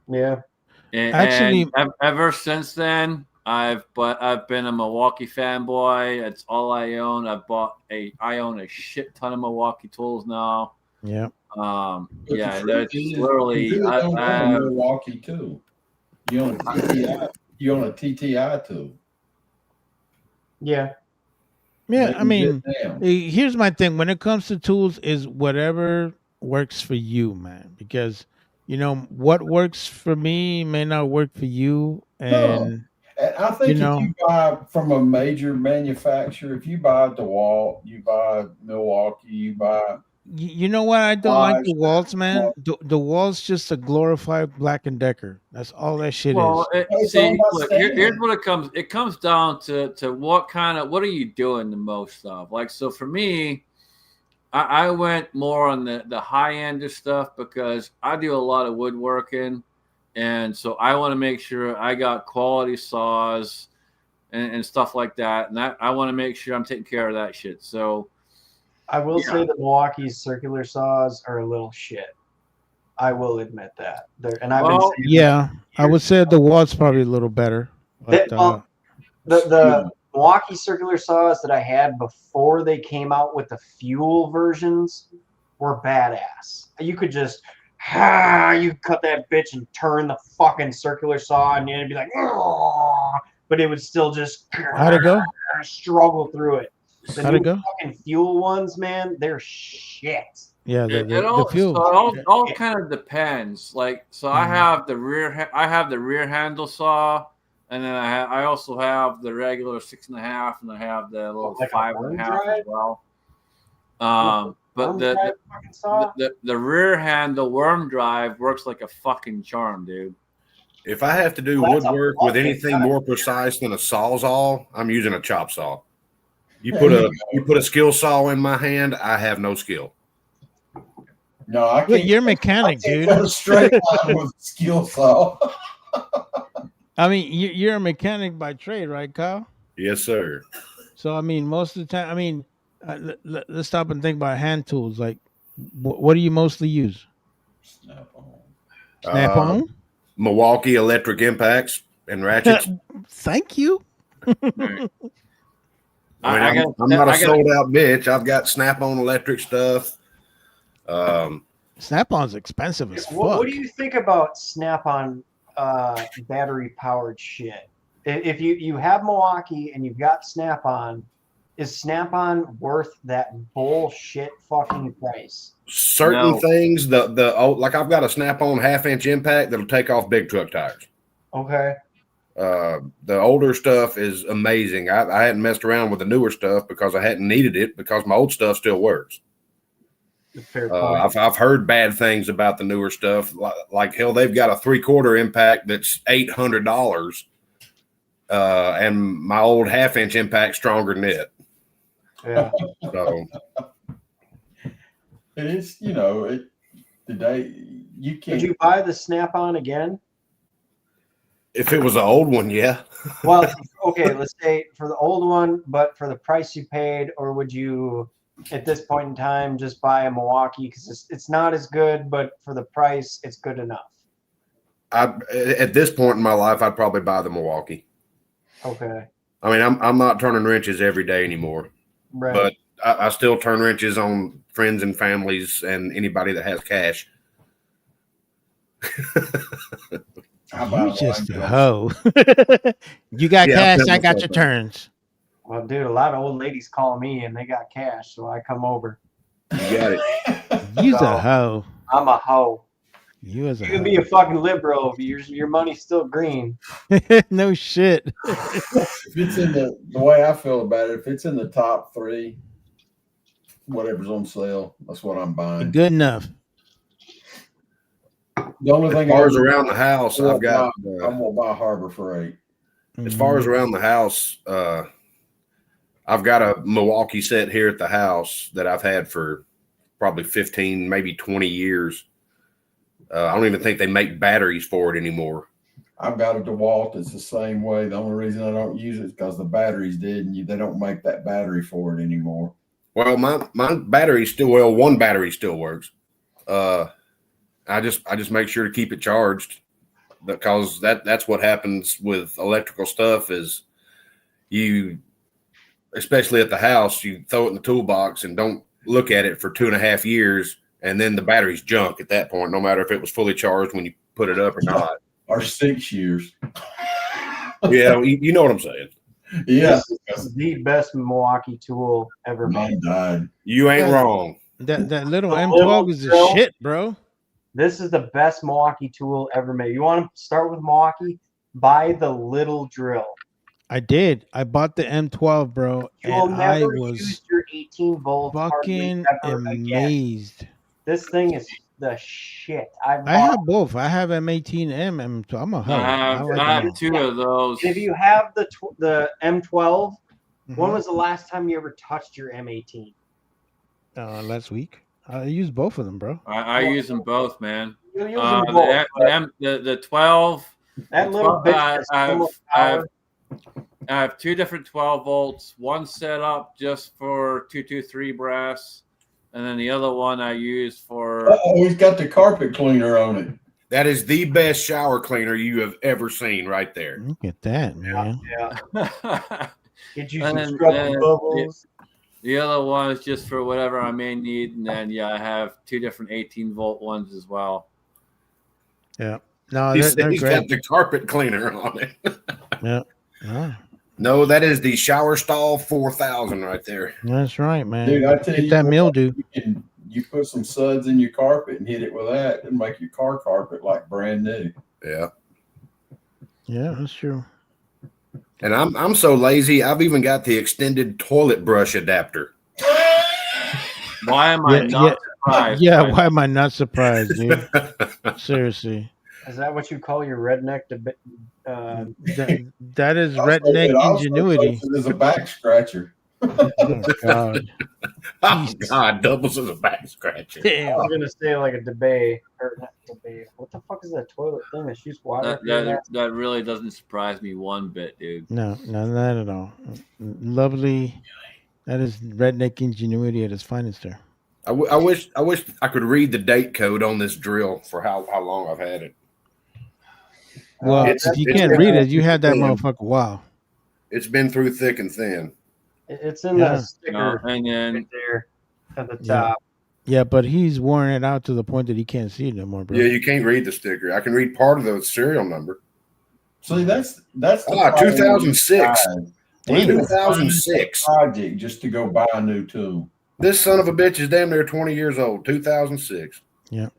And Actually- ever since then, I've been a Milwaukee fanboy. It's all I own. I own a shit ton of Milwaukee tools now. Yeah. Yeah, the that's truth is, literally. you really don't I own have, Milwaukee too. You own a TTI. You own a TTI too. Yeah. Yeah, Maybe I mean, Vietnam. here's my thing. When it comes to tools, is whatever works for you, man. Because what works for me may not work for you, No. and And I you think if know, you buy from a major manufacturer, if you buy DeWalt, you buy Milwaukee, you buy you know what? I don't like Live, the Waltz, man. The Waltz just a glorified Black and Decker. That's all that shit is. It's all see, about look, here's standard. what it comes. It comes down to what are you doing the most of? Like, so for me, I went more on the high end of stuff because I do a lot of woodworking, and so I want to make sure I got quality saws and stuff like that, and I want to make sure I'm taking care of that shit. So I will Yeah. say that Milwaukee's circular saws are a little shit. I will admit that. I've been Well, saying Yeah, I would years. say the Waltz probably a little better. But Well, the Milwaukee circular saws that I had before they came out with the fuel versions were badass. You could just you cut that bitch and turn the fucking circular saw and it'd be like, but it would still just how'd it go? struggle through it. The How'd new it go? fucking fuel ones, man, they're shit. Yeah, it the all fuel. so it all kind of depends. Like, so I Mhm. have the rear handle saw, and then I also have the regular 6.5, and I have the little Like a 5.5 worm drive? as well. But Worm drive fucking saw? the rear handle worm drive works like a fucking charm, dude. If I have to do Well, that's a woodwork with fucking anything cut. more precise than a sawzall, I'm using a chop saw. You There put you you put a skill saw in my hand, I have no skill. No, I Look, can't. you're a I mechanic, can't dude. cut a straight line with a skill saw. I mean, you're a mechanic by trade, right, Kyle? Yes, sir. So I mean, most of the time, I mean, let's stop and think about hand tools. Like, what do you mostly use? Snap on. Snap on. Milwaukee electric impacts and ratchets. Thank you. I mean, I'm not a sold out bitch. I've got Snap-on electric stuff. Snap-on's expensive as fuck. What do you think about Snap-on battery powered shit? If you have Milwaukee and you've got Snap-on, is Snap-on worth that bullshit fucking price? Certain No. things, like I've got a Snap-on 1/2-inch impact that'll take off big truck tires. Okay. The older stuff is amazing. I hadn't messed around with the newer stuff because I hadn't needed it because my old stuff still works. Fair point. I've heard bad things about the newer stuff. Like hell, they've got a 3/4 impact that's $800, and my old 1/2-inch impact stronger than it. Yeah. So It is, today you Would can't. you buy the Snap-on again? if it was an old one, yeah. Well, okay, let's say for the old one, but for the price you paid, or would you, at this point in time, just buy a Milwaukee because it's not as good, but for the price, it's good enough? At this point in my life, I'd probably buy the Milwaukee. Okay, I mean, I'm not turning wrenches every day anymore, right. but I still turn wrenches on friends and families and anybody that has cash. You just a hoe. You got Yeah, I'll cash, tell I got myself your that. turns. Well, dude, a lot of old ladies call me and they got cash, so I come over. You got it. You's So- a hoe. I'm a hoe. You as a You can be a fucking liberal, but your money's still green. hoe. No shit. If it's in the way I feel about it, if it's in the top 3, whatever's on sale, that's what I'm buying. Good enough. The only As thing far as around the house, I've got. I'm gonna buy Harbor Freight. As far Mm. as around the house, I've got a Milwaukee set here at the house that I've had for probably 15, maybe 20 years. I don't even think they make batteries for it anymore. I've got a DeWalt. It's the same way. The only reason I don't use it is because the battery's dead, and they don't make that battery for it anymore. Well, my battery still one battery still works. I just make sure to keep it charged because that's what happens with electrical stuff is you, especially at the house, you throw it in the toolbox and don't look at it for 2.5 years, and then the battery's junk at that point, no matter if it was fully charged when you put it up or not. Or 6 years. Yeah, you know what I'm saying. Yeah. This is the best Milwaukee tool ever made. Mine died. You ain't Yeah. wrong. That little The M12 little is the drill. shit, bro. This is the best Milwaukee tool ever made. You want to start with Milwaukee? Buy the little drill. I did. I bought the M12, bro, You will and I never was use your 18 volts hardly fucking ever again. amazed. This thing is the shit. I I have both. I have M18 and M12. I'm a hub. I like have them all. 2 of those. If you have the M12, Mhm. when was the last time you ever touched your M18? Last week. I used both of them, bro. I use them both, man. You use them both, but The 12. that little bitch has I so much have power. I have 2 different 12 volts. One set up just for 223 brass, and then the other one I use for. Oh, he's got the carpet cleaner on it. That is the best shower cleaner you have ever seen right there. Look at that, man. Yeah. Get you And some then- scrubbing then bubbles. The other one is just for whatever I may need, and then I have 2 different 18-volt ones as well. Yeah. No, He they're, said they're he's got great. the carpet cleaner on it. Yeah. Oh, No, that is the Shower Stall 4000 right there. that's right, man. Dude, I tell Get you that what, mildew. you put some suds in your carpet and hit it with that and make your car carpet like brand new. Yeah. Yeah, that's true. And I'm so lazy, I've even got the extended toilet brush adapter. Why am I Yeah, not surprised? Yeah, by why am I not surprised, dude? Seriously. Is that what you call your redneck? That is Also, redneck it also ingenuity. doubles as a back scratcher. Oh, God. Oh, God, doubles as a back scratcher. I Damn. was gonna say like a debate or not debate. What the fuck is that toilet thing that shoots water? that really doesn't surprise me one bit, dude. No, not at all. Lovely. That is redneck ingenuity at its finest there. I wish I could read the date code on this drill for how long I've had it. Well, It's- if you it's can't been- read it, you had that been- motherfucker. Wow. It's been through thick and thin. It's in Yeah. the sticker And then right there at the Yeah. top. Yeah, but he's worn it out to the point that he can't see it no more, bro. Yeah, you can't read the sticker. I can read part of the serial number. See, that's the 2006. Damn. 2006. project just to go buy a new tool. This son of a bitch is damn near 20 years old. 2006. Yeah.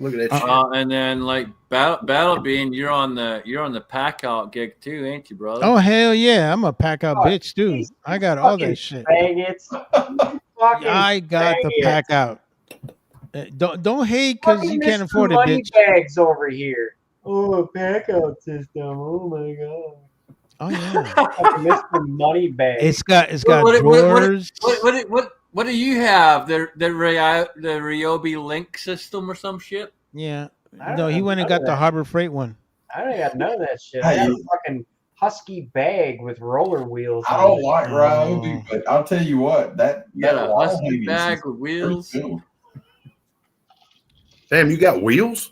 Look at that shit. and then like Battle Bean, you're on the pack out gig too, ain't you, brother? Oh hell yeah, I'm a pack out Oh, bitch too. these I got all fucking that shit. Faggots. Fucking I got the faggots. pack out. Don't hate because Fucking you can't Mr. afford it, money bitch. bags over here. Oh, a pack out system. Oh my god. Oh yeah, Fucking Mr. Money Bag. it's got What- drawers. What do you have? The Ryobi Link system or some shit? Yeah, I don't no, he have went and none got of the that. Harbor Freight one. I don't got none of that shit. I got a fucking Husky bag with roller wheels. I on don't it. like Ryobi, but I'll tell you what, that You got a wall Husky hanging bag is with pretty wheels. cool. Damn, you got wheels?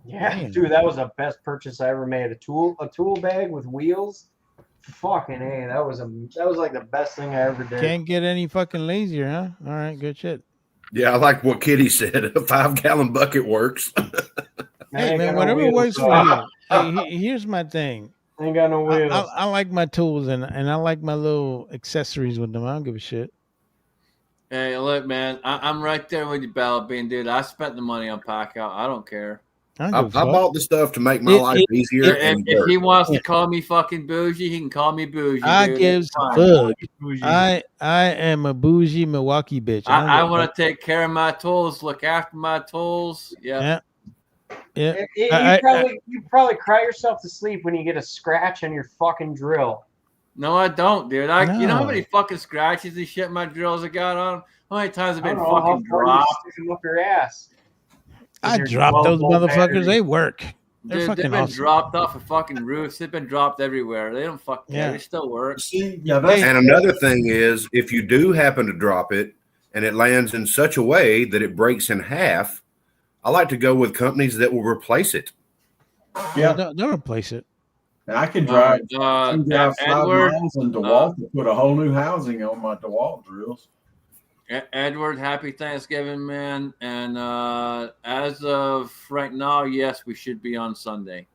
Yeah, Damn. dude, that was the best purchase I ever made. A tool bag with wheels. Fucking A, that was like the best thing I ever did. Can't get any fucking lazier, huh? All right, good shit. Yeah, I like what Kitty said. A 5-gallon bucket works. Hey ain't man, got no whatever wheels, works so for you. Hey, here's my thing. Ain't got no wheels. I like my tools and I like my little accessories with them. I don't give a shit. Hey, look, man, I'm right there with you, Battle Bean, dude. I spent the money on pack out. I don't care. I don't I give a fuck. bought the stuff to make my life easier. If he wants to call me fucking bougie, he can call me bougie. I dude. gives It's fine. a fuck. I am a bougie Milwaukee bitch. I want to take care of my tools, look after my tools. Yeah. Yeah. You probably cry yourself to sleep when you get a scratch on your fucking drill. No, I don't, dude. You know how No. many fucking scratches and shit my drills have got on them? How many times have I been don't know how fucking far you dropped? stick 'em up your ass. I Your dropped those 12-volt motherfuckers. battery. They work. They're Dude, they've fucking been awesome. dropped off of fucking roofs. They've been dropped everywhere. They don't fucking care. Yeah. They still work. See, yeah, that's And another thing is, if you do happen to drop it and it lands in such a way that it breaks in half, I like to go with companies that will replace it. yeah. Don't replace it. And I can drive. I can drive 5 Edward, miles in DeWalt to put a whole new housing on my DeWalt drills. Edward, happy Thanksgiving, man. And as of right now, yes, we should be on Sunday.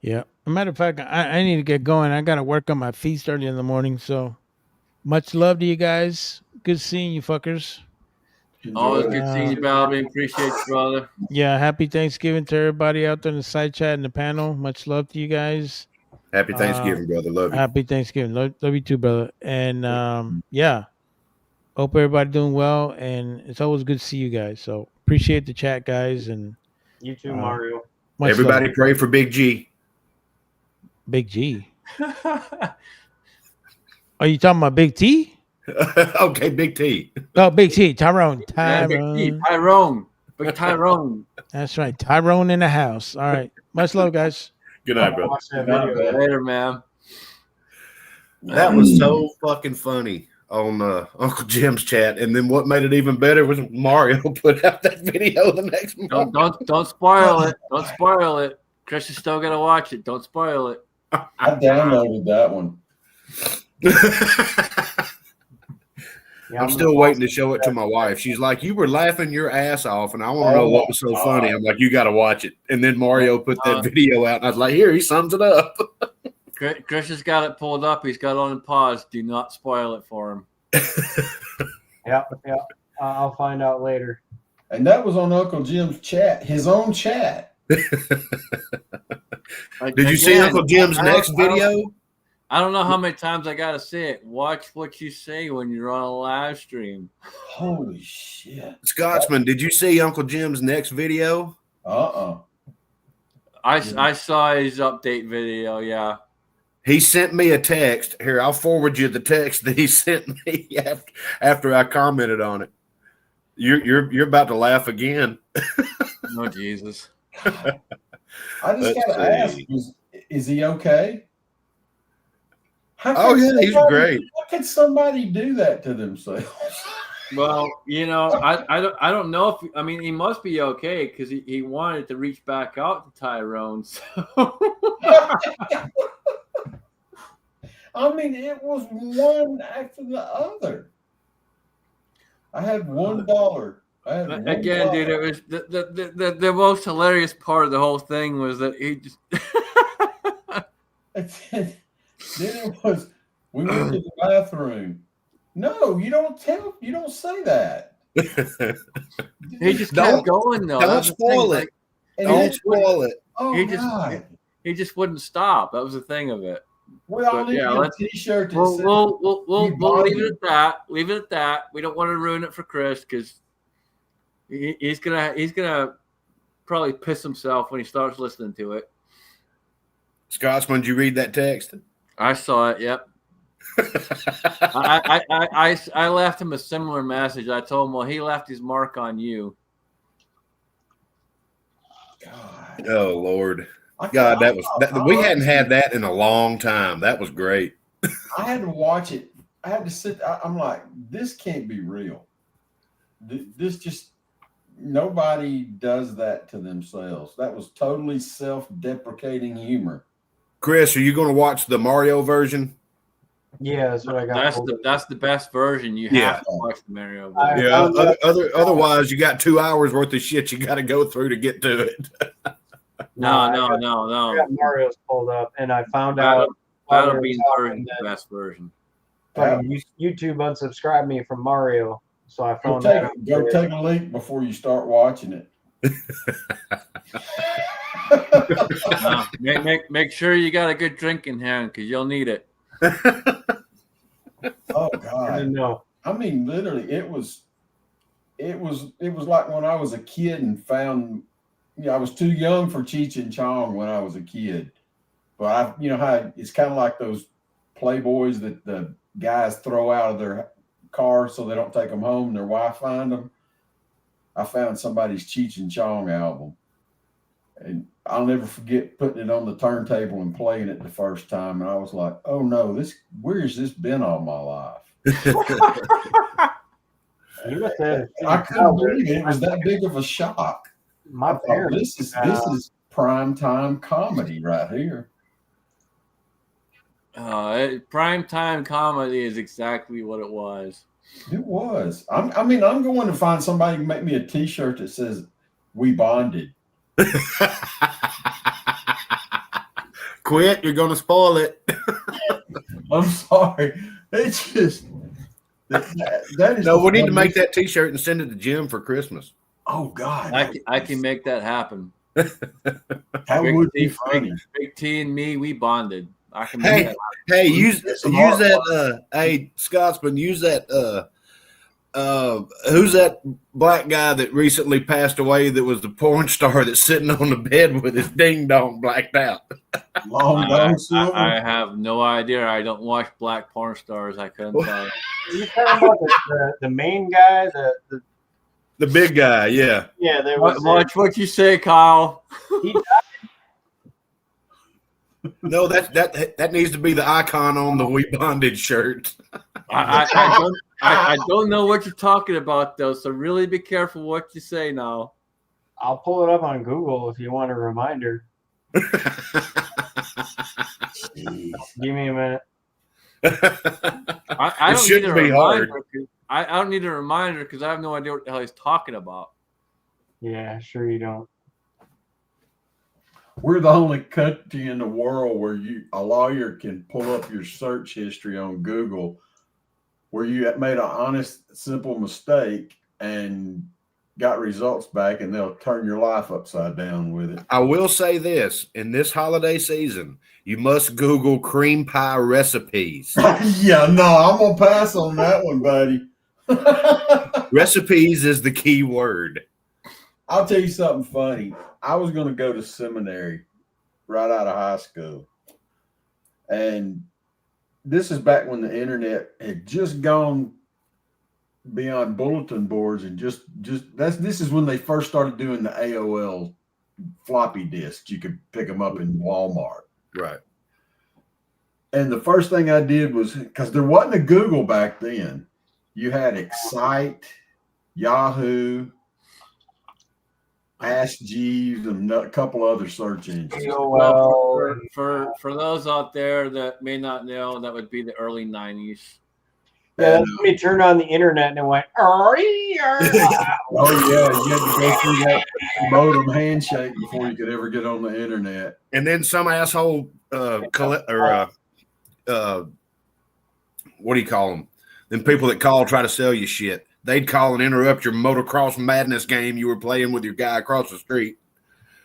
Yeah. As a matter of fact, I need to get going. I got to work on my feast early in the morning. So much love to you guys. Good seeing you, fuckers. Always Enjoy. good seeing you, Balvin. Appreciate you, brother. Yeah. Happy Thanksgiving to everybody out there in the side chat and the panel. Much love to you guys. Happy Thanksgiving, brother. Love you. Happy Thanksgiving. Love you too, brother. And yeah. Hope everybody doing well. And it's always good to see you guys. So appreciate the chat, guys. And You too, Mario. much Everybody love. pray for Big G. Big G. Are you talking about Big T? Okay, Big T. Oh, Big T. Tyrone. Yeah, Big T, Tyrone. Tyrone. Big Tyrone. That's right. Tyrone in the house. All right. Much love, guys. Good night, brother. Watch that Good night, video. man. Later, man. That was so fucking funny on Uncle Jim's chat. And then what made it even better was Mario put out that video the next morning. Don't spoil it. Don't spoil it. Chris is still gonna watch it. Don't spoil it. I downloaded that one. Yeah, I'm still waiting to show it to my wife. She's like, "You were laughing your ass off, and I want to know what was so funny." I'm like, "You got to watch it." And then Mario put that video out, and I was like, "Here, he sums it up." Chris has got it pulled up. He's got it on pause. Do not spoil it for him. Yeah. I'll find out later. And that was on Uncle Jim's chat, his own chat. Did you see Again, Uncle Jim's next video? I don't know how many times I gotta say it. Watch what you say when you're on a live stream. Holy shit. Scotsman, did you see Uncle Jim's next video? I saw his update video. Yeah. He sent me a text. Here, I'll forward you the text that he sent me after I commented on it. You're about to laugh again. Oh Jesus. I just got to ask, is he okay? Oh, yeah, he's great. How could somebody do that to themselves? Well, you know, I don't know if he must be okay because he wanted to reach back out to Tyrone. So. I mean, it was one after the other. I had $1. Again, dude, it was the most hilarious part of the whole thing was that he just. Then it was, we went to the bathroom. No, you don't say that. He just kept going though. Don't spoil it. Don't spoil it. Oh, God. He just wouldn't stop. That was the thing of it. We all need a T-shirt that says, we'll leave it at that. Leave it at that. We don't want to ruin it for Chris because he's gonna probably piss himself when he starts listening to it. Scotsman, did you read that text? I saw it. Yep. I left him a similar message. I told him, well, he left his mark on you. God. Oh Lord, God, we hadn't had that in a long time. That was great. I had to watch it. I had to sit. I'm like, this can't be real. This just nobody does that to themselves. That was totally self-deprecating humor. Chris, are you going to watch the Mario version? Yeah, that's what I got. That's the best version. You have to watch the Mario version. Yeah. Otherwise, you got 2 hours worth of shit you got to go through to get to it. No. I got Mario's pulled up, and I found out that'll be the best version. YouTube unsubscribed me from Mario, so I found out. Go take a leak before you start watching it. Make sure you got a good drink in hand because you'll need it. Oh God! No, I mean literally, it was like when I was a kid and found. I was too young for Cheech and Chong when I was a kid, but how it's kind of like those Playboys that the guys throw out of their car so they don't take them home and their wife find them. I found somebody's Cheech and Chong album, and I'll never forget putting it on the turntable and playing it the first time. And I was like, "Oh no, where's this been all my life?" I couldn't believe it was that big of a shock. My parents, this is prime time comedy right here. Prime time comedy is exactly what it was. It was. I mean, I'm going to find somebody to make me a T-shirt that says "We bonded." Quit! You're gonna spoil it. I'm sorry. It's just that is. No, the we need to make funniest- that T-shirt and send it to Jim for Christmas. Oh God, I can make that happen. that Big would be T- funny. Big T and me, we bonded. I can make Hey, that. hey, use Some that. Hey, Scotsman, use that. Who's that black guy that recently passed away? That was the porn star that's sitting on the bed with his ding dong blacked out. Long Dong Silver. I have no idea. I don't watch black porn stars. I couldn't tell. Are you talking about the main guy? The big guy, yeah. Yeah, there was. Watch what you say, Kyle. No, that needs to be the icon on the We Bonded shirt. I don't know what you're talking about though. So really be careful what you say now. I'll pull it up on Google if you want a reminder. Give me a minute. I It don't shouldn't need a be hard. reminder. I don't need a reminder because I have no idea what the hell he's talking about. Yeah, sure you don't. We're the only country in the world where a lawyer can pull up your search history on Google, where you made an honest, simple mistake and got results back, and they'll turn your life upside down with it. I will say this: in this holiday season, you must Google cream pie recipes. Yeah, no, I'm gonna pass on that one, buddy. Recipes is the key word. I'll tell you something funny. I was going to go to seminary right out of high school. And this is back when the internet had just gone beyond bulletin boards and this is when they first started doing the AOL floppy disks. You could pick them up in Walmart. Right. And the first thing I did was, because there wasn't a Google back then, you had Excite, Yahoo, Ask Jeeves, and a couple other search engines. Well, for those out there that may not know, that would be the early 90s. Yeah, that's when he turned on the internet and it went, Oh yeah, you had to go through that modem handshake before you could ever get on the internet. And then some asshole what do you call them? Them people that call try to sell you shit. They'd call and interrupt your motocross madness game you were playing with your guy across the street.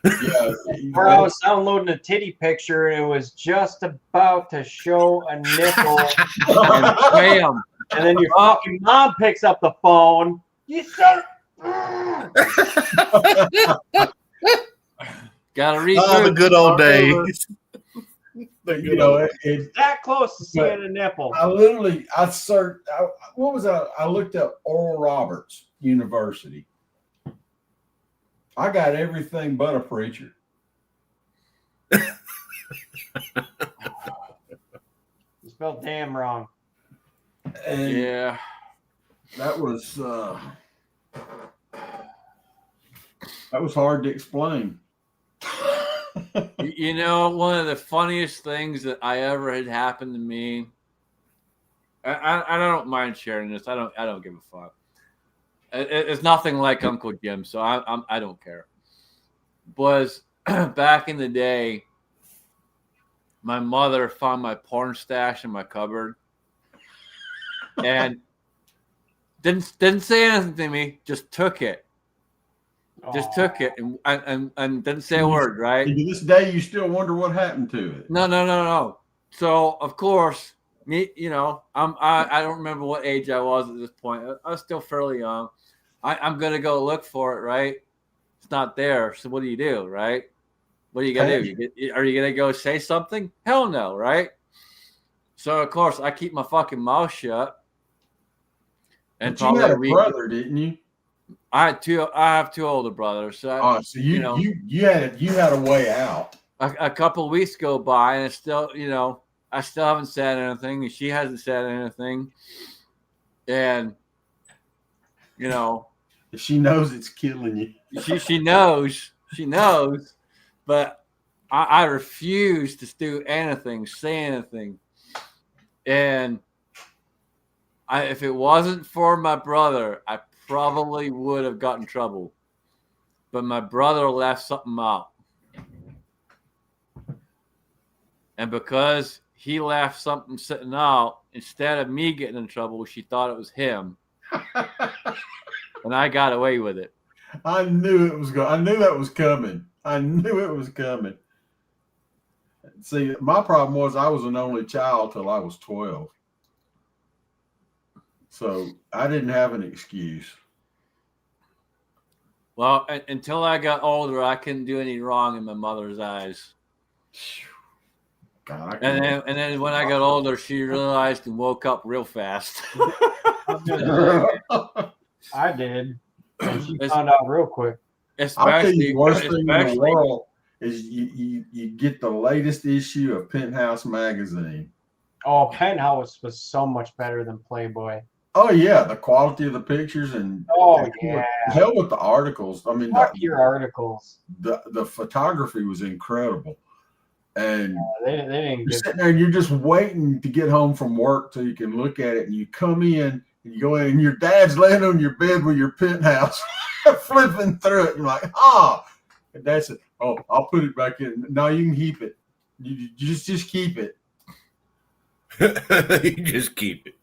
Yeah, where I was downloading a titty picture and it was just about to show a nipple. And bam! And then your fucking mom picks up the phone. You son. Gotta read. Oh, the good old days. you know, it, That close to seeing a nipple. I searched. What was that? I looked up Oral Roberts University. I got everything but a preacher. You spelled damn wrong. And Yeah. that was hard to explain. You know, one of the funniest things that I ever had happened to me. I don't mind sharing this. I don't give a fuck. It's nothing like Uncle Jim, so I don't care. Was back in the day, my mother found my porn stash in my cupboard, and didn't say anything to me. Just took it. Just took it and didn't say a word. Right. And to this day, you still wonder what happened to it. No. So of course, me, I don't remember what age I was at this point. I was still fairly young. I'm gonna go look for it, right? It's not there. So what do you do, right? What are you gonna do? Are you gonna go say something? Hell no, right? So of course I keep my fucking mouth shut. And But you had a read. brother, didn't you? I have two older brothers. So So you had a way out. a couple of weeks go by and it's still, I still haven't said anything and she hasn't said anything. And She knows it's killing you. she knows, but I refuse to do anything, say anything. And If it wasn't for my brother, I probably would have gotten trouble. But my brother left something out. And because he left something sitting out, instead of me getting in trouble, she thought it was him. And I got away with it. I knew it was going. I knew that was coming. I knew it was coming. See, my problem was I was an only child till I was 12. So I didn't have an excuse. Well, until I got older, I couldn't do any wrong in my mother's eyes. God, I And then when I got older, she realized and woke up real fast. I did. And she found out real quick. I'll tell you, Especially, the worst thing in the especially world is you get the latest issue of Penthouse magazine. Oh, Penthouse was so much better than Playboy. Oh yeah, the quality of the pictures and Yeah. hell with the articles. I mean, Fuck your articles. the photography was incredible, and They didn't you're give. sitting there and you're just waiting to get home from work so you can look at it. And you come in and you go in, and your dad's laying on your bed with your Penthouse, flipping through it. You're like, and that's it. Oh, I'll put it back in. No, you can keep it. You just keep it. You just keep it.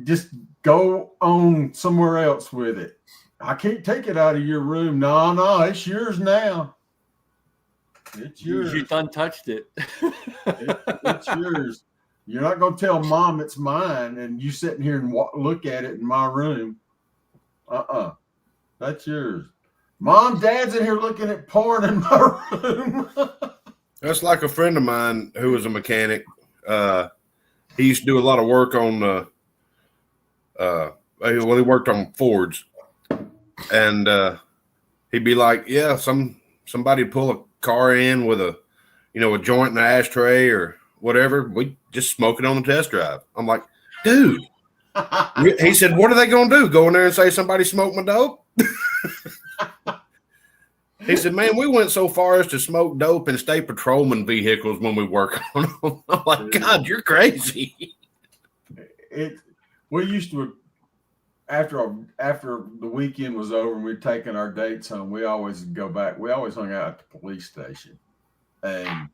Just go on somewhere else with it. I can't take it out of your room. No, it's yours now. It's yours. you done touched it. It's yours. You're not going to tell mom it's mine and you sitting here and look at it in my room. That's yours. Mom, dad's in here looking at porn in my room. That's like a friend of mine who was a mechanic. He used to do a lot of work on he worked on Fords. And he'd be like, yeah, somebody pull a car in with a joint in an ashtray or whatever. We just smoke it on the test drive. I'm like, dude. He said, what are they going to do? Go in there and say somebody smoked my dope? He said, man, we went so far as to smoke dope in state patrolman vehicles when we work on them. I'm like, God, you're crazy. We used to, after the weekend was over and we'd taken our dates home, we always go back. We always hung out at the police station. And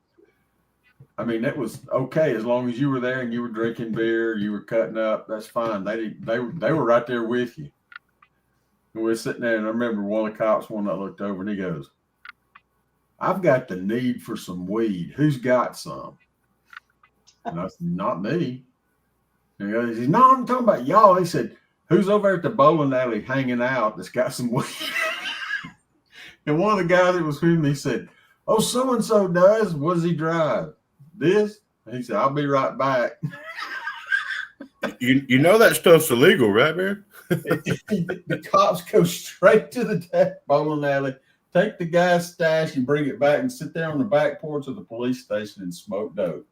I mean, it was okay as long as you were there and you were drinking beer, you were cutting up, that's fine. They were right there with you. And we were sitting there, and I remember one of the cops, one that looked over, and he goes, I've got the need for some weed. Who's got some? And I said, not me. And he said, no, I'm talking about y'all. He said, who's over at the bowling alley hanging out that's got some weed? And one of the guys that was with me said, oh, so-and-so does. What does he drive? This? And he said, I'll be right back. You know that stuff's illegal, right, man? The cops go straight to the bowling alley, take the guy's stash and bring it back and sit there on the back porch of the police station and smoke dope.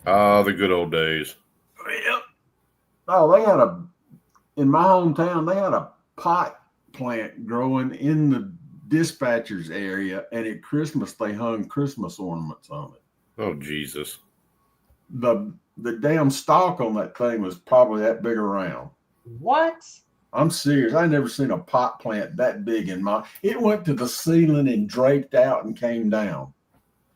Oh, the good old days. Yep. Oh, in my hometown, they had a pot plant growing in the dispatcher's area, and at Christmas, they hung Christmas ornaments on it. Oh, Jesus. The damn stalk on that thing was probably that big around. What? I'm serious. I never seen a pot plant that big it went to the ceiling and draped out and came down.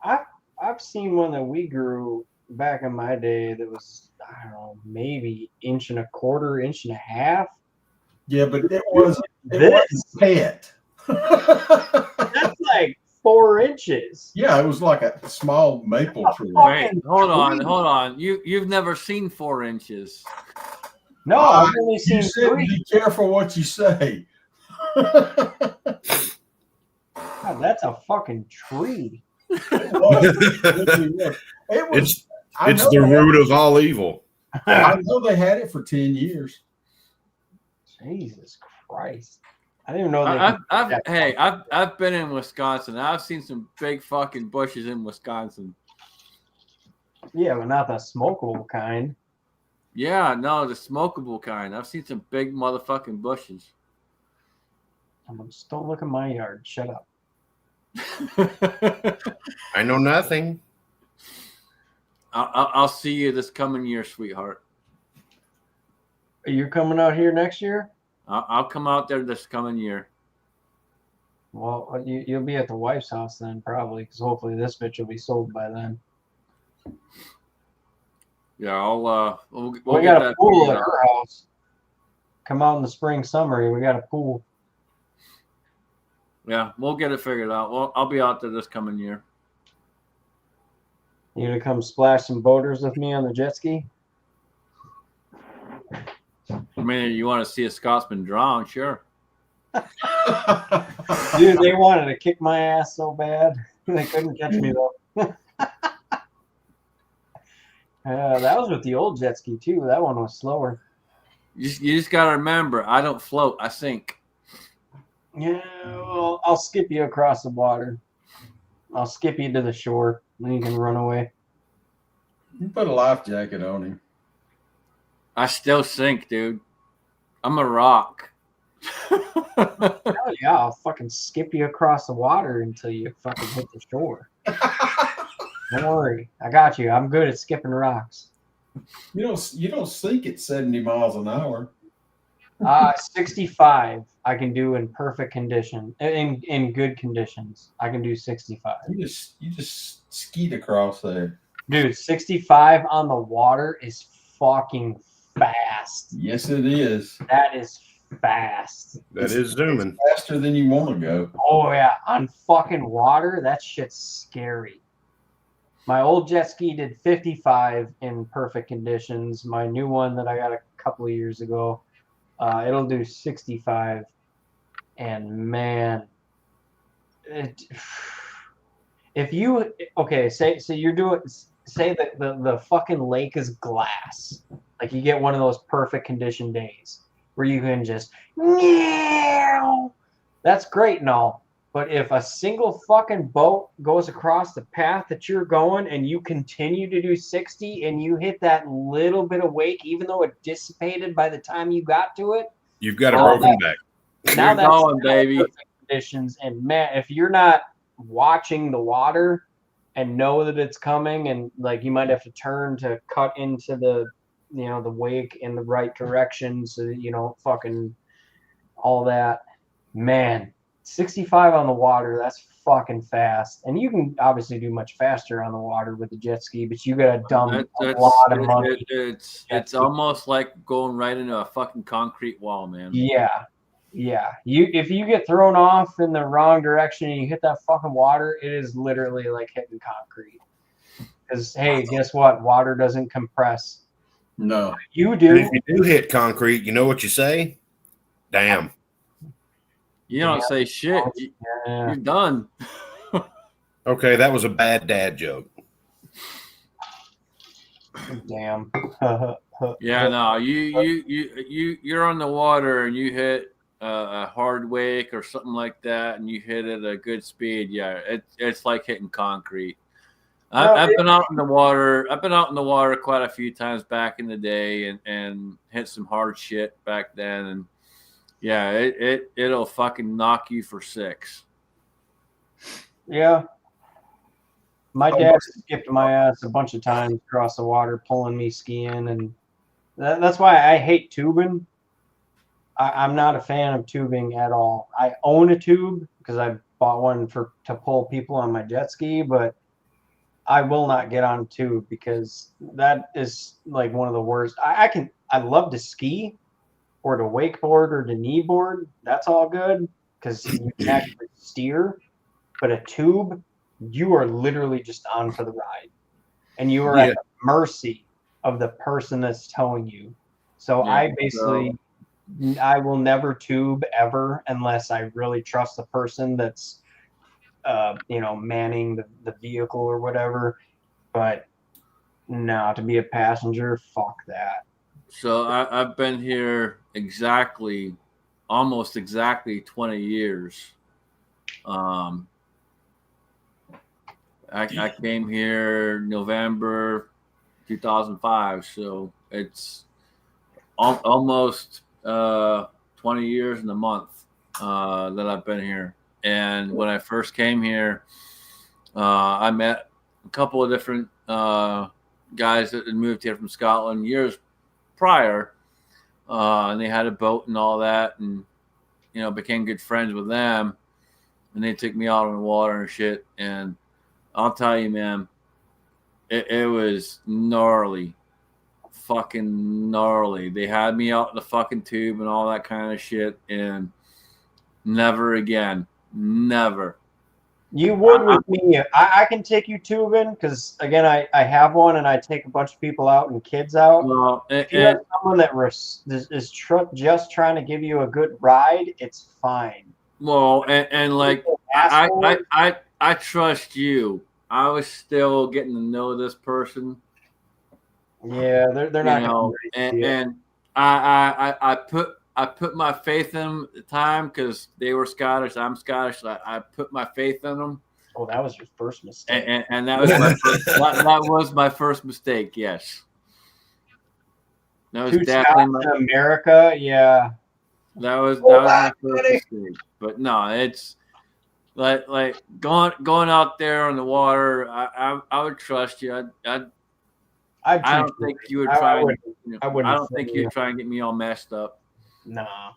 I've seen one that we grew back in my day that was, I don't know, maybe 1.25 inches, 1.5 inches. Yeah, but it wasn't pet. That's like 4 inches. Yeah, it was like a small maple tree. Wait, hold on. You've never seen 4 inches. No, I've only seen You said 3. be careful what you say. God, that's a fucking tree. It was. It's the root of all evil. I know they had it for 10 years. Jesus Christ. I didn't even know they I've been in Wisconsin. I've seen some big fucking bushes in Wisconsin. Yeah, but not the smokable kind. Yeah, no, the smokable kind. I've seen some big motherfucking bushes. Just don't look at my yard. Shut up. I know nothing. I'll see you this coming year, sweetheart. Are you coming out here next year? I'll come out there this coming year. Well, you'll be at the wife's house then, probably, because hopefully this bitch will be sold by then. Yeah, I'll we'll We get got a that pool figured at out. her house. Come out in the spring, summer. We got a pool. Yeah, we'll get it figured out. Well, I'll be out there this coming year. You gonna come splash some boaters with me on the jet ski? I mean, you want to see a Scotsman drown? Sure. Dude, they wanted to kick my ass so bad. They couldn't catch me though. That was with the old jet ski too. That one was slower. You just got to remember, I don't float. I sink. Yeah, well, I'll skip you across the water. I'll skip you to the shore. Then you can run away. You put a life jacket on him. I still sink, dude. I'm a rock. Hell yeah, I'll fucking skip you across the water until you fucking hit the shore. Don't worry, I got you. I'm good at skipping rocks. You don't sink at 70 miles an hour. 65 I can do in perfect condition. In good conditions, I can do 65. You just skeet across there. Dude, 65 on the water is fucking fast. Yes, it is. That is fast. That is zooming. Faster than you want to go. Oh yeah, on fucking water, that shit's scary. My old jet ski did 55 in perfect conditions. My new one that I got a couple of years ago, it'll do 65. And man, if you say you're doing, say that the fucking lake is glass, like you get one of those perfect condition days where you can just meow. That's great and all. But if a single fucking boat goes across the path that you're going and you continue to do 60 and you hit that little bit of wake, even though it dissipated by the time you got to it, You've got a Oh, broken back. now You're that's going, baby. perfect conditions. And man, if you're not watching the water and know that it's coming, and like you might have to turn to cut into the the wake in the right direction so that you don't fucking all that, man. 65 on the water, that's fucking fast. And you can obviously do much faster on the water with the jet ski, but you gotta dump a lot of money. It's almost like going right into a fucking concrete wall, man. Yeah. If you get thrown off in the wrong direction and you hit that fucking water, it is literally like hitting concrete. Because hey, guess what? Water doesn't compress. No. You And do. if you do hit concrete, you know what you say? Damn. You don't say shit. Yeah. You're done. Okay, that was a bad dad joke. Damn. Yeah, no, you're on the water and you hit a hard wake or something like that, and you hit it at a good speed. Yeah, it's like hitting concrete. I've been out in the water. I've been out in the water quite a few times back in the day, and hit some hard shit back then. And yeah, it'll fucking knock you for 6. Yeah. My dad skipped my ass a bunch of times across the water, pulling me skiing, and that's why I hate tubing. I'm not a fan of tubing at all. I own a tube because I bought one to pull people on my jet ski, but I will not get on tube because that is like one of the worst. I love to ski or to wakeboard or to kneeboard. That's all good because you can actually steer. But a tube, you are literally just on for the ride, and you are at the mercy of the person that's towing you. So Yeah, I basically, I will never tube ever unless I really trust the person that's, manning the vehicle or whatever. But no, to be a passenger, fuck that. So I've been here almost exactly 20 years. I came here November 2005, so it's almost 20 years in a month that I've been here. And when I first came here, I met a couple of different guys that had moved here from Scotland years prior. and they had a boat and all that, and became good friends with them. And they took me out on the water and shit. And I'll tell you, man, it was gnarly, fucking gnarly. They had me out in the fucking tube and all that kind of shit, and never again, never. You would with me. I can take you tubing because again, I have one and I take a bunch of people out and kids out. Well, If you have someone that is just trying to give you a good ride, it's fine. well, and like I trust you. I was still getting to know this person, Yeah, they're not. and I put my faith in them at the time because they were Scottish. I'm Scottish. So I put my faith in them. Oh, that was your first mistake. And that was my first, that was my first mistake. Yes, that was Two definitely Scots in America. Yeah, that was my first mistake. But no, it's like going out there on the water. I would trust you. I don't think you would try. I don't think you'd try and get me all messed up. Nah.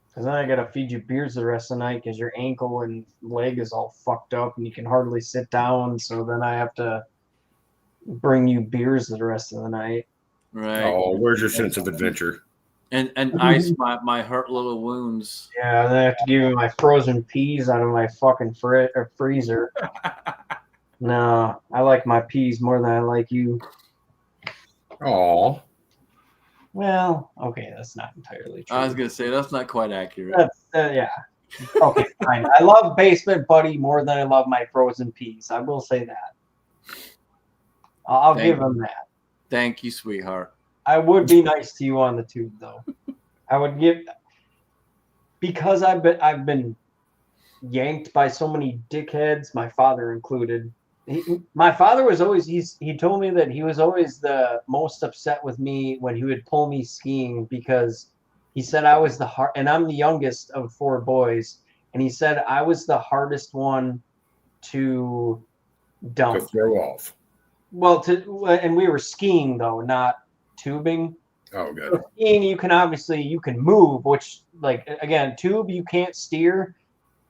Because then I got to feed you beers the rest of the night because your ankle and leg is all fucked up and you can hardly sit down. So then I have to bring you beers the rest of the night. Right. Oh, where's your sense of adventure? And ice my hurt little wounds. Yeah, then I have to give you my frozen peas out of my fucking freezer. No, I like my peas more than I like you. Oh, Well, okay, that's not entirely true. I was gonna say that's not quite accurate. That's yeah. Okay, fine. I love Basement Buddy more than I love my frozen peas. I will say that. I'll give him that. Thank you, sweetheart. I would be nice to you on the tube, though. I would give because I've been yanked by so many dickheads, my father included. My father was always he told me that he was always the most upset with me when he would pull me skiing because he said I was the hard and I'm the youngest of 4 boys and he said I was the hardest one to dump. to throw off. Well, and we were skiing though, not tubing. Oh, good. Skiing you can move, which like again, tube you can't steer.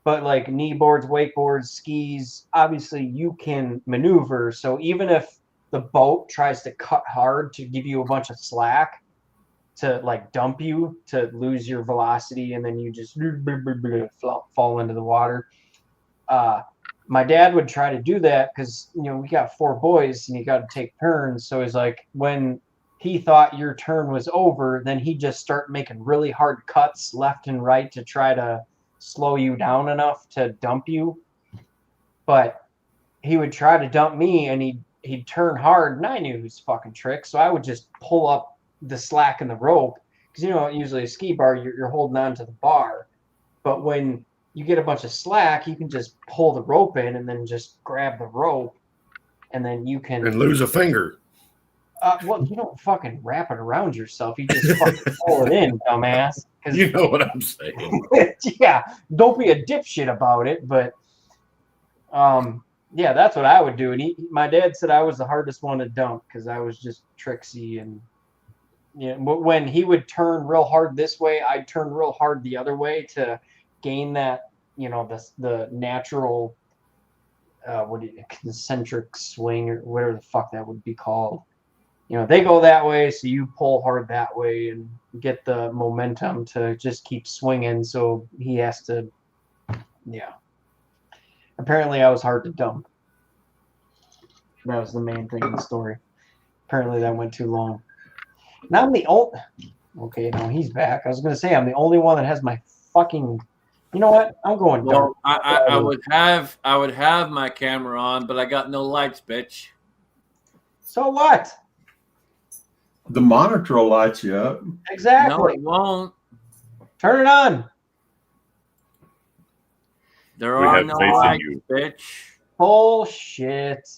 But like knee boards, wakeboards, skis, obviously you can maneuver. So even if the boat tries to cut hard to give you a bunch of slack to like dump you to lose your velocity and then you just fall into the water. My dad would try to do that because we got 4 boys and you got to take turns. So he's like, when he thought your turn was over, then he'd just start making really hard cuts left and right to try to slow you down enough to dump you. But he would try to dump me and he'd turn hard and I knew his fucking trick. So I would just pull up the slack in the rope because usually a ski bar you're holding on to the bar. But when you get a bunch of slack, you can just pull the rope in and then just grab the rope and then you can And lose a finger. Well, you don't fucking wrap it around yourself. You just fucking pull it in, dumbass. You know what I'm saying. Yeah, don't be a dipshit about it. But, yeah, that's what I would do. And my dad said I was the hardest one to dump because I was just tricksy. And but when he would turn real hard this way, I'd turn real hard the other way to gain that, the natural, concentric swing or whatever the fuck that would be called. They go that way, so you pull hard that way and get the momentum to just keep swinging. So he has to, yeah. Apparently, I was hard to dump. That was the main thing in the story. Apparently, that went too long. Now I'm the only. Okay, no, he's back. I was gonna say I'm the only one that has my fucking. You know what? I'm going dark. Well, I would have my camera on, but I got no lights, bitch. So what? The monitor will light you up. Exactly. No, it won't. Turn it on. There We are have no faith in lights, you. bitch. Bullshit.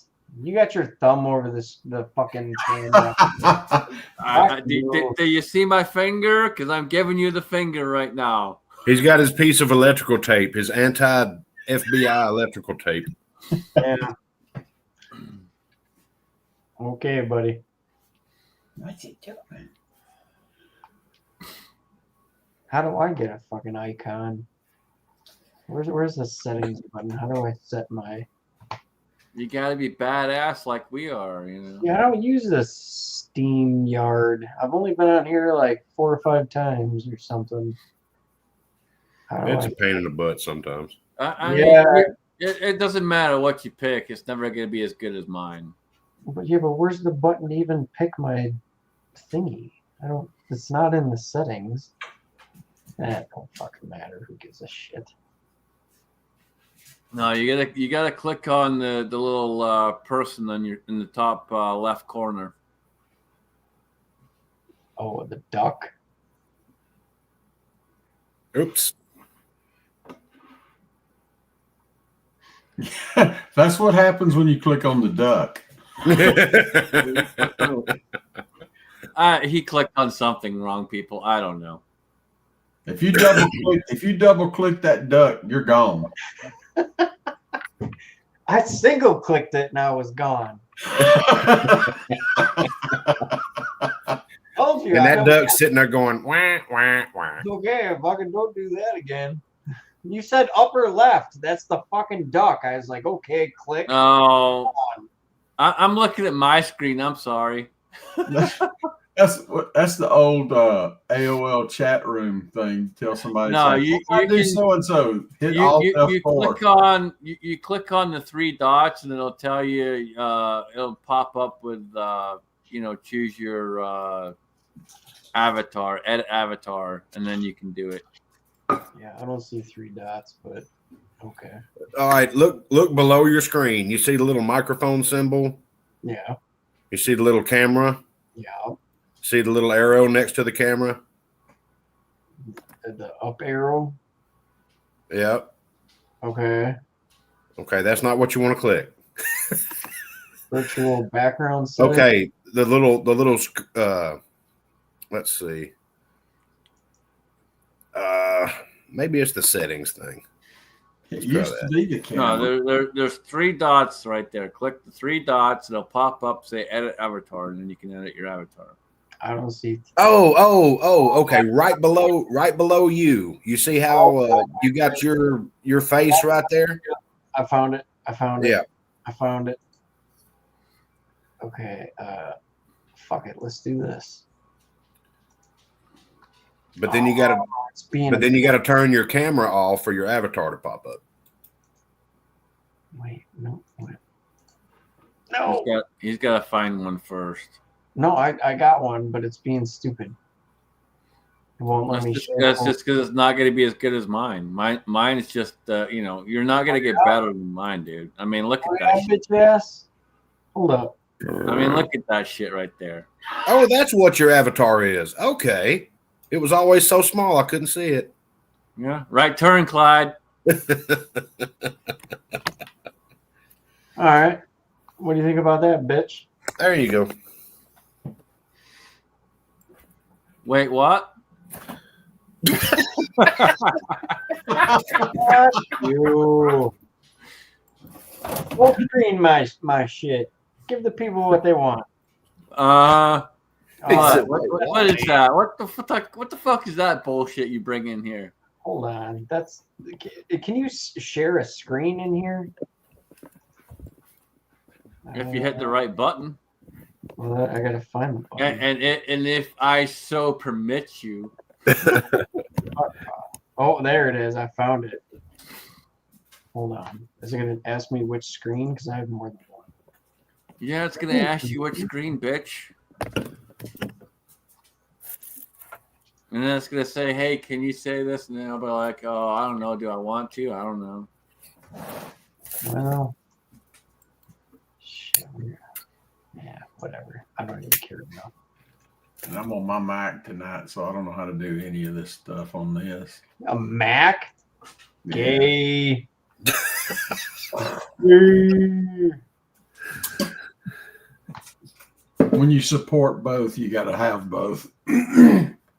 You got your thumb over the fucking camera. Do you see my finger? Because I'm giving you the finger right now. He's got his piece of electrical tape, his anti-FBI electrical tape. Yeah. Okay, buddy. What's he doing? How do I get a fucking icon? Where's the settings button? How do I set my? You gotta be badass like we are, you know. Yeah, I don't use the Steam Yard. I've only been on here like 4 or 5 times or something. How do It's I? a pain in the butt sometimes. I Yeah. mean, it doesn't matter what you pick. It's never gonna be as good as mine. But yeah, but where's the button to even pick my thingy? I don't. It's not in the settings. That don't fucking matter. Who gives a shit? No, you gotta click on the little person in the top left corner. Oh, the duck. Oops. That's what happens when you click on the duck. He clicked on something wrong, people. I don't know. If you double click that duck, you're gone. I single clicked it and I was gone. Told you. And I that don't- duck's sitting there going, wah, wah, wah. Okay, if I can don't do that again. You said upper left. That's the fucking duck. I was like, okay, click. Oh, I'm looking at my screen. I'm sorry. That's the old AOL chat room thing. Tell somebody, No, say, you "I do can- so and so. Hit You, all you, F4. you click on the 3 dots and it'll tell you it'll pop up with choose your avatar, edit avatar, and then you can do it. Yeah, I don't see 3 dots, but okay. All right, look below your screen. You see the little microphone symbol? Yeah, You see the little camera? yeah. See the little arrow next to the camera? The up arrow. Yep. Okay. Okay, that's not what you want to click. Virtual background setting. Okay, the little let's see. Maybe it's the settings thing. It Let's try used to that. be the camera. No, there's 3 dots right there. Click the 3 dots, it'll pop up, say edit avatar, and then you can edit your avatar. I don't see. Oh, okay. Right below you. You see how you got your face right there? I found it. Yeah. I found it. Okay. Fuck it. Let's do this. But then you gotta It's being. but then you gotta turn your camera off for your avatar to pop up. Wait. No. Wait. No. He's got to find one first. No. I got one, but it's being stupid. It won't let me share. That's just because it's not going to be as good as mine. Mine is just you're not going to get better than mine, dude. I mean, look at that shit. Bitch ass. Hold up. I mean, look at that shit right there. Oh, that's what your avatar is. Okay. It was always so small I couldn't see it. Yeah, right turn, Clyde. All right. What do you think about that, bitch? There you go. Wait, what? You. Full screen my shit. Give the people what they want. What is that? What the fuck is that bullshit you bring in here? Hold on. Can you share a screen in here? If you hit the right button, Well, I gotta find the button. and if I so permit you. Oh, there it is. I found it. Hold on. Is it gonna ask me which screen? Because I have more than one. Yeah, it's gonna ask you which screen, bitch. And then it's gonna say, "Hey, can you say this?" And then I'll be like, "Oh, I don't know. Do I want to? I don't know." Well, shit. Yeah, whatever. I don't even care enough. And I'm on my Mac tonight, so I don't know how to do any of this stuff on this. A Mac? Yeah. Gay. When you support both, you got to have both.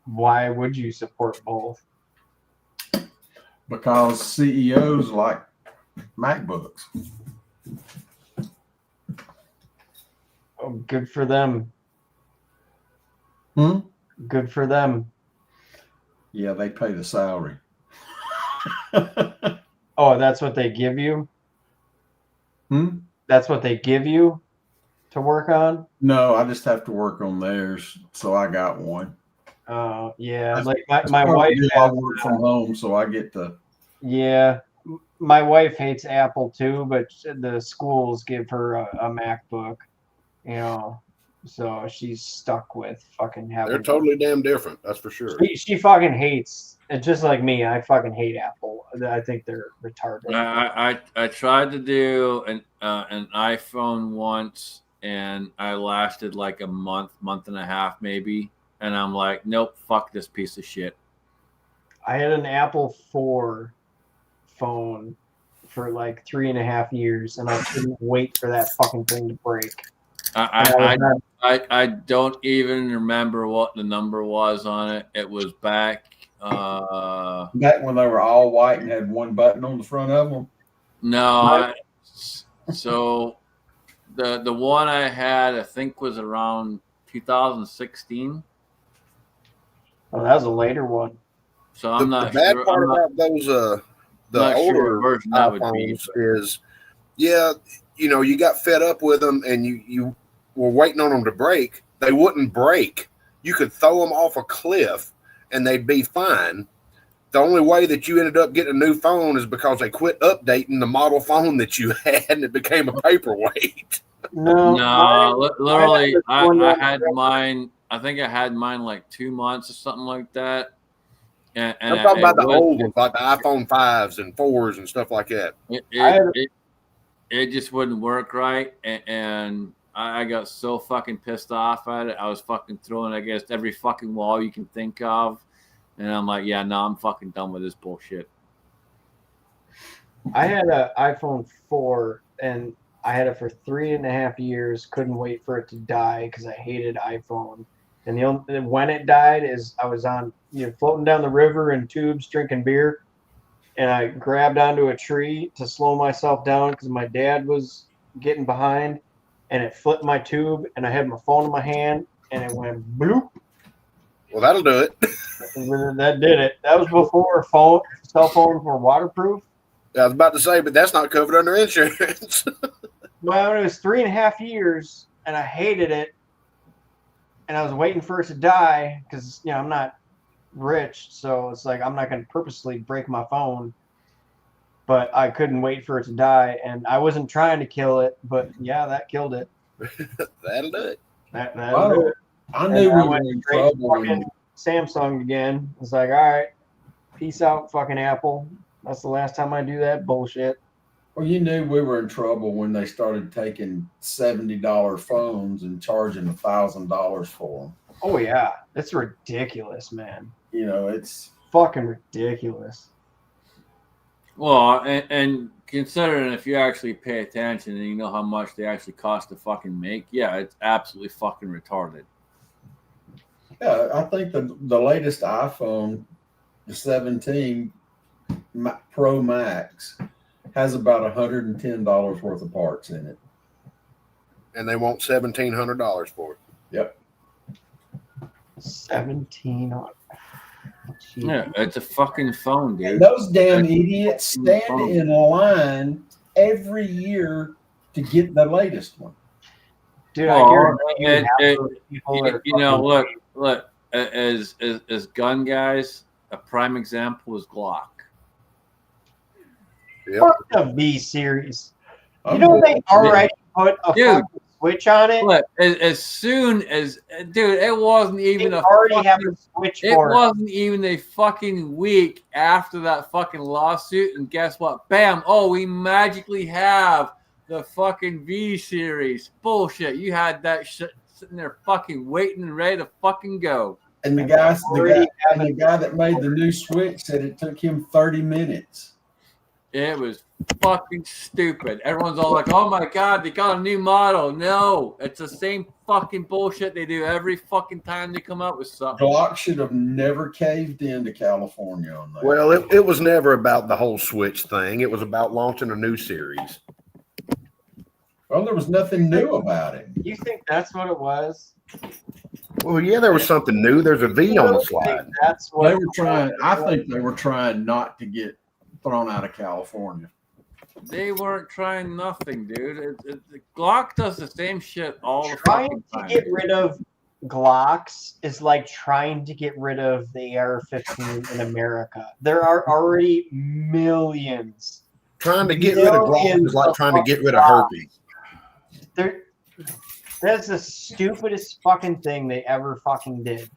Why would you support both? Because CEOs like MacBooks. Oh, good for them. Hmm? Good for them. Yeah, they pay the salary. Oh, that's what they give you? Hmm? That's what they give you to work on? No, I just have to work on theirs. So I got one. Yeah. That's- Like That's my part of wife the deal. I has, work from home, so I get to. yeah. My wife hates Apple too, but the schools give her a MacBook, you know. So she's stuck with fucking They're having totally damn different. That's for sure. she fucking hates it, just like me. I fucking hate Apple. I think they're retarded. I tried to do an iPhone once, and I lasted like a month and a half maybe, and I'm like, nope, fuck this piece of shit. I had an Apple 4 phone for like 3.5 years, and I couldn't wait for that fucking thing to break. I don't even remember what the number was on it. It was back. Back when they were all white and had one button on the front of them. No, so the one I had, I think, was around 2016. Oh, that was a later one. So I'm not the bad sure. part I'm not, about those the not sure older what version that would be. iPhones is, yeah, you know, you got fed up with them and you were waiting on them to break. They wouldn't break. You could throw them off a cliff and they'd be fine. The only way that you ended up getting a new phone is because they quit updating the model phone that you had and it became a paperweight. No, literally, I had mine. mine. I think I had mine like 2 months or something like that. And I'm talking about the old ones, like the iPhone 5s and 4s and stuff like that. It just wouldn't work right, and I got so fucking pissed off at it. I was fucking throwing it against every fucking wall you can think of, and I'm like, yeah, no, I'm fucking done with this bullshit. I had an iPhone 4, and I had it for 3.5 years. Couldn't wait for it to die because I hated iPhone. And the only when it died is I was on floating down the river in tubes drinking beer, and I grabbed onto a tree to slow myself down because my dad was getting behind, and it flipped my tube, and I had my phone in my hand, and it went bloop. Well, that'll do it. And that did it. That was before cell phones were waterproof. I was about to say, but that's not covered under insurance. Well, it was 3.5 years, and I hated it. And I was waiting for it to die because I'm not rich, so it's like I'm not going to purposely break my phone. But I couldn't wait for it to die, and I wasn't trying to kill it, but yeah, that killed it. That'll do it. That'll do it. I knew And we were in trouble. fucking Samsung again. It's like, all right, peace out, fucking Apple. That's the last time I do that bullshit. Well, you knew we were in trouble when they started taking $70 phones and charging $1,000 for them. Oh yeah, that's ridiculous, man. It's Fucking ridiculous. Well, and considering if you actually pay attention and you know how much they actually cost to fucking make, yeah, it's absolutely fucking retarded. yeah. I think the latest iPhone, the 17 Pro Max, has about $110 worth of parts in it. And they want $1,700 for it. Yep. 17 on. Yeah, it's a fucking phone, dude. And those damn idiots stand in line every year to get the latest one. Dude, Well, I guarantee you, half it- those people are look, as gun guys, a prime example is Glock. Yep. fuck the V series. You I'm know good. they already put a Dude. fucking switch on it. Look, as soon as, dude, it wasn't They even already have a switch it for it. wasn't even a fucking week after that fucking lawsuit, and guess what? Bam! Oh, we magically have the fucking V series. Bullshit! You had that shit sitting there, fucking waiting and ready to fucking go. And the guy that made the new Switch said it took him 30 minutes. It was fucking stupid. Everyone's all like, "Oh my god, they got a new model." No, it's the same fucking bullshit they do every fucking time they come up with something. Glock should have never caved into California on that. Well, it was never about the whole Switch thing. It was about launching a new series. Well, there was nothing new about it. You think that's what it was? Well, yeah, there was something new. There's a V on the I think slide. that's what They were trying. I think they were trying not to get thrown out of California. They weren't trying nothing, dude. Glock does the same shit all the trying fucking to time. get rid of Glocks is like trying to get rid of the AR-15 in America. There are already millions. Trying to get rid of Glock is like trying to get rid of herpes. That's the stupidest fucking thing they ever fucking did.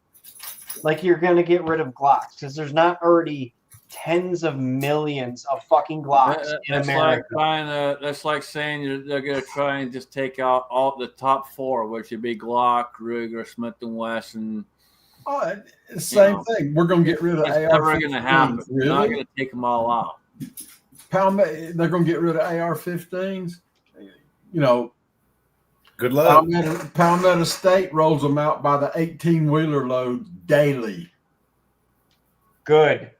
Like, you're gonna get rid of Glocks because there's not already tens of millions of fucking Glocks in That's America. that's like saying they're gonna try and just take out all the top four, which would be Glock, Ruger, Smith and Wesson. Oh, same know, thing. We're gonna get rid of It's AR-15s. never gonna happen. They're not Really? gonna take them all out. They're gonna get rid of AR-15s. You know, Good luck. Palmetto State rolls them out by the 18-wheeler loads daily. Good.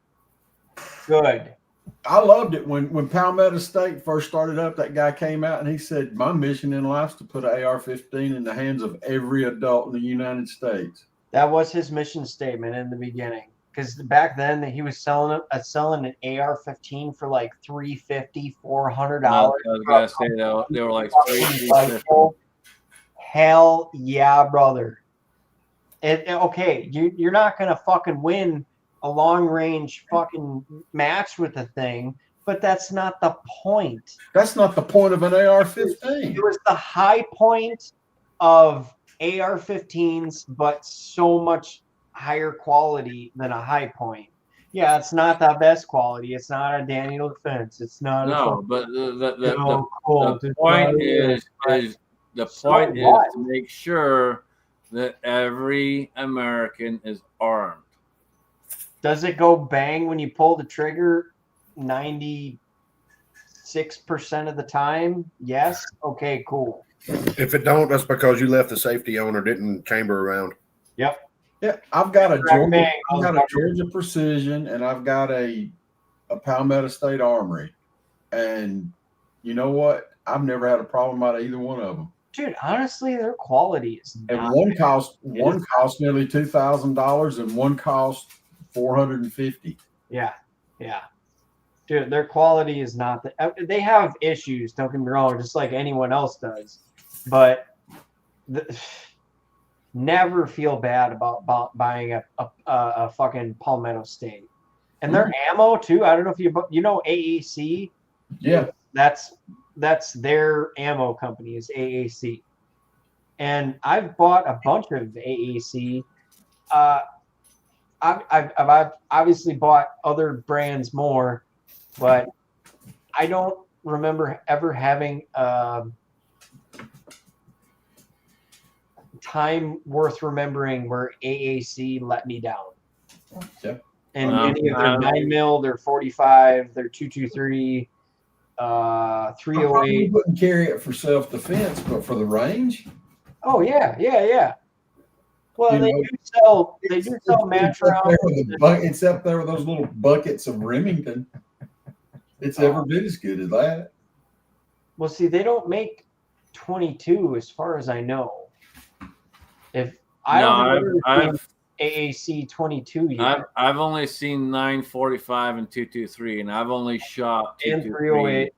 I loved it when Palmetto State first started up. That guy came out and he said, "My mission in life is to put an AR-15 in the hands of every adult in the United States." That was his mission statement in the beginning. Because back then he was selling an AR-15 for like $350, $400. I was gonna say they were like Rifle. Hell yeah, brother. Okay, you're not gonna fucking win a long range fucking match with the thing, but that's not the point. That's not the point of an AR-15. It was the high point of AR-15s, but so much higher quality than a high point. Yeah, it's not the best quality. It's not a Daniel Defense. It's not no, but the point point is the So point is what? to make sure that every American is armed. Does it go bang when you pull the trigger 96% of the time? Yes. Okay, cool. If it don't, that's because you left the safety on or didn't chamber around. Yeah, I've got a Crack bang, Georgia Precision, and I've got a Palmetto State Armory, and you know what? I've never had a problem out of either one of them. Dude, honestly, their quality is And not one cost nearly $2,000, and one cost $450. Yeah. Dude, their quality is not they have issues, don't get me wrong, just like anyone else does. But never feel bad about buying a fucking Palmetto State. And their ammo too. I don't know if you know AAC. Yeah. That's their ammo company is AAC. And I've bought a bunch of AAC. I've obviously bought other brands more, but I don't remember ever having time worth remembering where AAC let me down. Yeah. And any of their 9mm, their 45, their 223, I 308. probably wouldn't carry it for self-defense, but for the range. Oh yeah. Well, You they know, do sell match rounds. It's up there with those little buckets of Remington. It's every bit as good as that. Well, see, they don't make 22 as far as I know. If I don't know I've AAC 22 yet. I've only seen 945 and 223, and I've only shot And 308.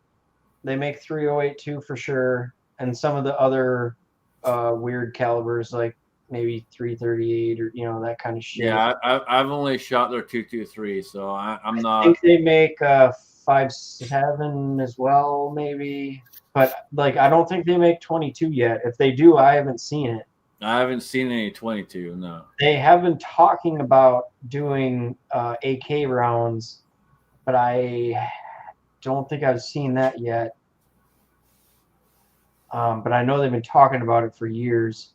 They make 308 too for sure, and some of the other weird calibers like maybe 338 or that kind of shit. Yeah, I've only shot their 223, so I'm I not. think they make 5.7 as well, maybe. But like, I don't think they make 22 yet. If they do, I haven't seen it. I haven't seen any 22. No. They have been talking about doing AK rounds, but I don't think I've seen that yet. But I know they've been talking about it for years.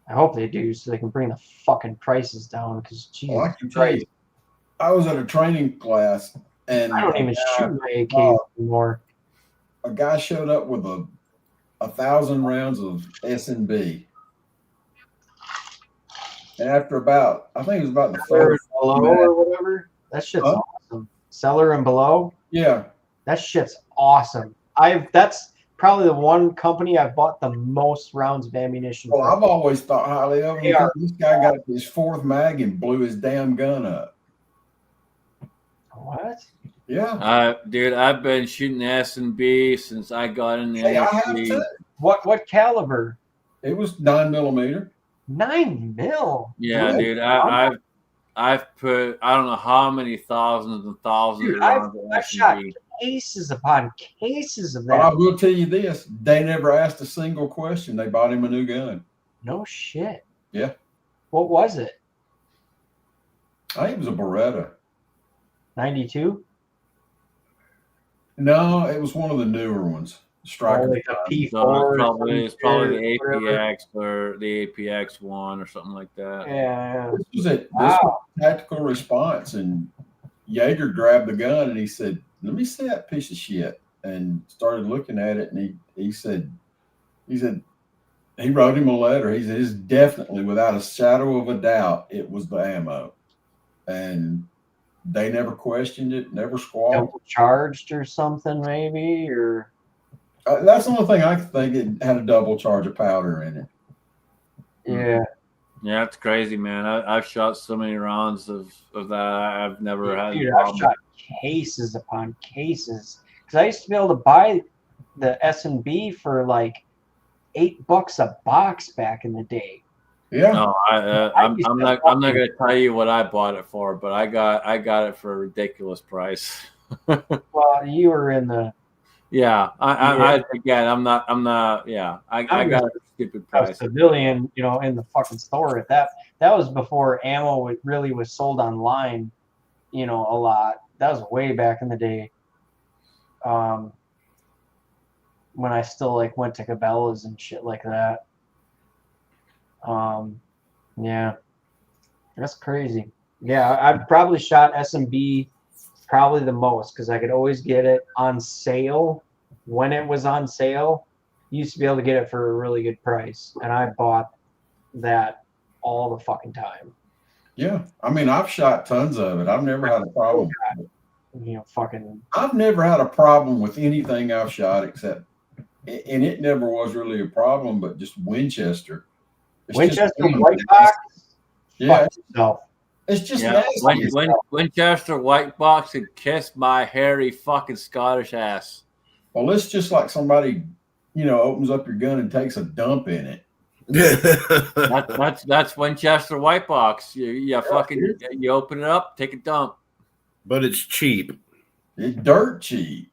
I hope they do, so they can bring the fucking prices down. Because Jesus Well, I can tell you, I was at a training class, and I don't even shoot my AK anymore. a guy showed up with 1,000 rounds of S&B. And after about, I think it was about the Cellar third. and below or whatever. That shit's awesome. Cellar and below. Yeah. That shit's awesome. probably the one company I've bought the most rounds of ammunition Well, from. I've always thought highly of him. They are- This guy got his fourth mag and blew his damn gun up. What? Yeah. Dude, I've been shooting S&B since I got in the Hey, I have industry. too. What caliber? It was 9mm. 9 mil. Yeah, Yeah. dude, I've put I don't know how many thousands and thousands Dude, of I've rounds of shot S&B. cases upon cases of But I that. will tell you this: they never asked a single question. They bought him a new gun. No shit. Yeah. What was it? I think it was a Beretta. 92? No, it was one of the newer ones. Striker. Like a P4. So or it's probably the some shit, whatever. APX or the APX one or something like that. Yeah. This was it. This Wow. was tactical response, and Jaeger grabbed the gun and he said, "Let me see that piece of shit," and started looking at it. And he said he wrote him a letter. He said, "It's definitely, without a shadow of a doubt, it was the ammo," and they never questioned it, never squawked. Double charged or something, maybe, or That's the only thing I could think. It had a double charge of powder in it. yeah. Yeah, it's crazy, man. I've shot so many rounds of that. I've never had a Dude, I've problem. shot cases upon cases because I used to be able to buy the S&B for like $8 a box back in the day. Yeah. No, I'm not going to tell you what I bought it for, but I got it for a ridiculous price. Well, you were in the Yeah, I again, I'm not. Yeah, I I'm got a stupid I was price. civilian, in the fucking store. That was before ammo really was sold online, a lot. That was way back in the day. When I still went to Cabela's and shit like that. Yeah, that's crazy. Yeah, I've probably shot S&B probably the most because I could always get it on sale when it was on sale. You used to be able to get it for a really good price, and I bought that all the fucking time. Yeah. I mean, I've shot tons of it. I've never had a problem. Fucking I've never had a problem with anything I've shot except, and it never was really a problem, but just Winchester. It's Winchester just, white box. yeah, Fuck yourself. it's just Yeah, nasty. Winchester white box could kiss my hairy fucking Scottish ass. Well, it's just like somebody, opens up your gun and takes a dump in it. That's Winchester white box. You fucking you open it up, take a dump. But it's cheap. It's dirt cheap.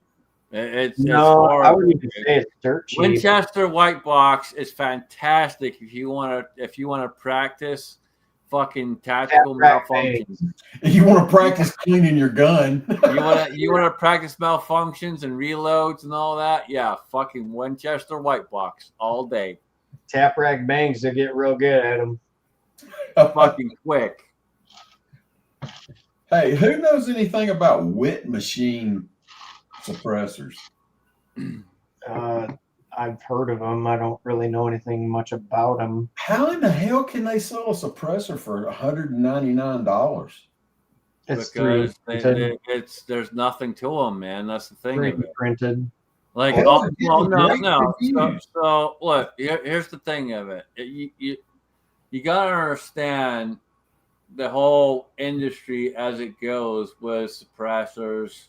It's No, I horrible. wouldn't even say it's dirt cheap. Winchester white box is fantastic if you want to practice fucking tactical Tap-rack malfunctions. If you want to practice cleaning your gun, You want to practice malfunctions and reloads and all that? Yeah, fucking Winchester white box all day. Tap rack bangs, they get real good at them. Fucking quick. Hey, who knows anything about Wit machine suppressors? I've heard of them. I don't really know anything much about them. How in the hell can they sell a suppressor for $199? It's Because three there's nothing to them, man. That's the thing of it. printed. Like, Well, oh, they're well, getting no. great So, reviews. so look, here's the thing of it. You gotta understand the whole industry as it goes with suppressors,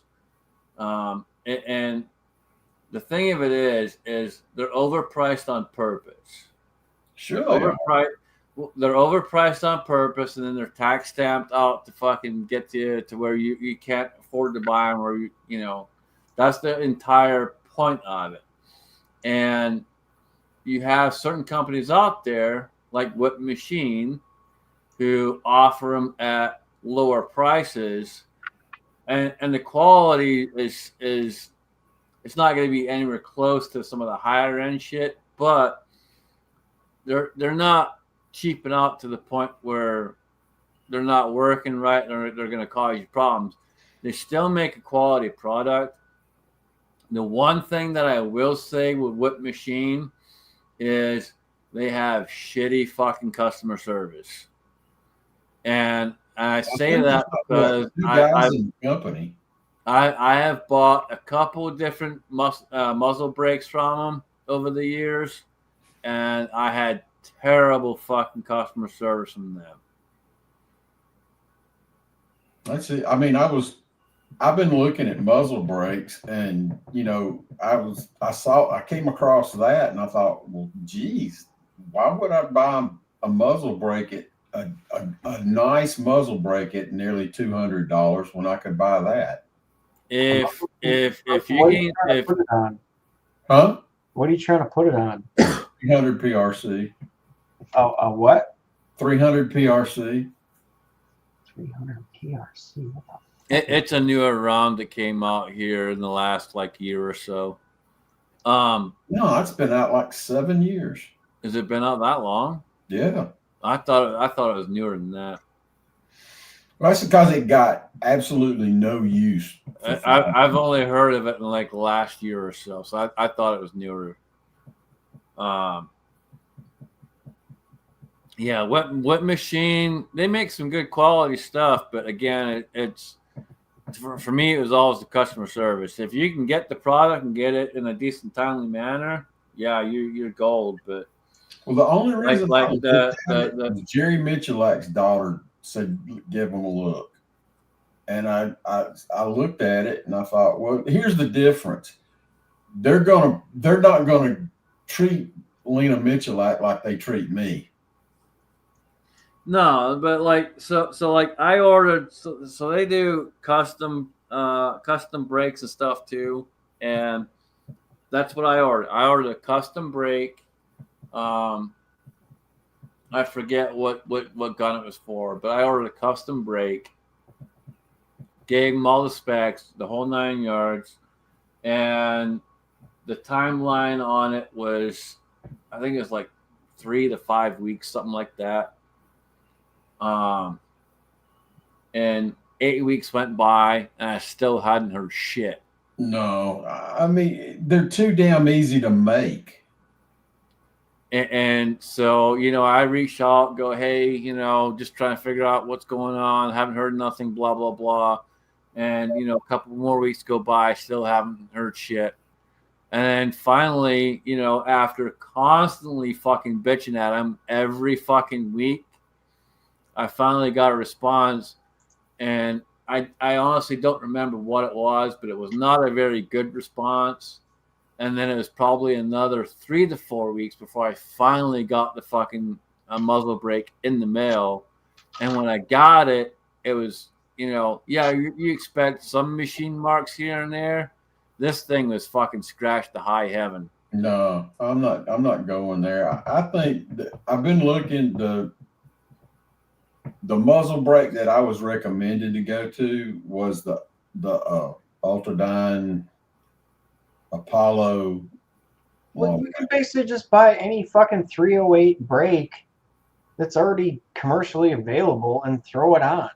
and the thing of it is they're overpriced on purpose. Sure they are. They're overpriced on purpose, and then they're tax stamped out to fucking get you to where you can't afford to buy them, or that's the entire point of it. And you have certain companies out there like Whip Machine who offer them at lower prices, and the quality is it's not going to be anywhere close to some of the higher end shit, but they're not cheaping out to the point where they're not working right or they're going to cause you problems. They still make a quality product. The one thing that I will say with Whip Machine is they have shitty fucking customer service. And I say that because Two guys in the company. I have bought a couple of different muzzle brakes from them over the years, and I had terrible fucking customer service from them. That's it. I mean, I've been looking at muzzle brakes, and I came across that, and I thought, well, geez, why would I buy a muzzle brake at a nice muzzle brake at nearly $200 when I could buy that? If you What are you can, trying to if put it on? Huh? What are you trying to put it on? 300 PRC. Oh, what? 300 PRC. 300 PRC. What the it's a newer ROM that came out here in the last year or so. No, it's been out like 7 years. Has it been out that long? Yeah. I thought it was newer than that. Well, that's because it got absolutely no use. I've only heard of it in the last year or so, so I thought it was newer. Yeah, what machine? They make some good quality stuff, but again, it's for me, it was always the customer service. If you can get the product and get it in a decent, timely manner, yeah, you're gold. But well, the only reason the Jerry Michalak's daughter said, "Give them a look," and I looked at it and I thought, well, here's the difference. They're not gonna treat Lena Michalak like they treat me. No, but I ordered so they do custom brakes and stuff too, and that's what I ordered. I ordered a custom brake. I forget what gun it was for, but I ordered a custom brake. Gave them all the specs, the whole 9 yards, and the timeline on it was, I think it was 3 to 5 weeks, something like that. And 8 weeks went by and I still hadn't heard shit. No, I mean, they're too damn easy to make. And so, I reached out, go, hey, just trying to figure out what's going on. Haven't heard nothing, blah, blah, blah. And, a couple more weeks go by, still haven't heard shit. And then finally, after constantly fucking bitching at him every fucking week, I finally got a response, and I honestly don't remember what it was, but it was not a very good response. And then it was probably another 3 to 4 weeks before I finally got the fucking muzzle brake in the mail. And when I got it, it was, you expect some machine marks here and there. This thing was fucking scratched to high heaven. No, I'm not going there. I think that I've been looking the muzzle brake that I was recommended to go to was the Ultradyne Apollo. Well, you can basically just buy any fucking 308 brake that's already commercially available and throw it on.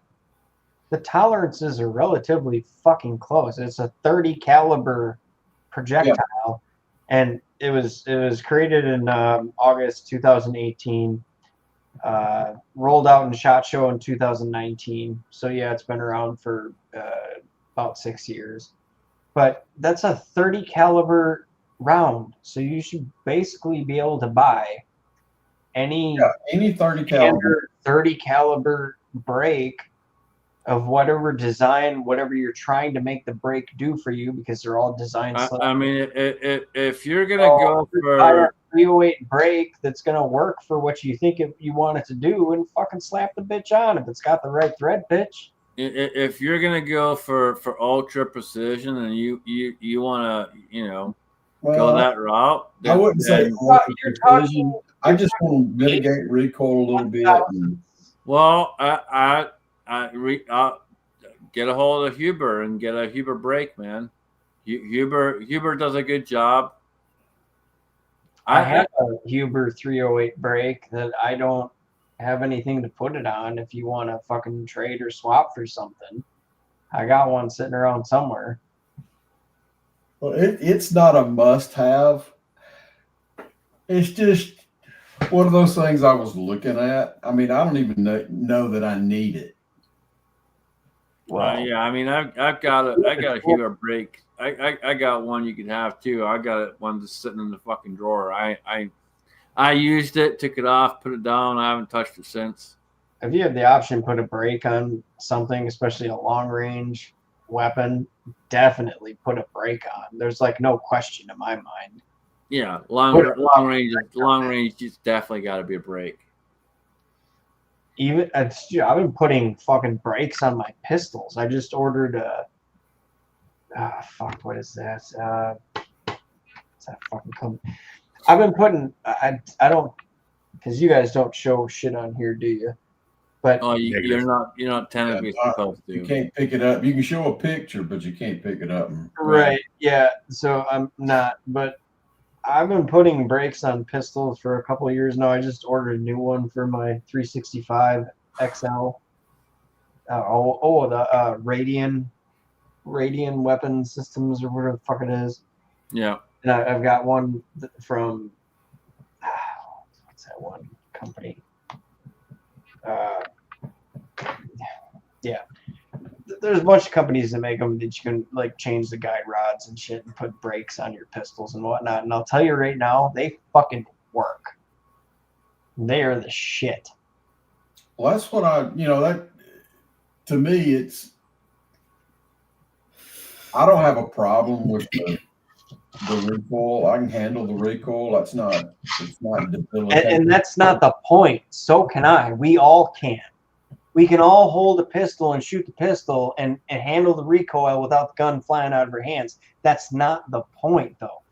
The tolerances are relatively fucking close. It's a 30 caliber projectile, and it was created in August 2018. Rolled out in SHOT Show in 2019. So yeah, it's been around for about 6 years. But that's a 30 caliber round, so you should basically be able to buy any 30 caliber 30 caliber brake of whatever design, whatever you're trying to make the brake do for you, because they're all designed. I mean, if you're gonna go for a 308 brake that's gonna work for what you think you want it to do, and fucking slap the bitch on if it's got the right thread pitch. If you're gonna go for ultra precision and you want to go that route, I wouldn't say you're talking. I just want to mitigate recoil a little bit. Well, I'll get a hold of Huber and get a Huber brake, man. Huber does a good job. I have a Huber 308 brake that I don't have anything to put it on. If you want to fucking trade or swap for something, I got one sitting around somewhere. Well, it's not a must-have. It's just one of those things I was looking at. I mean, I don't even know that I need it. Well, Yeah, I mean, I got a Hugo brake. I got one you could have too. I got it one that's sitting in the fucking drawer. I used it, took it off, put it down. I haven't touched it since. if you have the option, put a brake on something, especially a long range weapon, definitely put a brake on. There's like no question in my mind. Yeah, long range, it's definitely got to be a brake. Even I've been putting fucking brakes on my pistols. I just ordered a what is that? What's that fucking company? I've been putting I don't, because you guys don't show shit on here, do you? But Oh, you're not technically supposed You to. can't pick it up. You can show a picture, but you can't pick it up. right, yeah. So I'm not, but I've been putting brakes on pistols for a couple of years now. I just ordered a new one for my 365 XL. The Radian weapon systems or whatever the fuck it is. Yeah. And I've got one from what's that one company? Yeah. There's a bunch of companies that make them that you can like change the guide rods and shit and put brakes on your pistols and whatnot. And I'll tell you right now, they fucking work. They are the shit. Well, that's what that to me, I don't have a problem with the recoil. I can handle the recoil. It's not debilitating. And that's not the point. So can I. We all can. We can all hold a pistol and shoot the pistol and handle the recoil without the gun flying out of our hands. That's not the point, though.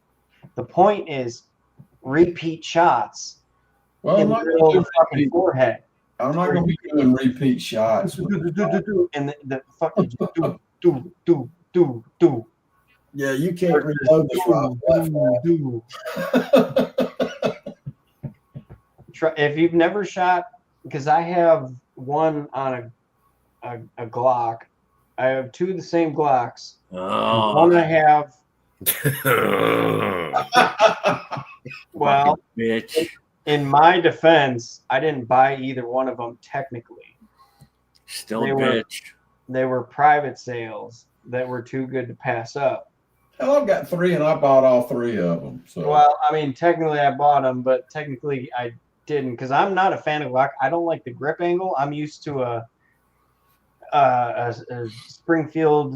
The point is repeat shots in the middle of the fucking forehead. I'm not going to be doing repeat shots. And the fucking do. Yeah, you can't reload the Try if you've never shot, because I have one on a Glock. I have two of the same Glocks. Oh. One I have. Well, bitch. in my defense, I didn't buy either one of them technically. Still They bitch. They were private sales that were too good to pass up. Hell, I've got 3 and I bought all 3 of them. So. Well, I mean, technically I bought them, but technically I didn't because I'm not a fan of Glock. I don't like the grip angle. I'm used to a Springfield.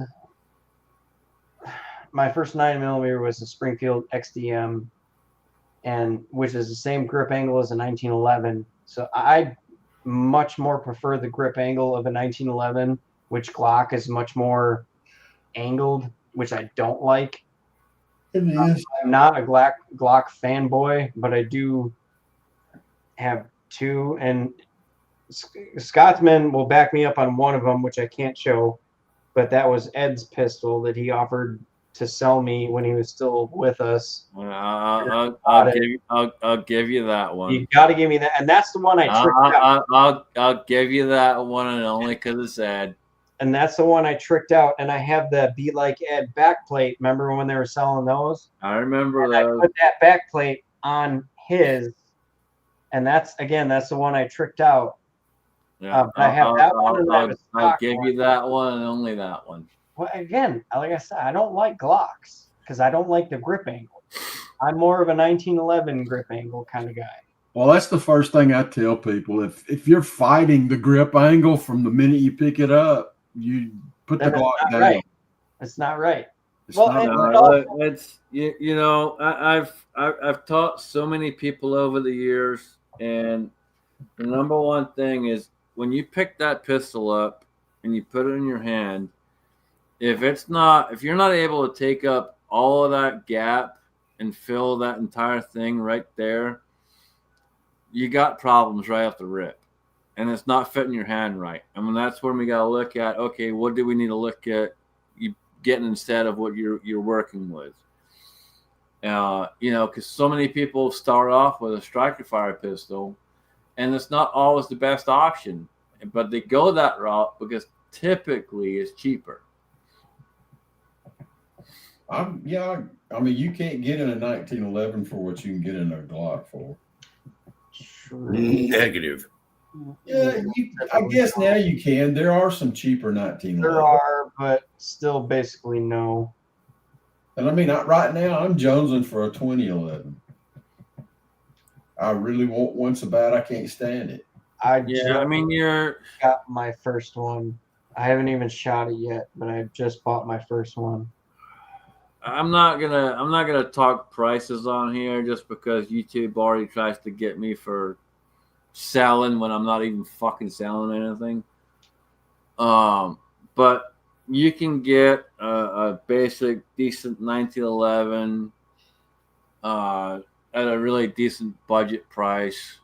My first 9mm was a Springfield XDM, and which is the same grip angle as a 1911. So I much more prefer the grip angle of a 1911, which Glock is much more angled, which I don't like. It is. I'm not a Glock fanboy, but I do have 2, and Scotsman will back me up on one of them, which I can't show, but that was Ed's pistol that he offered to sell me when he was still with us. I'll give you that one. You got to give me that, and that's the one I tricked out. I'll give you that one, and only because it's Ed. And that's the one I tricked out, and I have the Be Like Ed backplate. Remember when they were selling those? I remember and those. I put that backplate on his, and that's the one I tricked out. Yeah, I have that one, and I have a I'll stock give one. you that one and only that one. Well, again, like I said, I don't like Glocks because I don't like the grip angle. I'm more of a 1911 grip angle kind of guy. Well, that's the first thing I tell people. If you're fighting the grip angle from the minute you pick it up, you put the Glock down. Right. It's not right. It's Well, not and- right. It's I've taught so many people over the years, and the number one thing is when you pick that pistol up and you put it in your hand, if you're not able to take up all of that gap and fill that entire thing right there, you got problems right off the rip, and it's not fitting your hand right. I mean, that's when we got to look at, okay, what do we need to look at you getting instead of what you're working with? Because so many people start off with a striker fire pistol, and it's not always the best option, but they go that route because typically it's cheaper. I mean, you can't get in a 1911 for what you can get in a Glock for. Negative. Yeah, I guess now you can. There are some cheaper 1911. There are, but still basically no. And I mean, right now I'm jonesing for a 2011. I really want one so bad I can't stand it. Yeah, I just mean, got my first one. I haven't even shot it yet, but I just bought my first one. I'm not gonna talk prices on here just because YouTube already tries to get me for selling when I'm not even fucking selling anything. But you can get a basic, decent 1911 at a really decent budget price.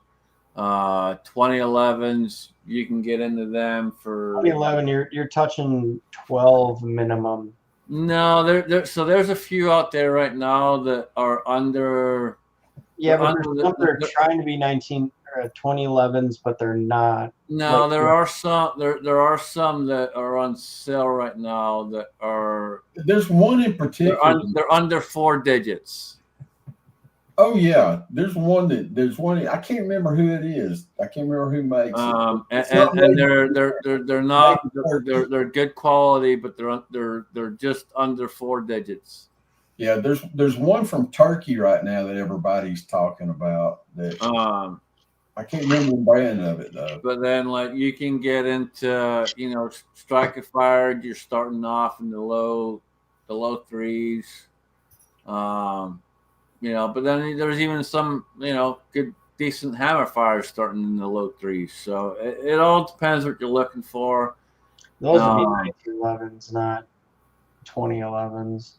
2011s, you can get into them for 2011, you're touching 12 minimum. No, so there's a few out there right now that are under. Yeah, but under there's some that are trying to be 2011s, but they're not. No, Like, there are some. There are some that are on sale right now that are. There's one in particular. They're under 4 digits. Oh yeah, there's one. I can't remember who it is. I can't remember who makes it. And they're not. They're good quality, but they're just under 4 digits. Yeah, there's one from Turkey right now that everybody's talking about. That I can't remember the brand of it though. But then, like, you can get into, Striker Fire. You're starting off in the low 3s. But then there's even some, good, decent hammer fires starting in the low 3s. So it all depends what you're looking for. Those would be 1911s, not 2011s.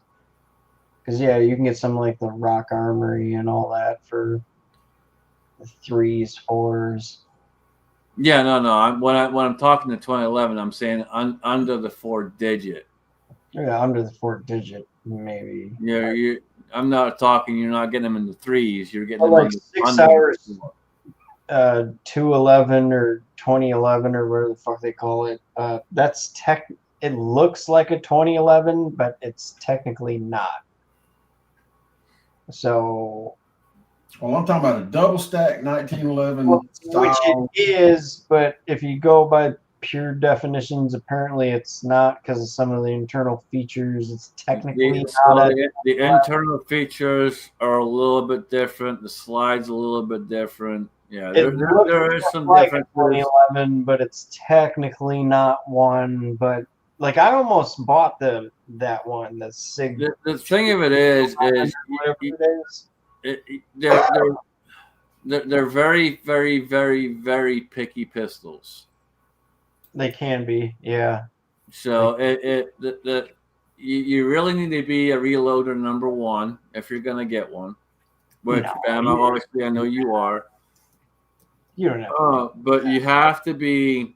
Because, yeah, you can get some like the Rock Armory and all that for the 3s, 4s. Yeah, no. When I'm talking to 2011, I'm saying under the 4 digit. Yeah, under the 4 digit, maybe. Yeah, I'm not talking. You're not getting them in the 3s. You're getting them like under 6 hours, 211 or 2011 or whatever the fuck they call it. That's It looks like a 2011, but it's technically not. So. Well, I'm talking about a double stack 1911 style. Which it is, but if you go by pure definitions, apparently it's not because of some of the internal features. It's technically not. The internal features are a little bit different. The slide's a little bit different. Yeah, there is some like differences. 2011, but it's technically not one. But like, I almost bought that one. The Sig. The thing of it is whatever it is. They're very, very, very, very picky pistols. They can be, yeah. So you really need to be a reloader number 1 if you're gonna get one. Which obviously I know you are. You don't have. But you have to be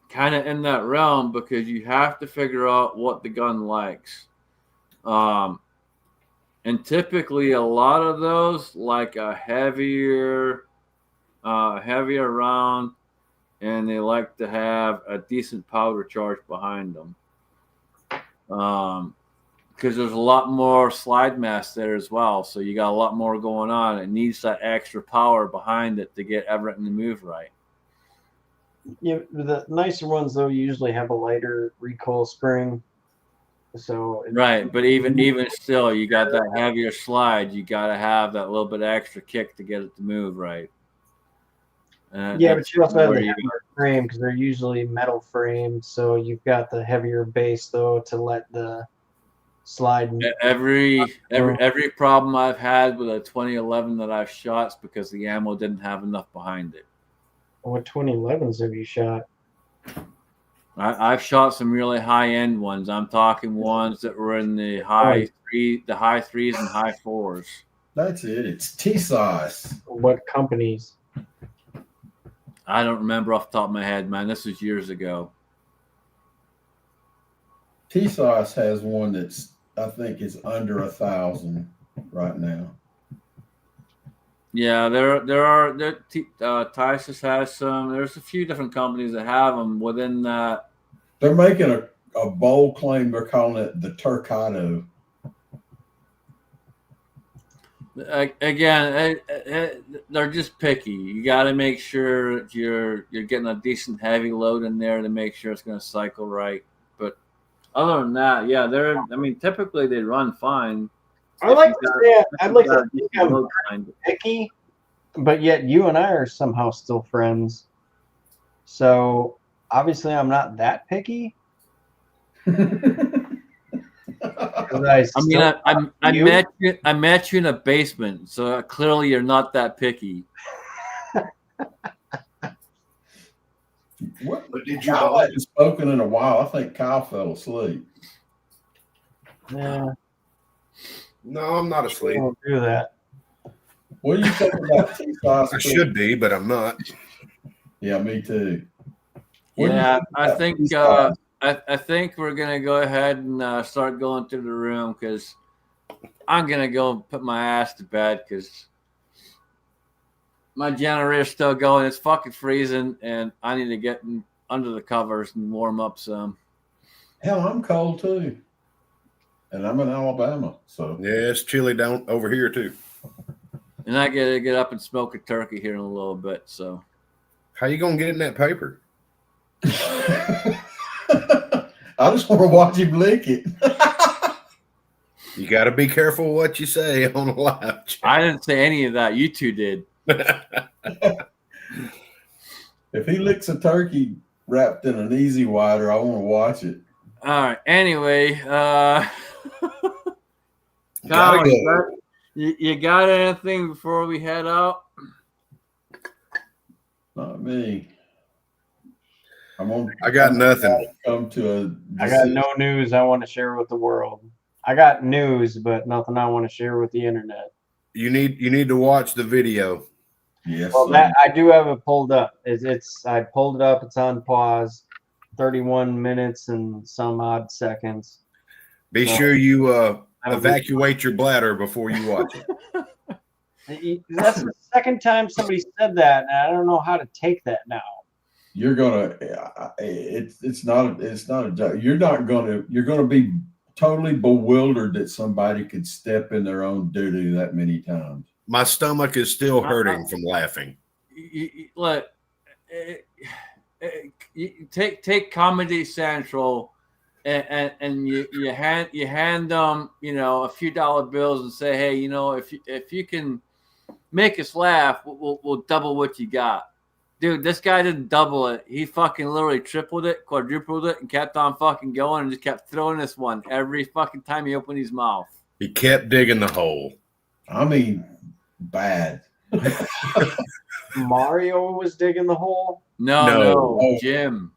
kind of in that realm because you have to figure out what the gun likes. And typically, a lot of those like a heavier round, and they like to have a decent powder charge behind them. Because there's a lot more slide mass there as well, so you got a lot more going on. It needs that extra power behind it to get everything to move right. Yeah, the nicer ones though usually have a lighter recoil spring. So right, but even still, you got that heavier slide. You got to have that little bit extra kick to get it to move right. Yeah, but you also have the heavier frame because they're usually metal framed. So you've got the heavier base though to let the slide. Every problem I've had with a 2011 that I've shot is because the ammo didn't have enough behind it. What 2011s have you shot? I've shot some really high-end ones. I'm talking ones that were in the high 3s and high 4s. That's it. It's TSOS. What companies? I don't remember off the top of my head, man. This was years ago. TSOS has one that's, I think, is under 1,000 right now. Yeah, Tysus has some. There's a few different companies that have them within that. They're making a bold claim. They're calling it the Turcado. Again, they're just picky. You got to make sure you're getting a decent heavy load in there to make sure it's going to cycle right. But other than that, yeah, I mean, typically they run fine. I'd like to think I'm load behind it. picky, but yet you and I are somehow still friends. So obviously I'm not that picky. 'Cause I mean, I you. met you in a basement, so clearly you're not that picky. What? Did you Kyle hadn't spoken in a while. I think Kyle fell asleep. Yeah, No, I'm not I asleep. won't do that. What do you think about T-Size? I should be, but I'm not. Yeah, me too. What do you Yeah, think I about think T-Size? I think we're gonna go ahead and start going through the room because I'm gonna go and put my ass to bed because my generator's still going. It's fucking freezing, and I need to get under the covers and warm up some. Hell, I'm cold too, and I'm in Alabama, so Yeah, it's chilly down over here too. And I gotta get up and smoke a turkey here in a little bit. So How you gonna get in that paper? I just want to watch him lick it. You got to be careful what you say on a live chat. I didn't say any of that. You two did. If he licks a turkey wrapped in an easy wider, I want to watch it. All right. Anyway, Gotta Kyle, go. you got anything before we head out? Not me. I got nothing. Come to a. I got no news I want to share with the world. I got news, but nothing I want to share with the internet. You need to watch the video. Yes. Well, that I do have it pulled up. I pulled it up. It's on pause. 31 minutes and some odd seconds. Be Well, sure you that'll be- evacuate your bladder before you watch it. That's the second time somebody said that, and I don't know how to take that now. You're gonna. It's not a joke. You're gonna be totally bewildered that somebody could step in their own doo doo that many times. My stomach is still hurting from laughing. Look, you take Comedy Central and you hand them a few dollar bills and say, hey, if you can make us laugh, we'll double what you got. Dude, this guy didn't double it. He fucking literally tripled it, quadrupled it, and kept on fucking going and just kept throwing this one every fucking time he opened his mouth. He kept digging the hole. I mean, bad. Mario was digging the hole. No, Jim.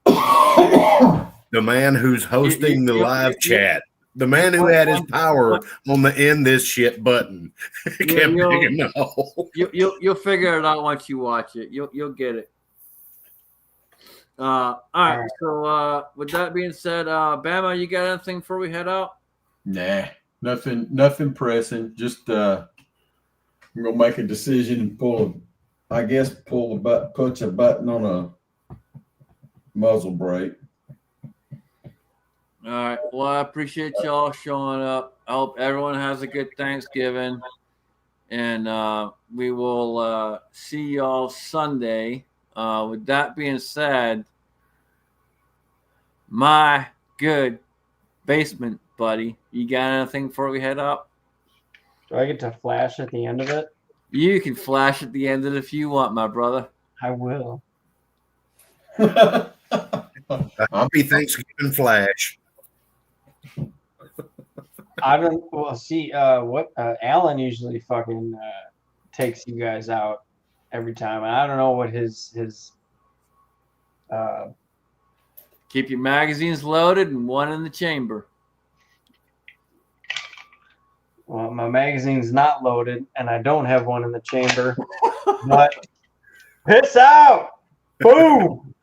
The man who's hosting the live chat. The man who had his power on the end this shit button kept digging the hole. You'll figure it out once you watch it. You'll get it. All right. So with that being said, Bama, you got anything before we head out? Nah, nothing pressing. Just I'm gonna make a decision and push a button on a muzzle brake. All right. Well, I appreciate y'all showing up. I hope everyone has a good Thanksgiving. And we will see y'all Sunday. With that being said, my good basement buddy, you got anything before we head out? Do I get to flash at the end of it? You can flash at the end of it if you want, my brother. I will. Happy Thanksgiving Flash. I don't. Well, see, what Alan usually fucking takes you guys out every time. And I don't know what his Keep your magazines loaded and one in the chamber. well, my magazine's not loaded, and I don't have one in the chamber. But piss out! Boom!